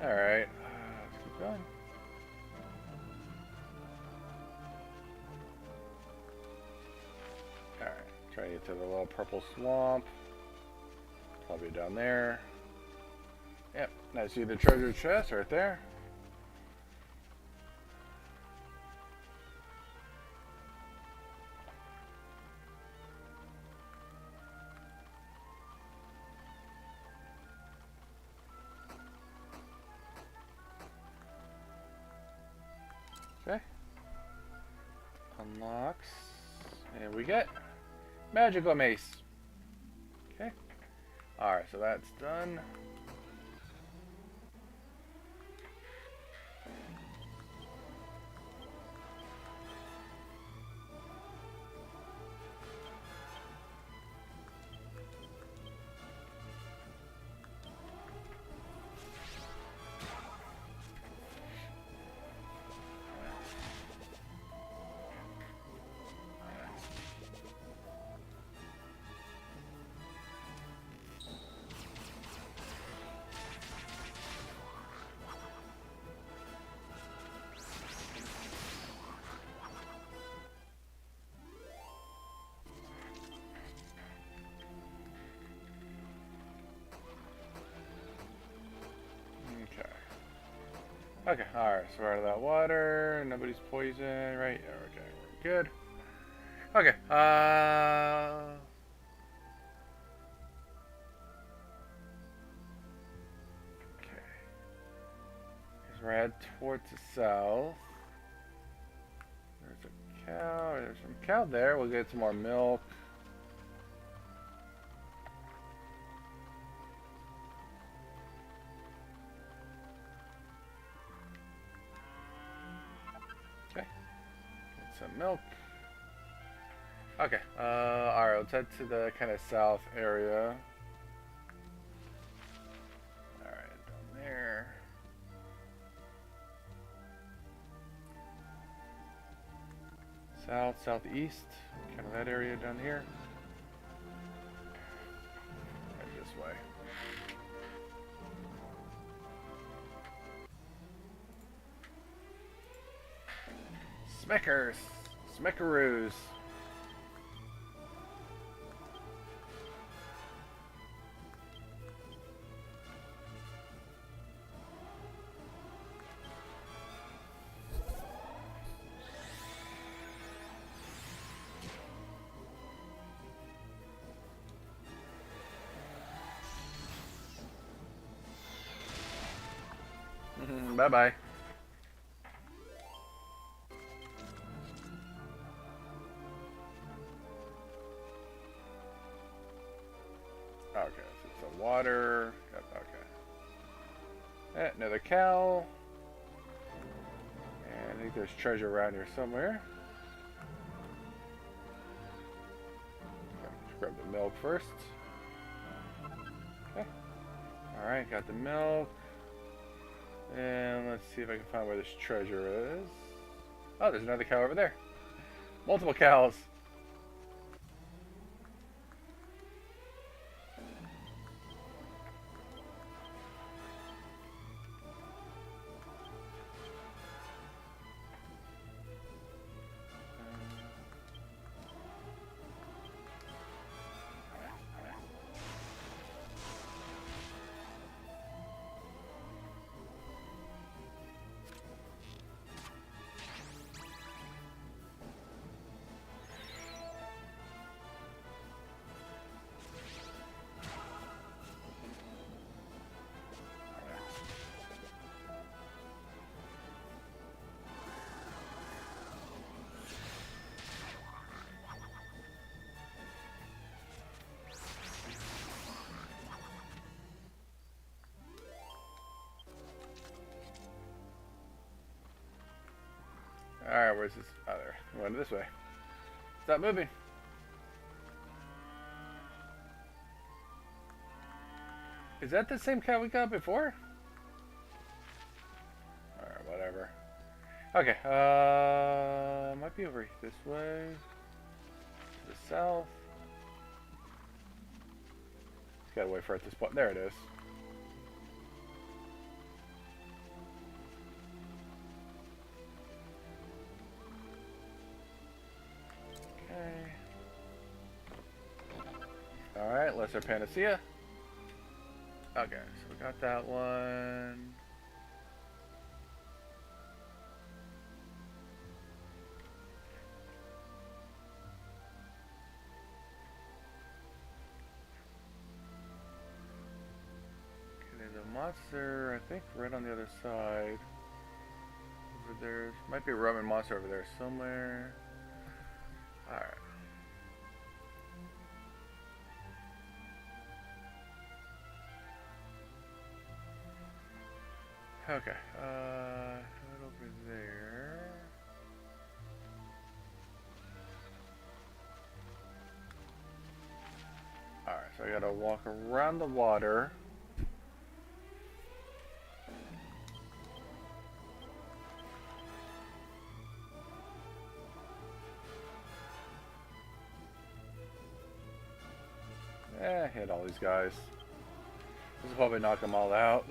Alright, let's keep going. Alright, try to get to the little purple swamp. Probably down there. Yep, I see the treasure chest right there. Okay. Unlocks. And we get magical mace. Okay. Alright, so that's done. Okay, alright, so we're out of that water. Nobody's poisoned, right? Okay, we're good. Okay, okay. As we're head towards the south. There's a cow. There's some cow there. We'll get some more milk. Okay. Get some milk. Okay. Alright, let's head to the kind of south area. Alright, down there. South, southeast, kind of that area down here. Right this way. Smickers! Smickaroos! Bye-bye. Okay, so it's the water. Yep, okay. Another cow. And I think there's treasure around here somewhere. Okay, let's grab the milk first. Okay. Alright, got the milk. And let's see if I can find where this treasure is. Oh, there's another cow over there. Multiple cows. Alright, where's this? Oh, there. I'm going this way. Stop moving. Is that the same cow we got before? Alright, whatever. Okay, might be over this way. To the south. Gotta wait for it to spawn. There it is. Alright, Lesser Panacea. Okay, so we got that one. Okay, there's a monster, I think, right on the other side. Over there. Might be a Roman monster over there somewhere. Alright. Okay, head over there. Alright, so I gotta walk around the water. Hit all these guys. This will probably knock them all out.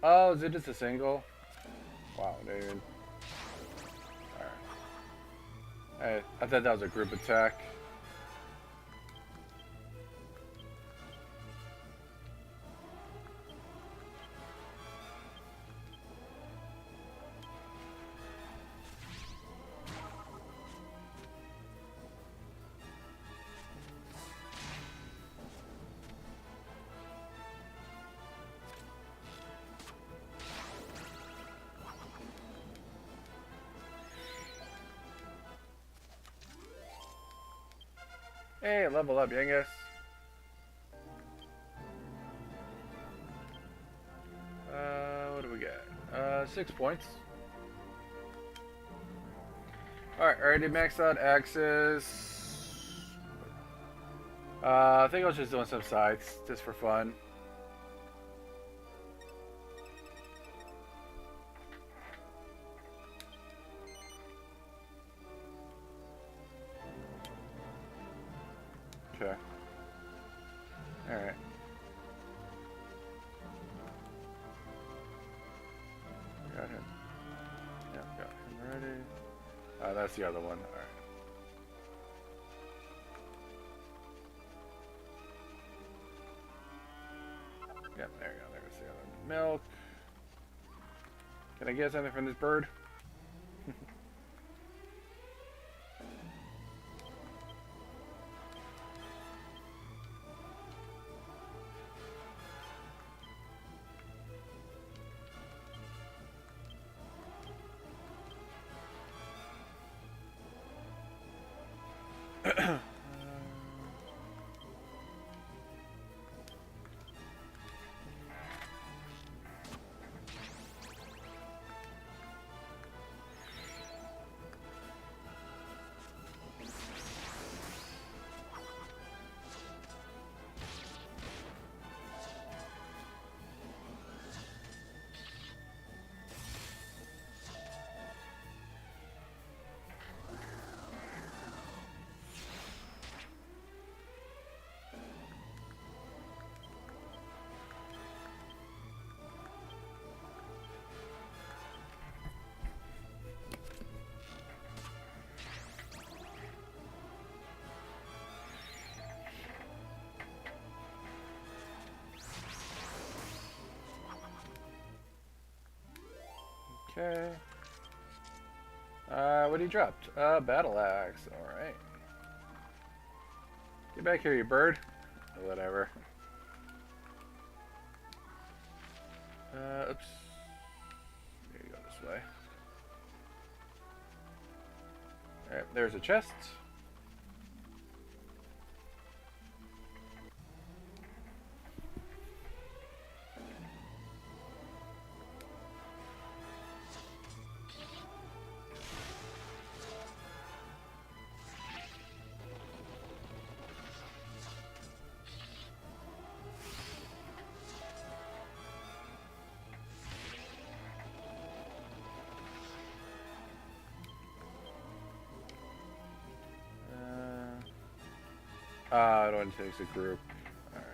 Oh, is it just a single? Wow, dude. Alright. I thought that was a group attack. Hey, level up, Yangus. What do we got? 6 points. Alright, already maxed out Axis. I think I was just doing some sides, just for fun. Okay. Alright. Got him. Yep, got him ready. That's the other one. Alright. Yep, there you go. There's the other milk. Can I get something from this bird? Okay. What he dropped? Battle axe. Alright. Get back here, you bird. Or whatever. Oops. Here you go this way. Alright, there's a chest. I don't want to take a group. Alright.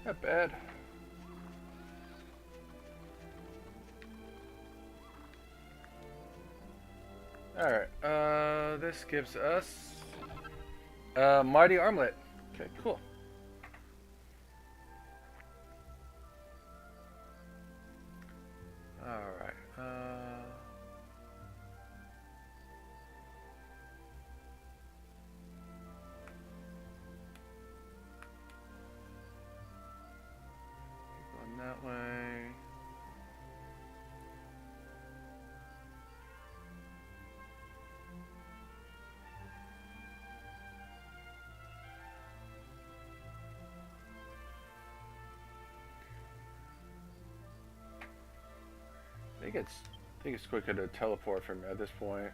Not bad. Alright, this gives us Mighty Armlet. Okay, cool. Alright, going that way. I think it's quicker to teleport from at this point.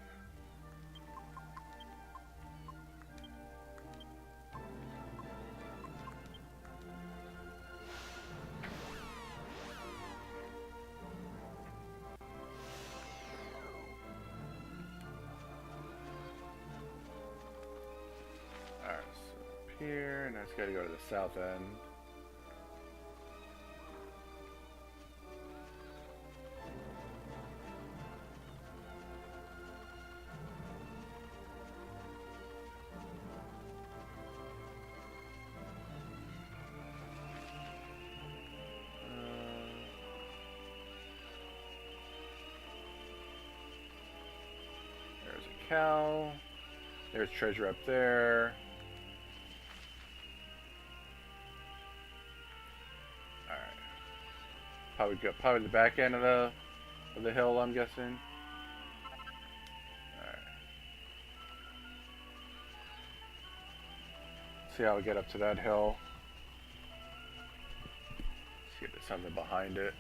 Alright, so up here, now it's gotta go to the south end. Cow. There's treasure up there. All right. Probably the back end of the hill, I'm guessing. All right. See how we get up to that hill. See if there's something behind it.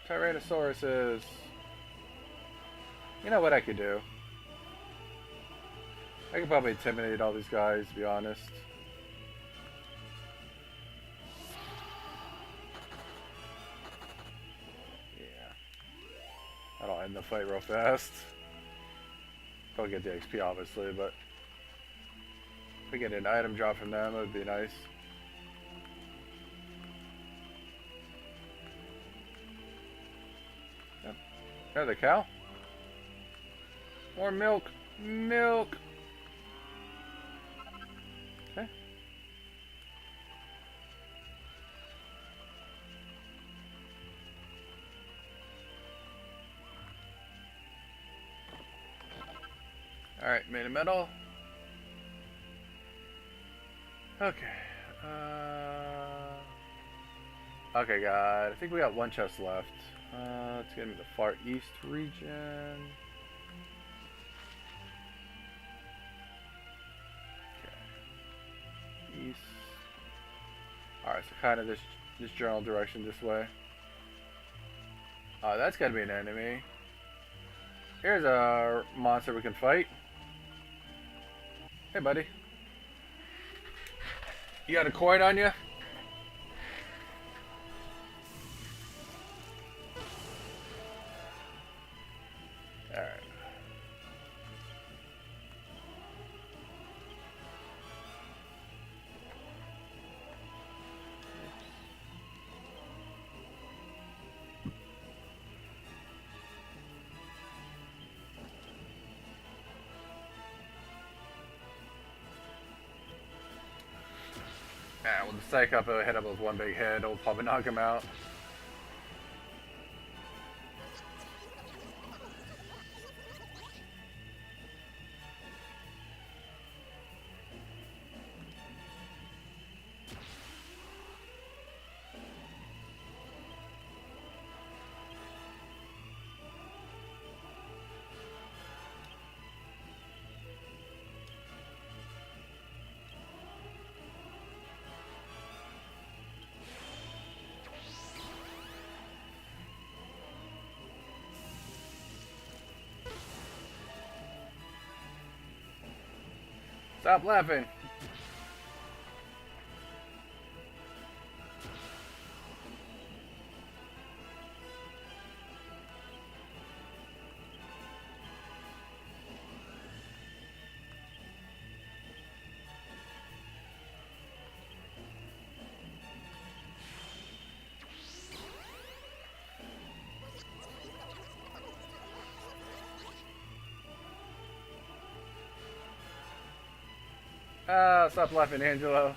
Tyrannosauruses. You know what I could do? I could probably intimidate all these guys, to be honest. Yeah. That'll end the fight real fast. Don't get the XP, obviously, but if we get an item drop from them, it would be nice. Yep. There's the cow. More milk. Milk. Okay. Alright, made a metal. Okay. Okay, God. I think we got one chest left. Let's get into the far east region. East. Alright, so kind of this general direction this way. Oh, that's gotta be an enemy. Here's a monster we can fight. Hey, buddy. You got a coin on you? Alright. Yeah, well, the psych up hit up with one big head, it'll probably knock him out. Stop laughing. Ah, stop laughing, Angelo.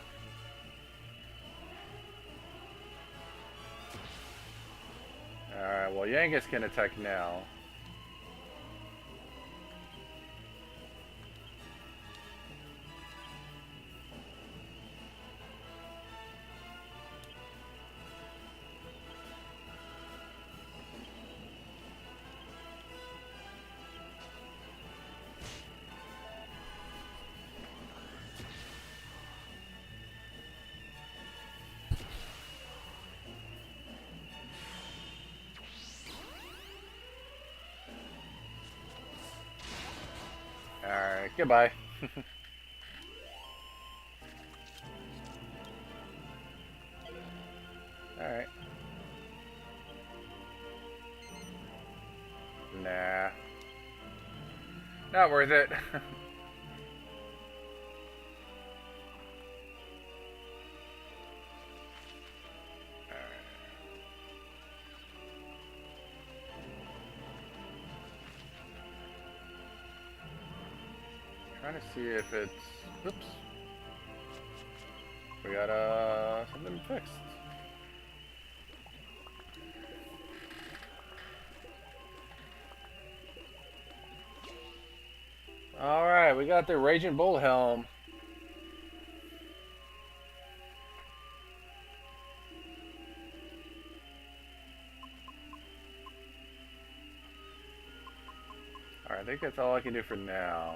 Alright, well, Yangus can attack now. Alright, goodbye. Alright. Nah. Not worth it. Trying to see if it's... Oops. We got something fixed. Alright, we got the Raging Bull helm. Alright, I think that's all I can do for now.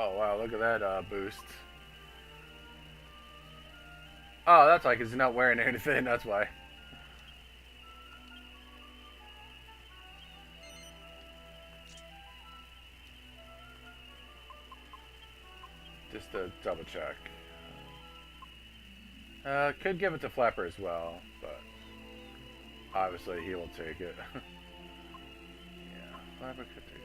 Oh wow, look at that boost. Oh, that's why, because he's not wearing anything, that's why. Just to double check. Could give it to Flapper as well, but obviously he will take it. Yeah, Flapper could take it.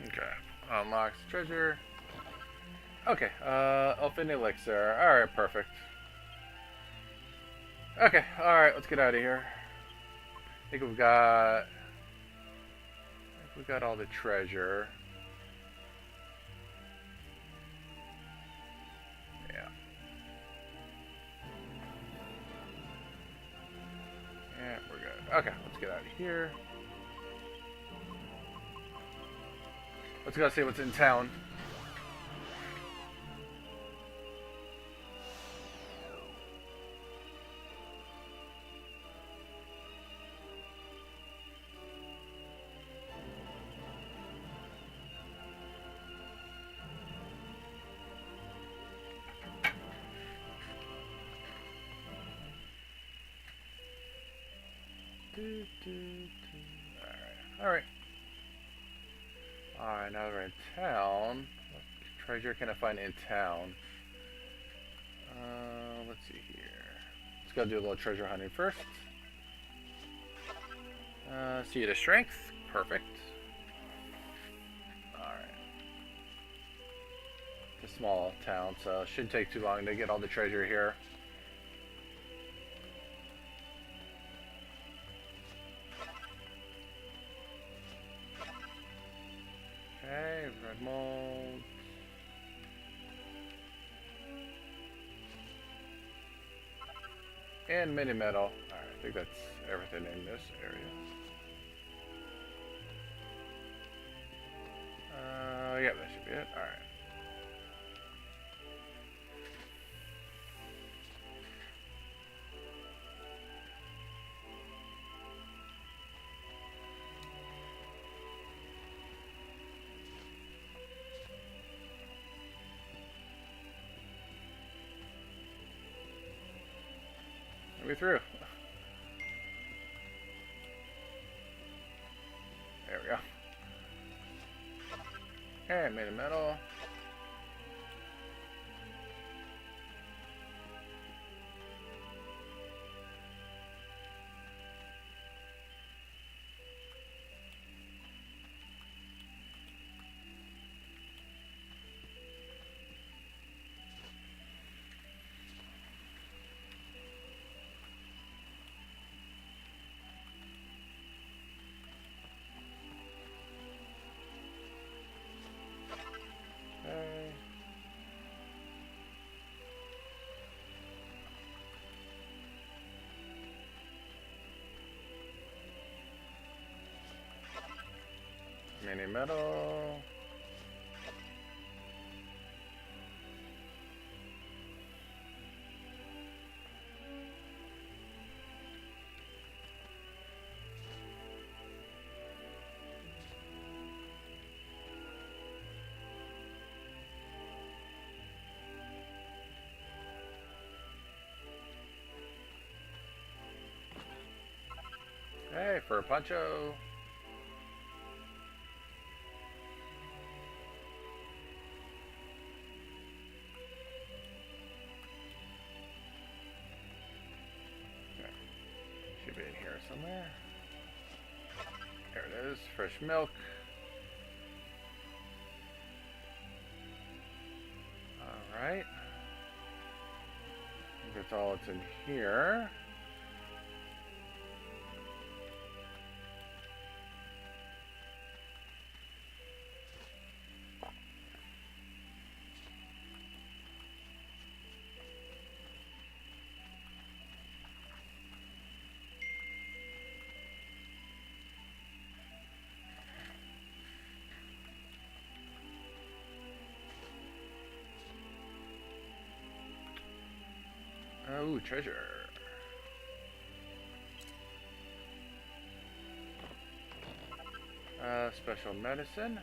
Okay, unlocks treasure. Okay, Elfin Elixir. Alright, perfect. Okay, alright, let's get out of here. I think we got all the treasure. Yeah. Yeah, we're good. Okay, let's get out of here. Let's go see what's in town. Alright. Alright, now we're in town. What treasure can I find in town? Let's see here. Let's go do a little treasure hunting first. Seed of Strength. Perfect. Alright. It's a small town, so it shouldn't take too long to get all the treasure here. Okay, red mold. And mini metal. Alright, I think that's everything in this area. Yeah, that should be it. Alright. Let me through. There we go. And made a metal. Okay. Mini metal. Hey, for a poncho. Okay. Should be in here somewhere. There it is, fresh milk. Alright. I think that's all that's in here. Oh, treasure. Special medicine.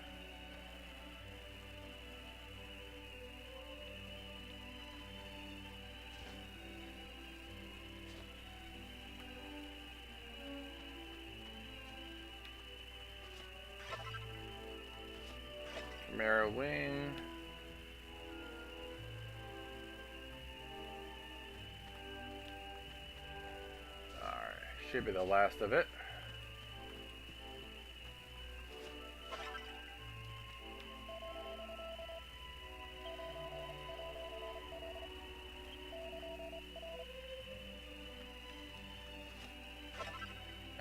Chimera wing. Should be the last of it.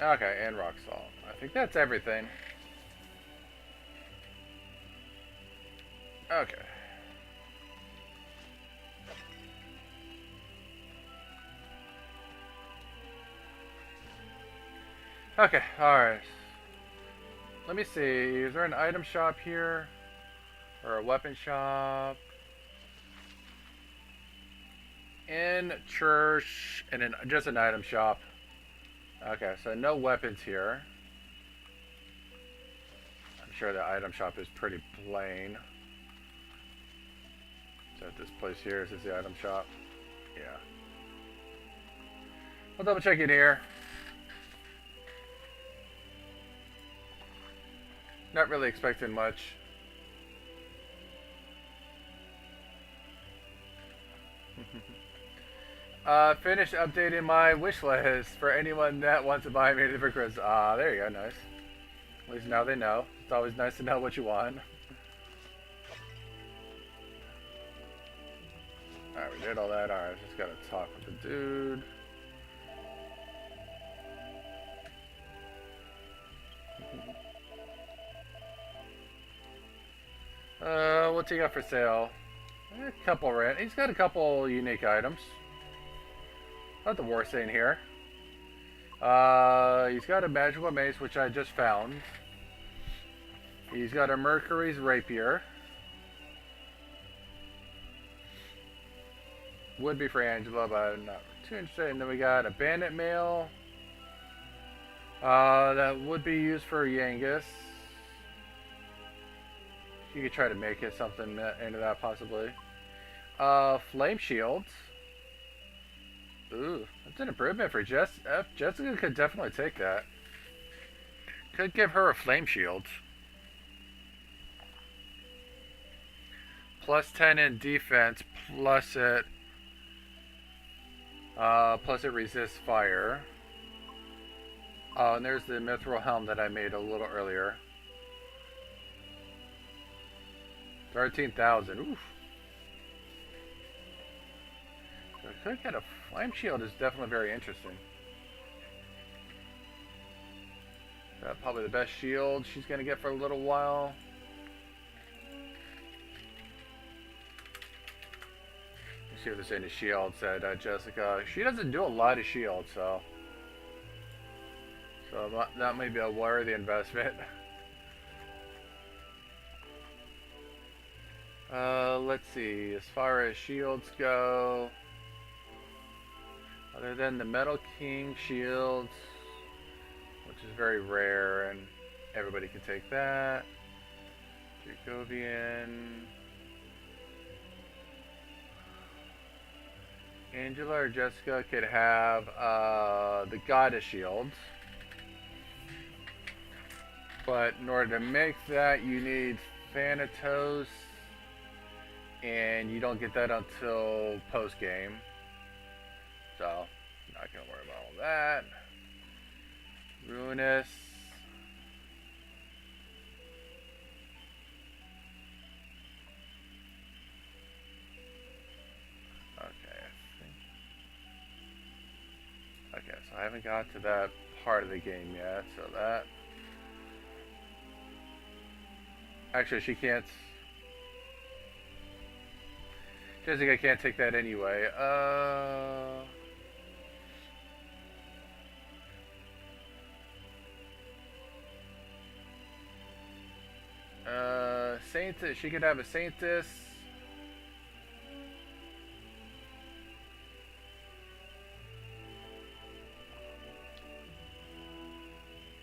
Okay, and rock salt. I think that's everything. Okay. Okay, alright. Let me see. Is there an item shop here? Or a weapon shop? In church and just an item shop. Okay, so no weapons here. I'm sure the item shop is pretty plain. So this place here, is this the item shop? Yeah. I'll double check in here. Not really expecting much. Finished updating my wish list for anyone that wants to buy me for Christmas. There you go, nice. At least now they know. It's always nice to know what you want. Alright, we did all that. Alright, just gotta talk with the dude. What's he got for sale? A couple rent. He's got a couple unique items. Not the worst thing here. He's got a magical mace, which I just found. He's got a Mercury's rapier. Would be for Angela, but I'm not too interested. And then we got a bandit mail. That would be used for Yangus. You could try to make it something into that possibly. Flame shields. Ooh, that's an improvement for Jessica could definitely take that. Could give her a flame shield. Plus 10 in defense, plus it resists fire. Oh, and there's the mithril helm that I made a little earlier. 13,000. Oof. So I could get a flame shield is definitely very interesting. Probably the best shield she's gonna get for a little while. Let's see if there's any shields that Jessica. She doesn't do a lot of shields, so that may be a worthy investment. Let's see. As far as shields go, other than the Metal King shields, which is very rare, and everybody can take that. Jacobian. Angela or Jessica could have the Goddess shields. But in order to make that, you need Thanatos, and you don't get that until post-game. So, not going to worry about all that. Ruinous. Okay, so I haven't got to that part of the game yet, so that... Actually, she can't... Jessica can't take that anyway. Saintis, she could have a Saintis.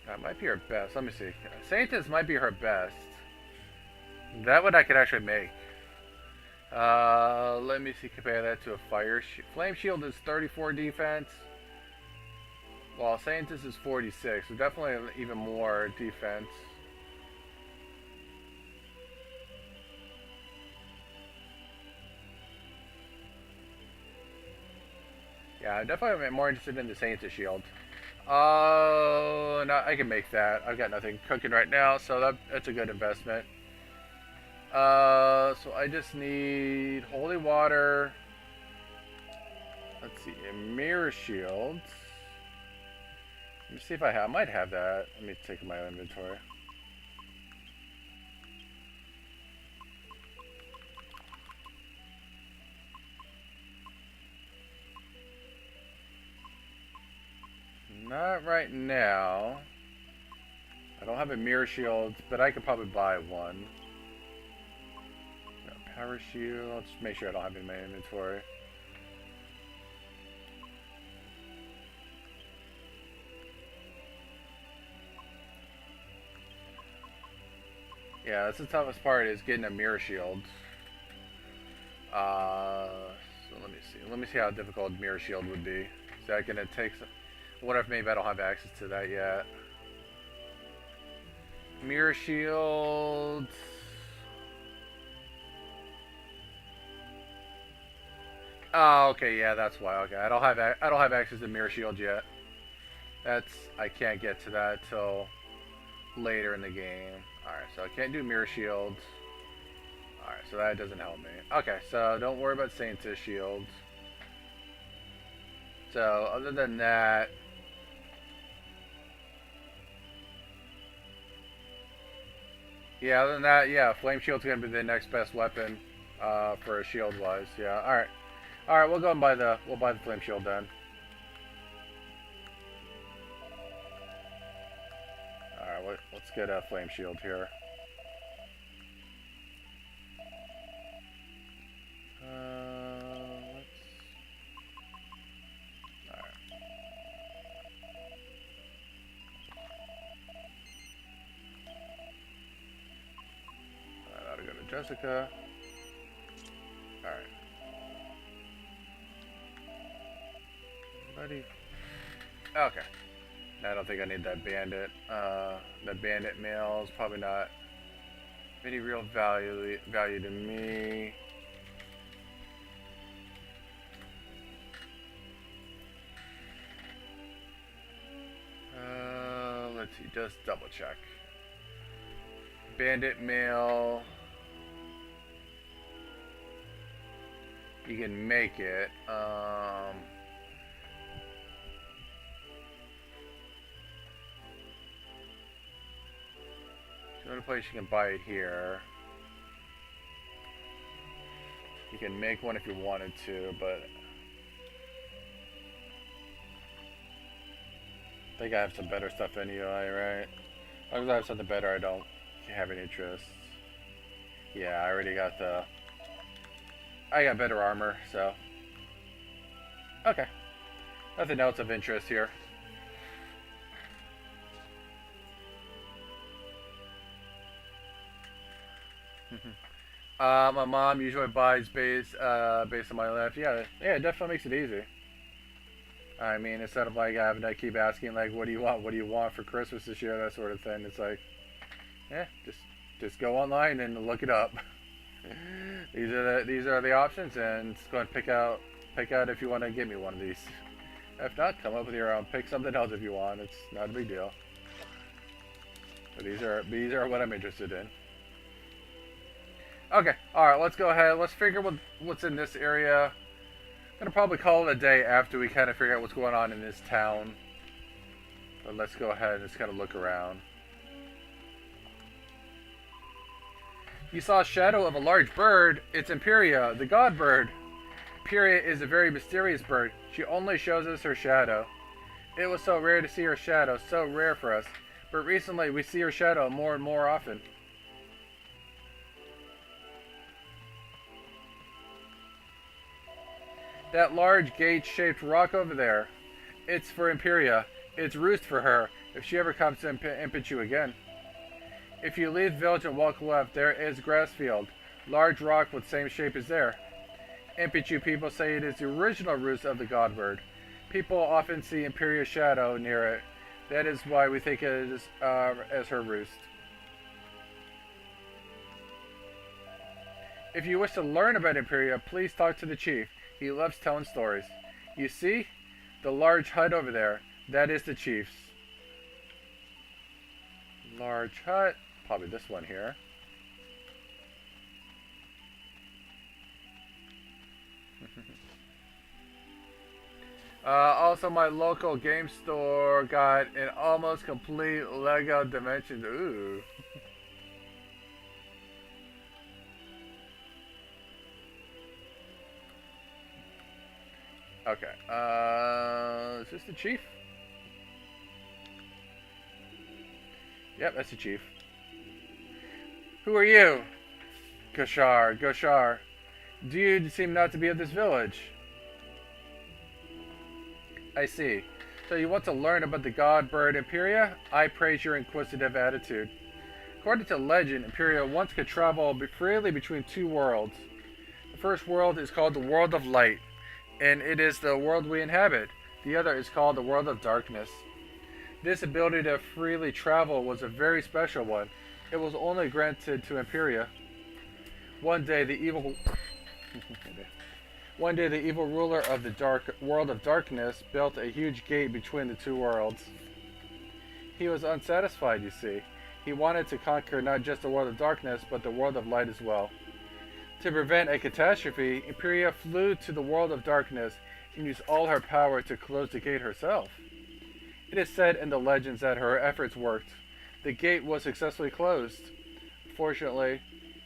That might be her best. Let me see. Saintis might be her best. That one I could actually make. Let me see. Compare that to a fire flame shield is 34 defense, while Saintis is 46. So definitely even more defense. Yeah, I'm definitely more interested in the Saintis shield. Oh, no, I can make that. I've got nothing cooking right now, so that's a good investment. So I just need holy water. Let's see, a mirror shield. Let me see if I might have that. Let me take my inventory. Not right now. I don't have a mirror shield, but I could probably buy one. Got a power shield. I'll just make sure I don't have it in my inventory. Yeah, that's the toughest part, is getting a mirror shield. So let me see. Let me see how difficult mirror shield would be. Is that gonna take some... What if maybe I don't have access to that yet? Mirror shield. Oh, okay, yeah, that's why. Okay, I don't have access to mirror shield yet. I can't get to that till later in the game. All right, so I can't do mirror shields. All right, so that doesn't help me. Okay, so don't worry about Saintis shields. So other than that. Yeah, other than that, yeah, Flame Shield's gonna be the next best weapon for a shield wise. Yeah, alright, we'll buy the Flame Shield then. Alright, let's get a Flame Shield here. Jessica. Alright. buddy. Okay. I don't think I need that bandit. That bandit mail is probably not any real value to me. Let's see, just double check. Bandit mail. You can make it. The only place you can buy it here. You can make one if you wanted to, but I think I have some better stuff anyway, right? As long as I have something better, I don't have any interest. Yeah, I already got I got better armor, so. Okay. Nothing else of interest here. My mom usually buys based on my life. Yeah, it definitely makes it easy. I mean, instead of like having to keep asking like, what do you want for Christmas this year, that sort of thing. It's like, yeah, just go online and look it up. These are the options, and just go and pick out if you want to give me one of these. If not, come up with your own. Pick something else if you want. It's not a big deal. But these are what I'm interested in. Okay, alright, let's go ahead. Let's figure what's in this area. I'm gonna probably call it a day after we kind of figure out what's going on in this town. But let's go ahead and just kind of look around. You saw a shadow of a large bird. It's Imperia, the god bird. Imperia is a very mysterious bird. She only shows us her shadow. It was so rare to see her shadow, so rare for us. But recently we see her shadow more and more often. That large gate-shaped rock over there. It's for Imperia. It's roost for her, if she ever comes to impinge you again. If you leave the village and walk left, there is grass field. Large rock with same shape as there. Impichu people say it is the original roost of the god bird. People often see Imperia's shadow near it. That is why we think it is as her roost. If you wish to learn about Imperia, please talk to the chief. He loves telling stories. You see? The large hut over there. That is the chief's. Large hut. Probably this one here. Also, my local game store got an almost complete Lego Dimensions. Ooh. Okay. Is this the chief? Yep, that's the chief. Who are you? Goshar. Do you seem not to be of this village? I see. So you want to learn about the god bird Imperia? I praise your inquisitive attitude. According to legend, Imperia once could travel freely between two worlds. The first world is called the World of Light, and it is the world we inhabit. The other is called the World of Darkness. This ability to freely travel was a very special one. It was only granted to Imperia. One day the evil ruler of the World of Darkness built a huge gate between the two worlds. He was unsatisfied, you see. He wanted to conquer not just the World of Darkness, but the World of Light as well. To prevent a catastrophe, Imperia flew to the World of Darkness and used all her power to close the gate herself. It is said in the legends that her efforts worked. The gate was successfully closed. Fortunately,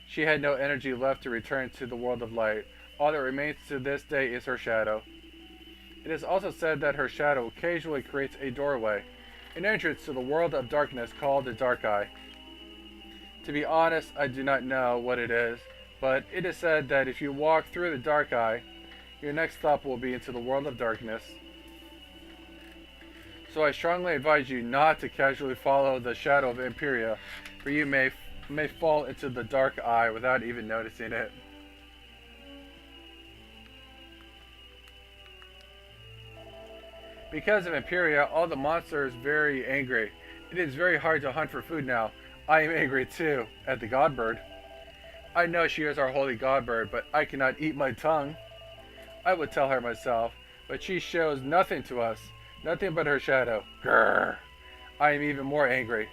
she had no energy left to return to the World of Light. All that remains to this day is her shadow. It is also said that her shadow occasionally creates a doorway, an entrance to the World of Darkness called the Dark Eye. To be honest, I do not know what it is, but it is said that if you walk through the Dark Eye, your next stop will be into the World of Darkness. So I strongly advise you not to casually follow the shadow of Imperia, for you may fall into the Dark Eye without even noticing it. Because of Imperia, all the monsters very angry. It is very hard to hunt for food now. I am angry too, at the Godbird. I know she is our holy Godbird, but I cannot eat my tongue. I would tell her myself, but she shows nothing to us. Nothing but her shadow. Grrr. I am even more angry.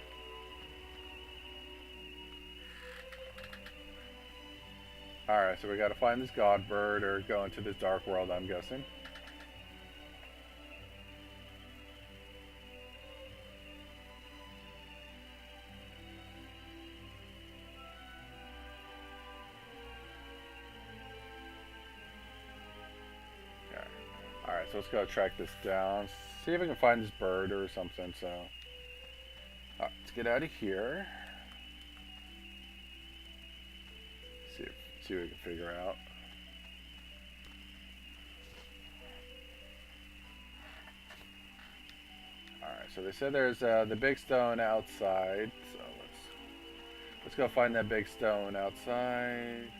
Alright, so we gotta find this Godbird or go into this dark world, I'm guessing. Alright, so let's go track this down. See if we can find this bird or something, so. Alright, let's get out of here. See what we can figure out. Alright, so they said there's the big stone outside, so let's go find that big stone outside.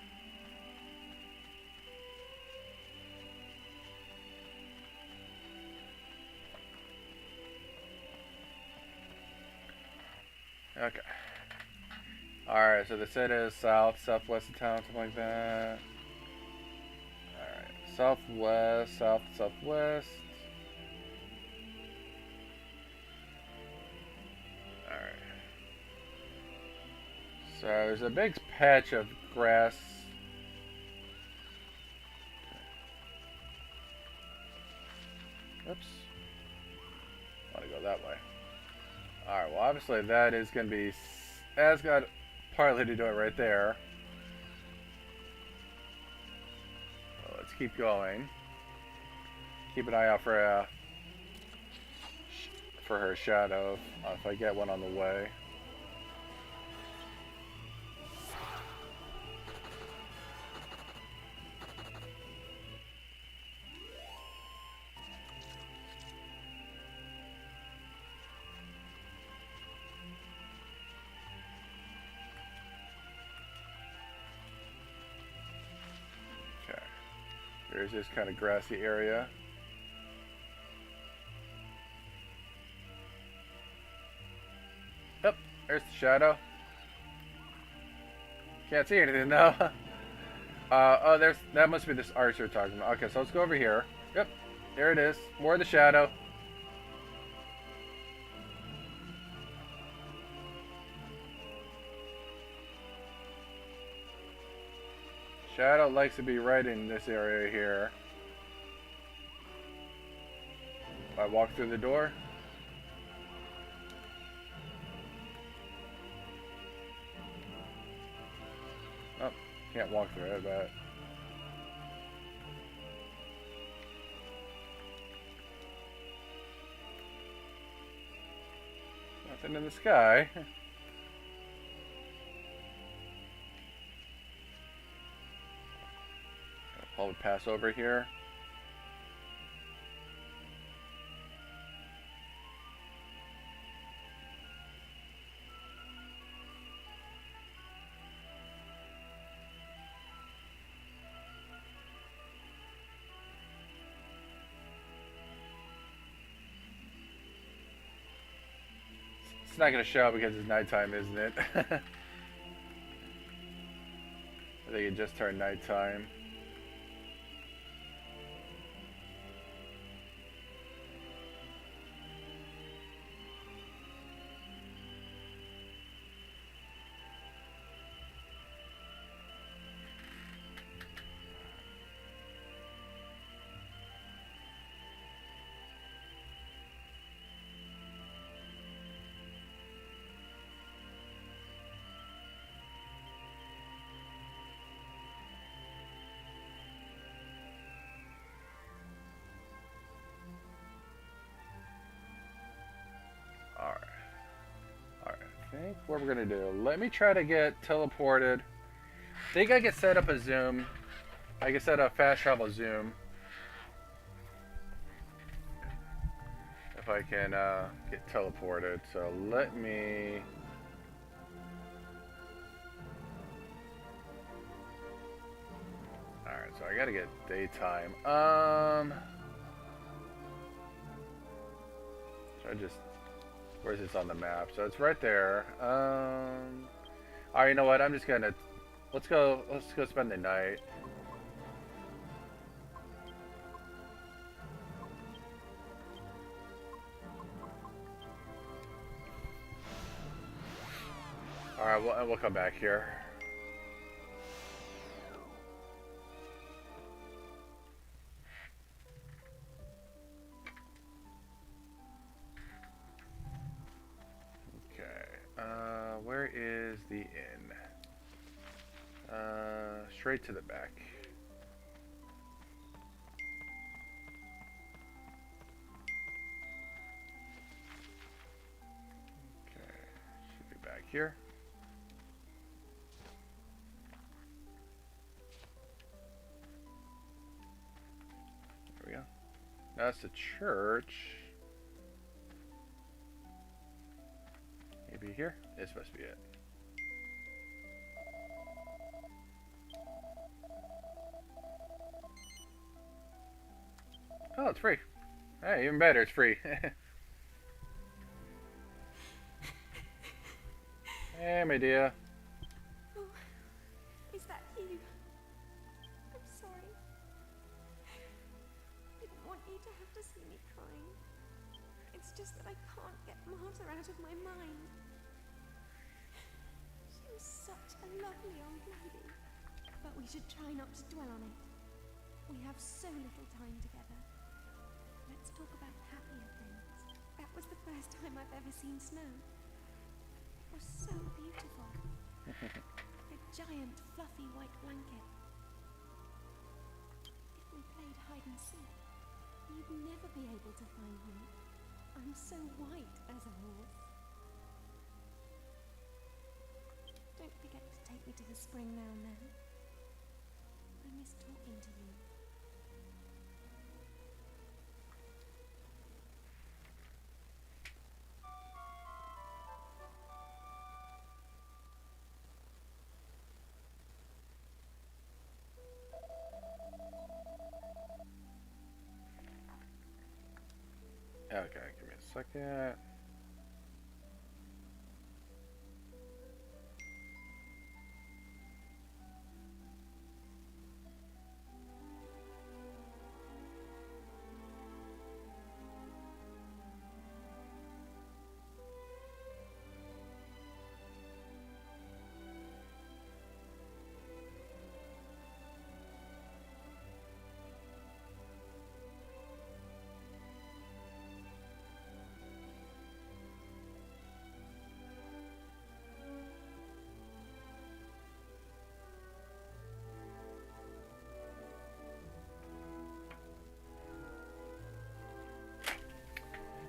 Okay. Alright, so they said it is south, southwest of town, something like that. Alright, southwest, southwest. Alright. So there's a big patch of grass. Oops. I want to go that way. Alright, well obviously that is going to be, that's got partly to do it right there. So let's keep going. Keep an eye out for her shadow if I get one on the way. There's this kind of grassy area. Yep, there's the shadow. Can't see anything though. Oh, that must be this arch you're talking about. Okay, so let's go over here. Yep, there it is. More of the shadow. Shadow likes to be right in this area here. If I walk through the door. Oh, can't walk through it, but. Nothing in the sky. I'll pass over here. It's not going to show because it's nighttime, isn't it? I think it just turned nighttime. I think what we're gonna do, let me try to get teleported. I think I can set up a zoom. I can set up fast travel zoom. If I can get teleported. So let me. Alright, so I gotta get daytime. Where's this on the map? So it's right there. Alright, you know what? I'm just gonna... Let's go spend the night. Alright, we'll come back here. Where is the inn? Straight to the back. Okay, should be back here. There we go. That's the church. Maybe here? It's supposed to be it. Oh, it's free. Hey, even better, it's free. Hey, my dear. Oh, is that you? I'm sorry. I didn't want you to have to see me crying. It's just that I can't get Marta out of my mind. She was such a lovely old lady. But we should try not to dwell on it. We have so little time together. Let's talk about happier things. That was the first time I've ever seen snow. It was so beautiful. A giant, fluffy white blanket. If we played hide and seek, you'd never be able to find me. I'm so white as a horse. Don't forget to take me to the spring now and then. I miss talking to you. Okay, give me a second.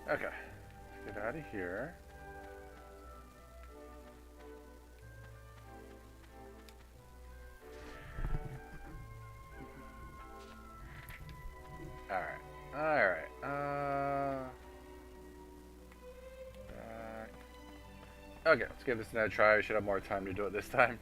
Okay, let's get out of here. Alright, back. Okay, let's give this another try. We should have more time to do it this time.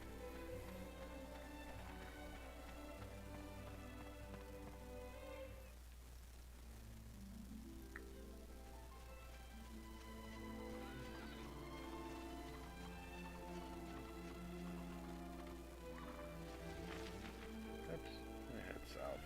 Oops, let me head south.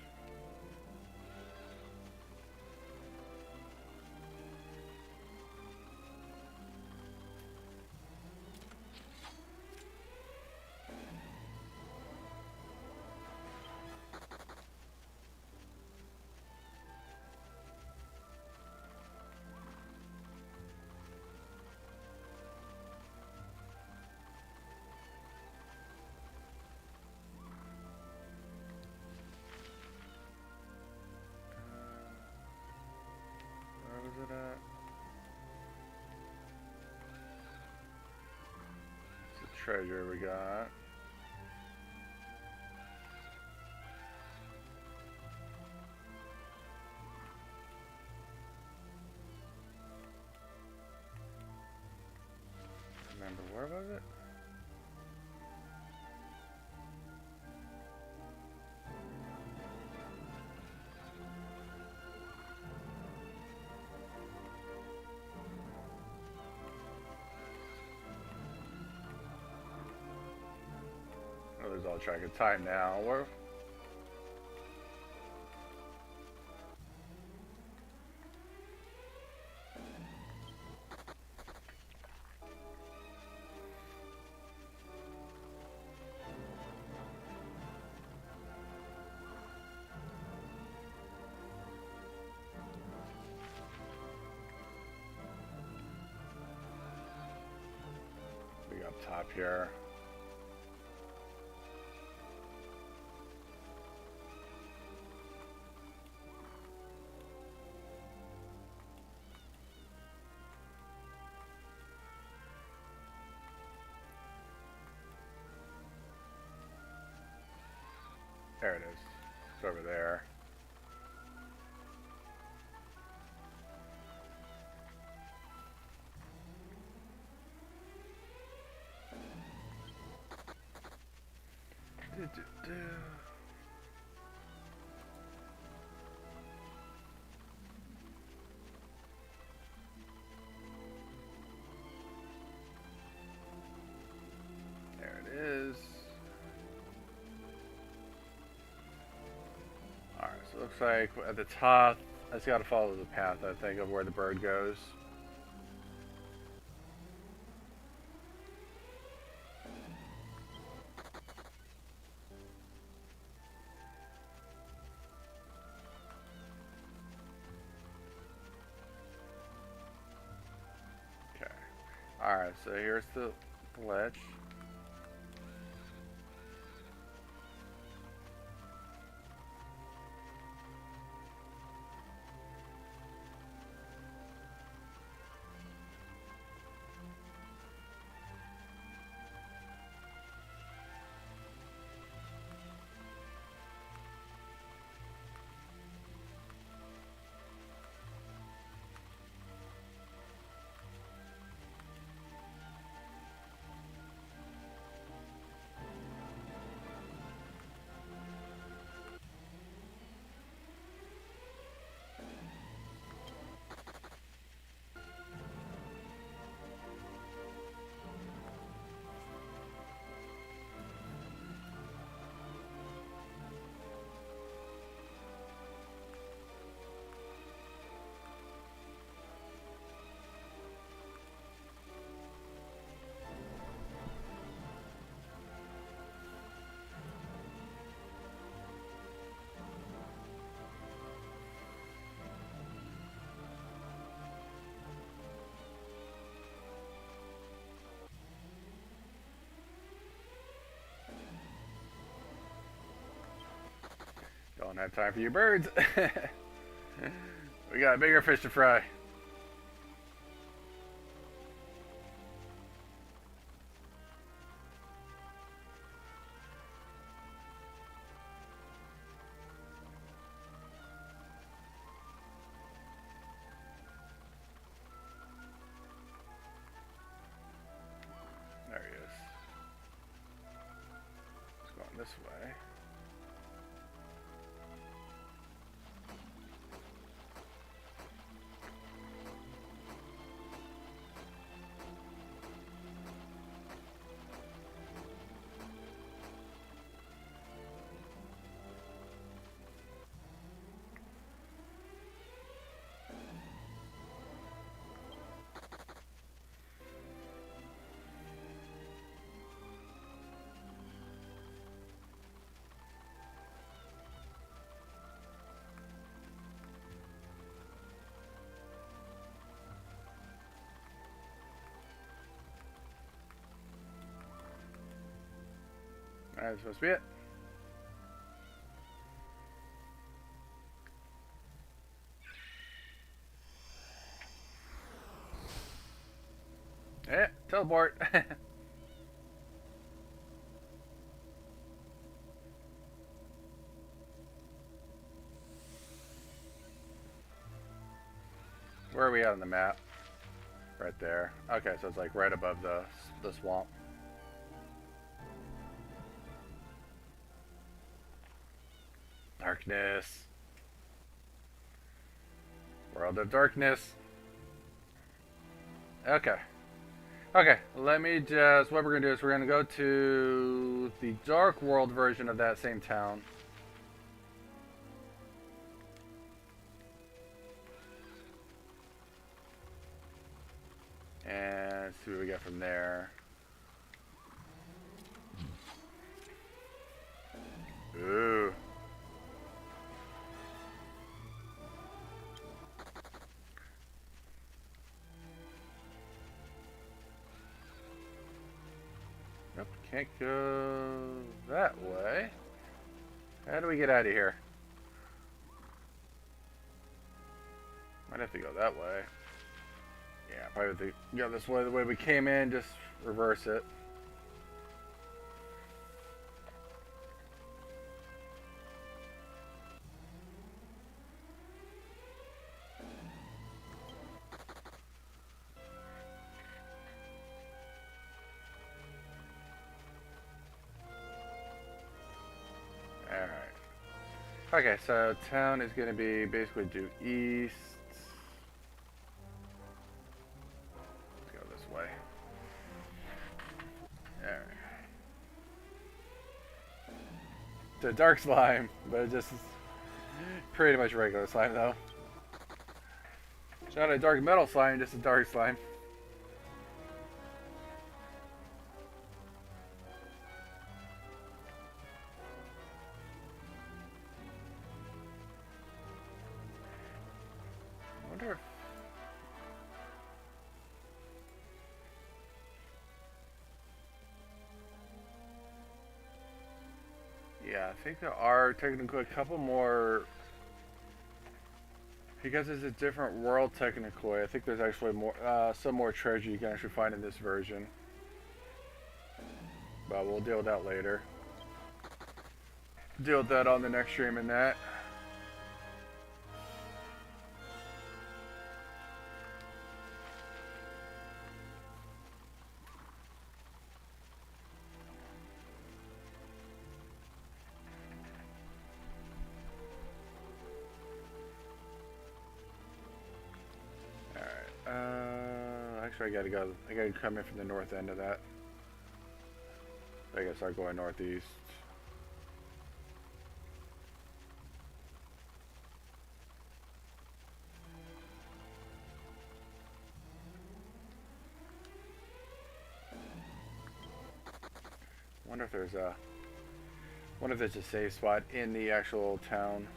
Where was it at? It's the treasure we got. Remember, where was it? lost track of time now. Big up top here. There it is. It's over there. There it is. Alright, so it looks like at the top, I just got to follow the path, I think, of where the bird goes. Okay. Alright, so here's the ledge. Don't have time for you birds. We got bigger fish to fry. There he is. It's going this way. That's supposed to be it. Yeah, teleport. Where are we at on the map? Right there. Okay, so it's like right above the swamp. Darkness. World of darkness. Okay. Okay, let me just, what we're going to do is we're going to go to the Dark World version of that same town. And see what we get from there. Ooh. Nope, can't go that way. How do we get out of here? Might have to go that way. Yeah, probably have to go this way. The way we came in, just reverse it. Alright. Okay, so town is going to be basically due east. Let's go this way. Alright. It's a dark slime, but it just is pretty much regular slime though. It's not a dark metal slime, just a dark slime. Yeah, I think there are technically a couple more, because it's a different world technically. I think there's actually more, some more treasure you can actually find in this version. But we'll deal with that later. Deal with that on the next stream and that. Actually, I gotta come in from the north end of that. I gotta start going northeast. Wonder if there's a, wonder if there's a safe spot in the actual town.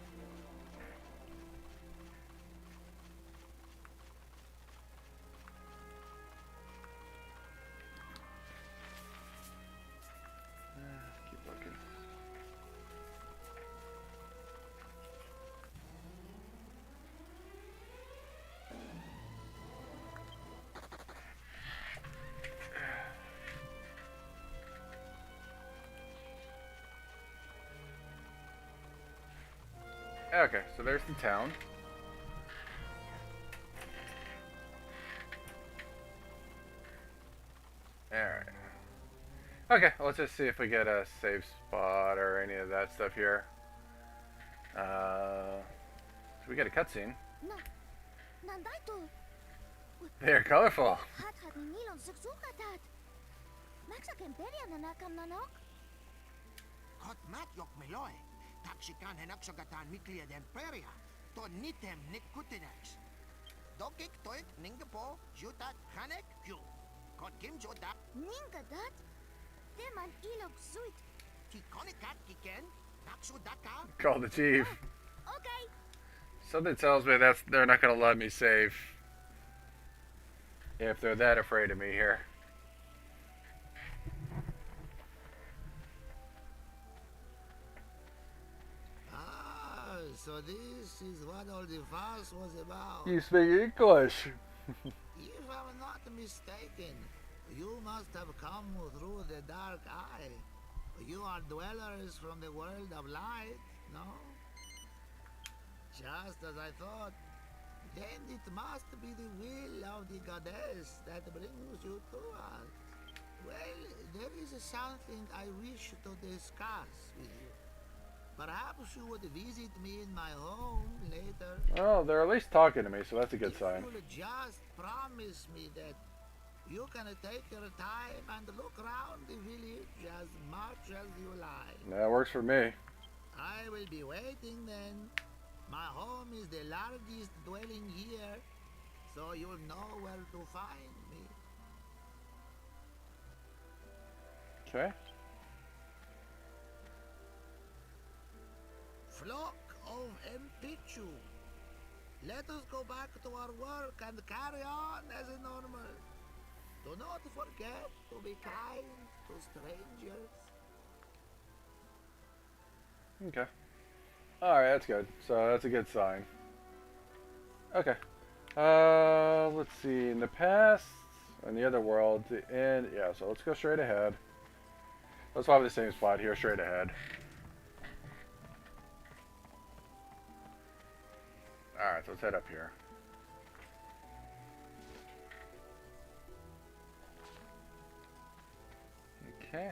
Okay, so there's the town. Alright. Okay, let's just see if we get a safe spot or any of that stuff here. So we get a cutscene. They're colorful. Taksikan henaksagatan miklia den peria, to nitem nikutinex. Dokik toik ningapo, jutat hanek kyu. Kot kim jodat. Ningadat? Deman ilok zuit. Tikonikat kiken, naksudaka. Call the chief. Okay. Something tells me they're not gonna let me save. If they're that afraid of me here. So this is what all the fuss was about. You speak English. If I'm not mistaken, you must have come through the dark eye. You are dwellers from the world of light, no? Just as I thought. Then it must be the will of the goddess that brings you to us. Well, there is something I wish to discuss with you. Perhaps you would visit me in my home later. Oh, they're at least talking to me, so that's a good If sign. you will just promise me that You can take your time and look around the village as much as you like. That works for me. I will be waiting then. My home is the largest dwelling here, so you'll know where to find me. Okay. Flock of MPG. Let us go back to our work and carry on as normal. Do not forget to be kind to strangers. Okay. Alright, that's good. So that's a good sign. Okay. Let's see. In the past, in the other world, and yeah, so let's go straight ahead. Let's probably the same spot here, straight ahead. Alright, so let's head up here. Okay.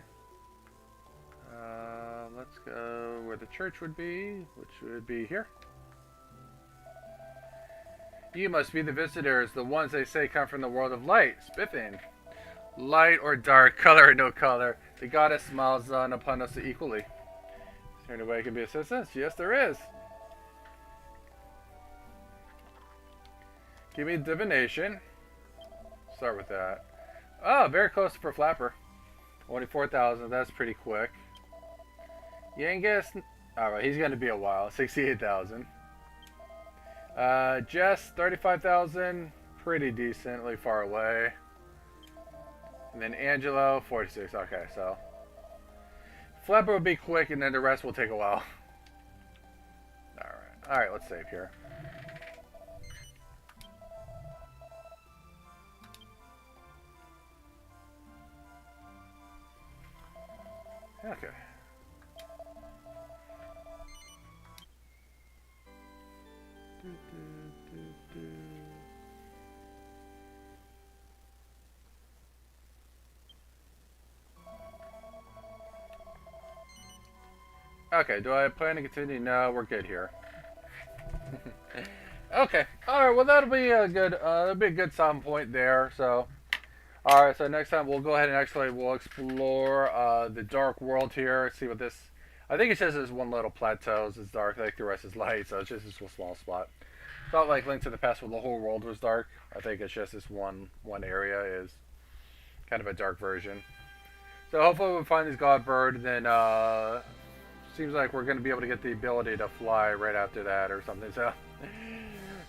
Let's go where the church would be, which would be here. You must be the visitors, the ones they say come from the world of light. Spiffing. Light or dark, color or no color, the goddess smiles down upon us equally. Is there any way I can be assistance? Yes, there is. Give me divination. Start with that. Oh, very close for Flapper. Only 4,000. That's pretty quick. Yangus. Alright, he's going to be a while. 68,000. Jess, 35,000. Pretty decently far away. And then Angelo, 46. Okay, so. Flapper will be quick, and then the rest will take a while. Alright. Alright, let's save here. Okay. Okay, do I plan to continue? No, we're good here. Okay, alright, well that'll be a good stopping point there, so. Alright, so next time we'll go ahead and actually we'll explore the dark world here, see what this. I think it says this one little plateau is dark, like the rest is light, so it's just this small spot. It's not like Link to the Past where the whole world was dark. I think it's just this one area is kind of a dark version. So hopefully we'll find this god bird, then seems like we're going to be able to get the ability to fly right after that or something. So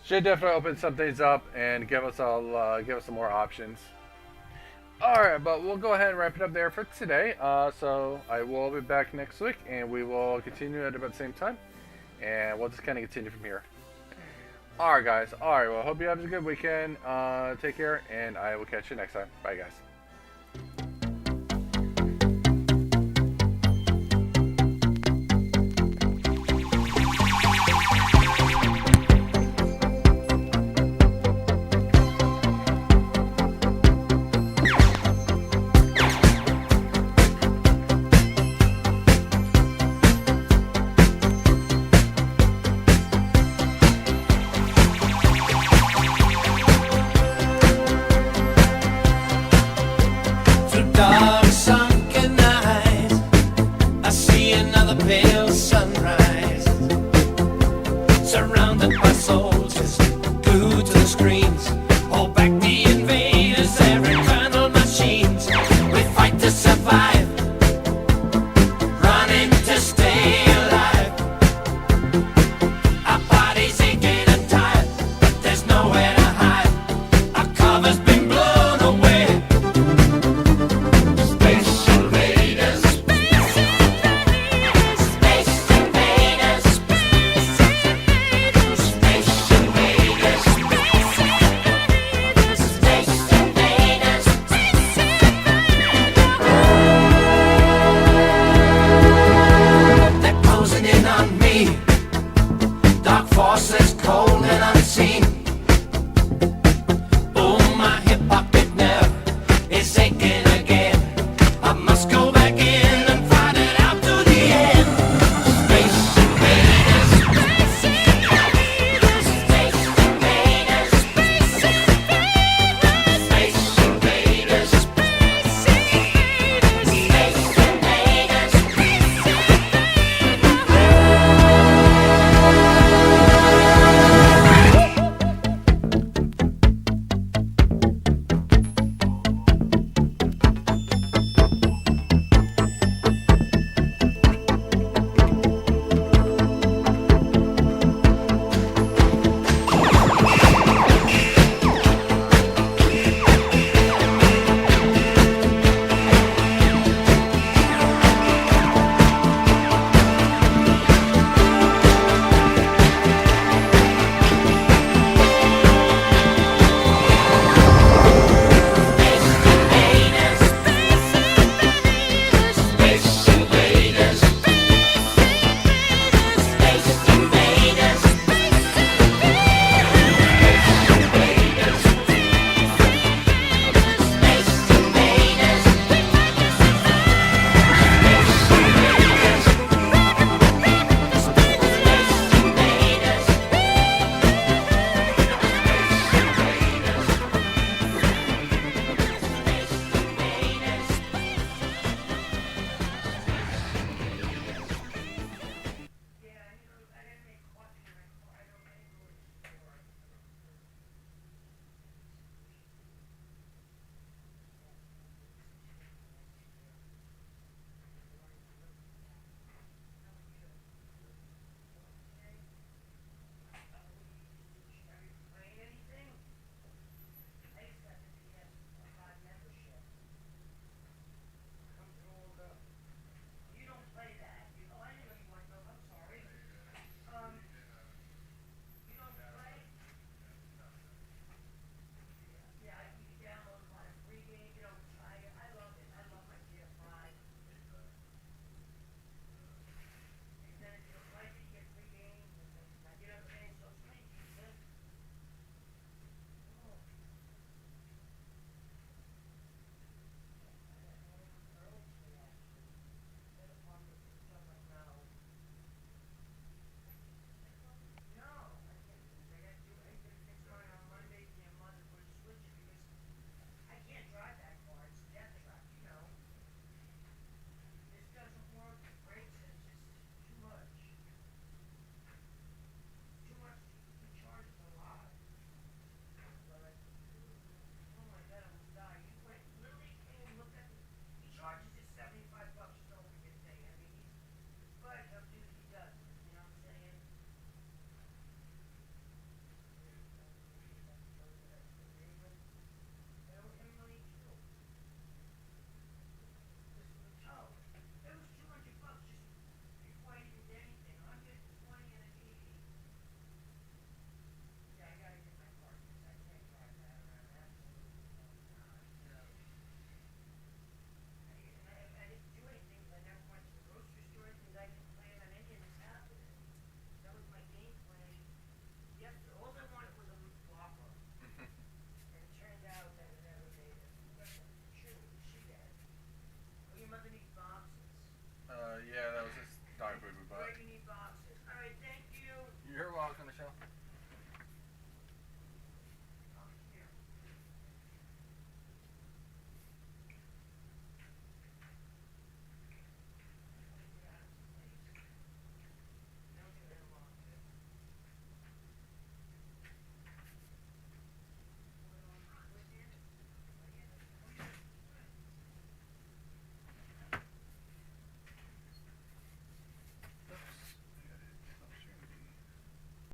should definitely open some things up and give us some more options. Alright, but we'll go ahead and wrap it up there for today. So I will be back next week, and we will continue at about the same time. And we'll just kind of continue from here. Alright, guys. Alright, well, hope you have a good weekend. Take care, and I will catch you next time. Bye, guys.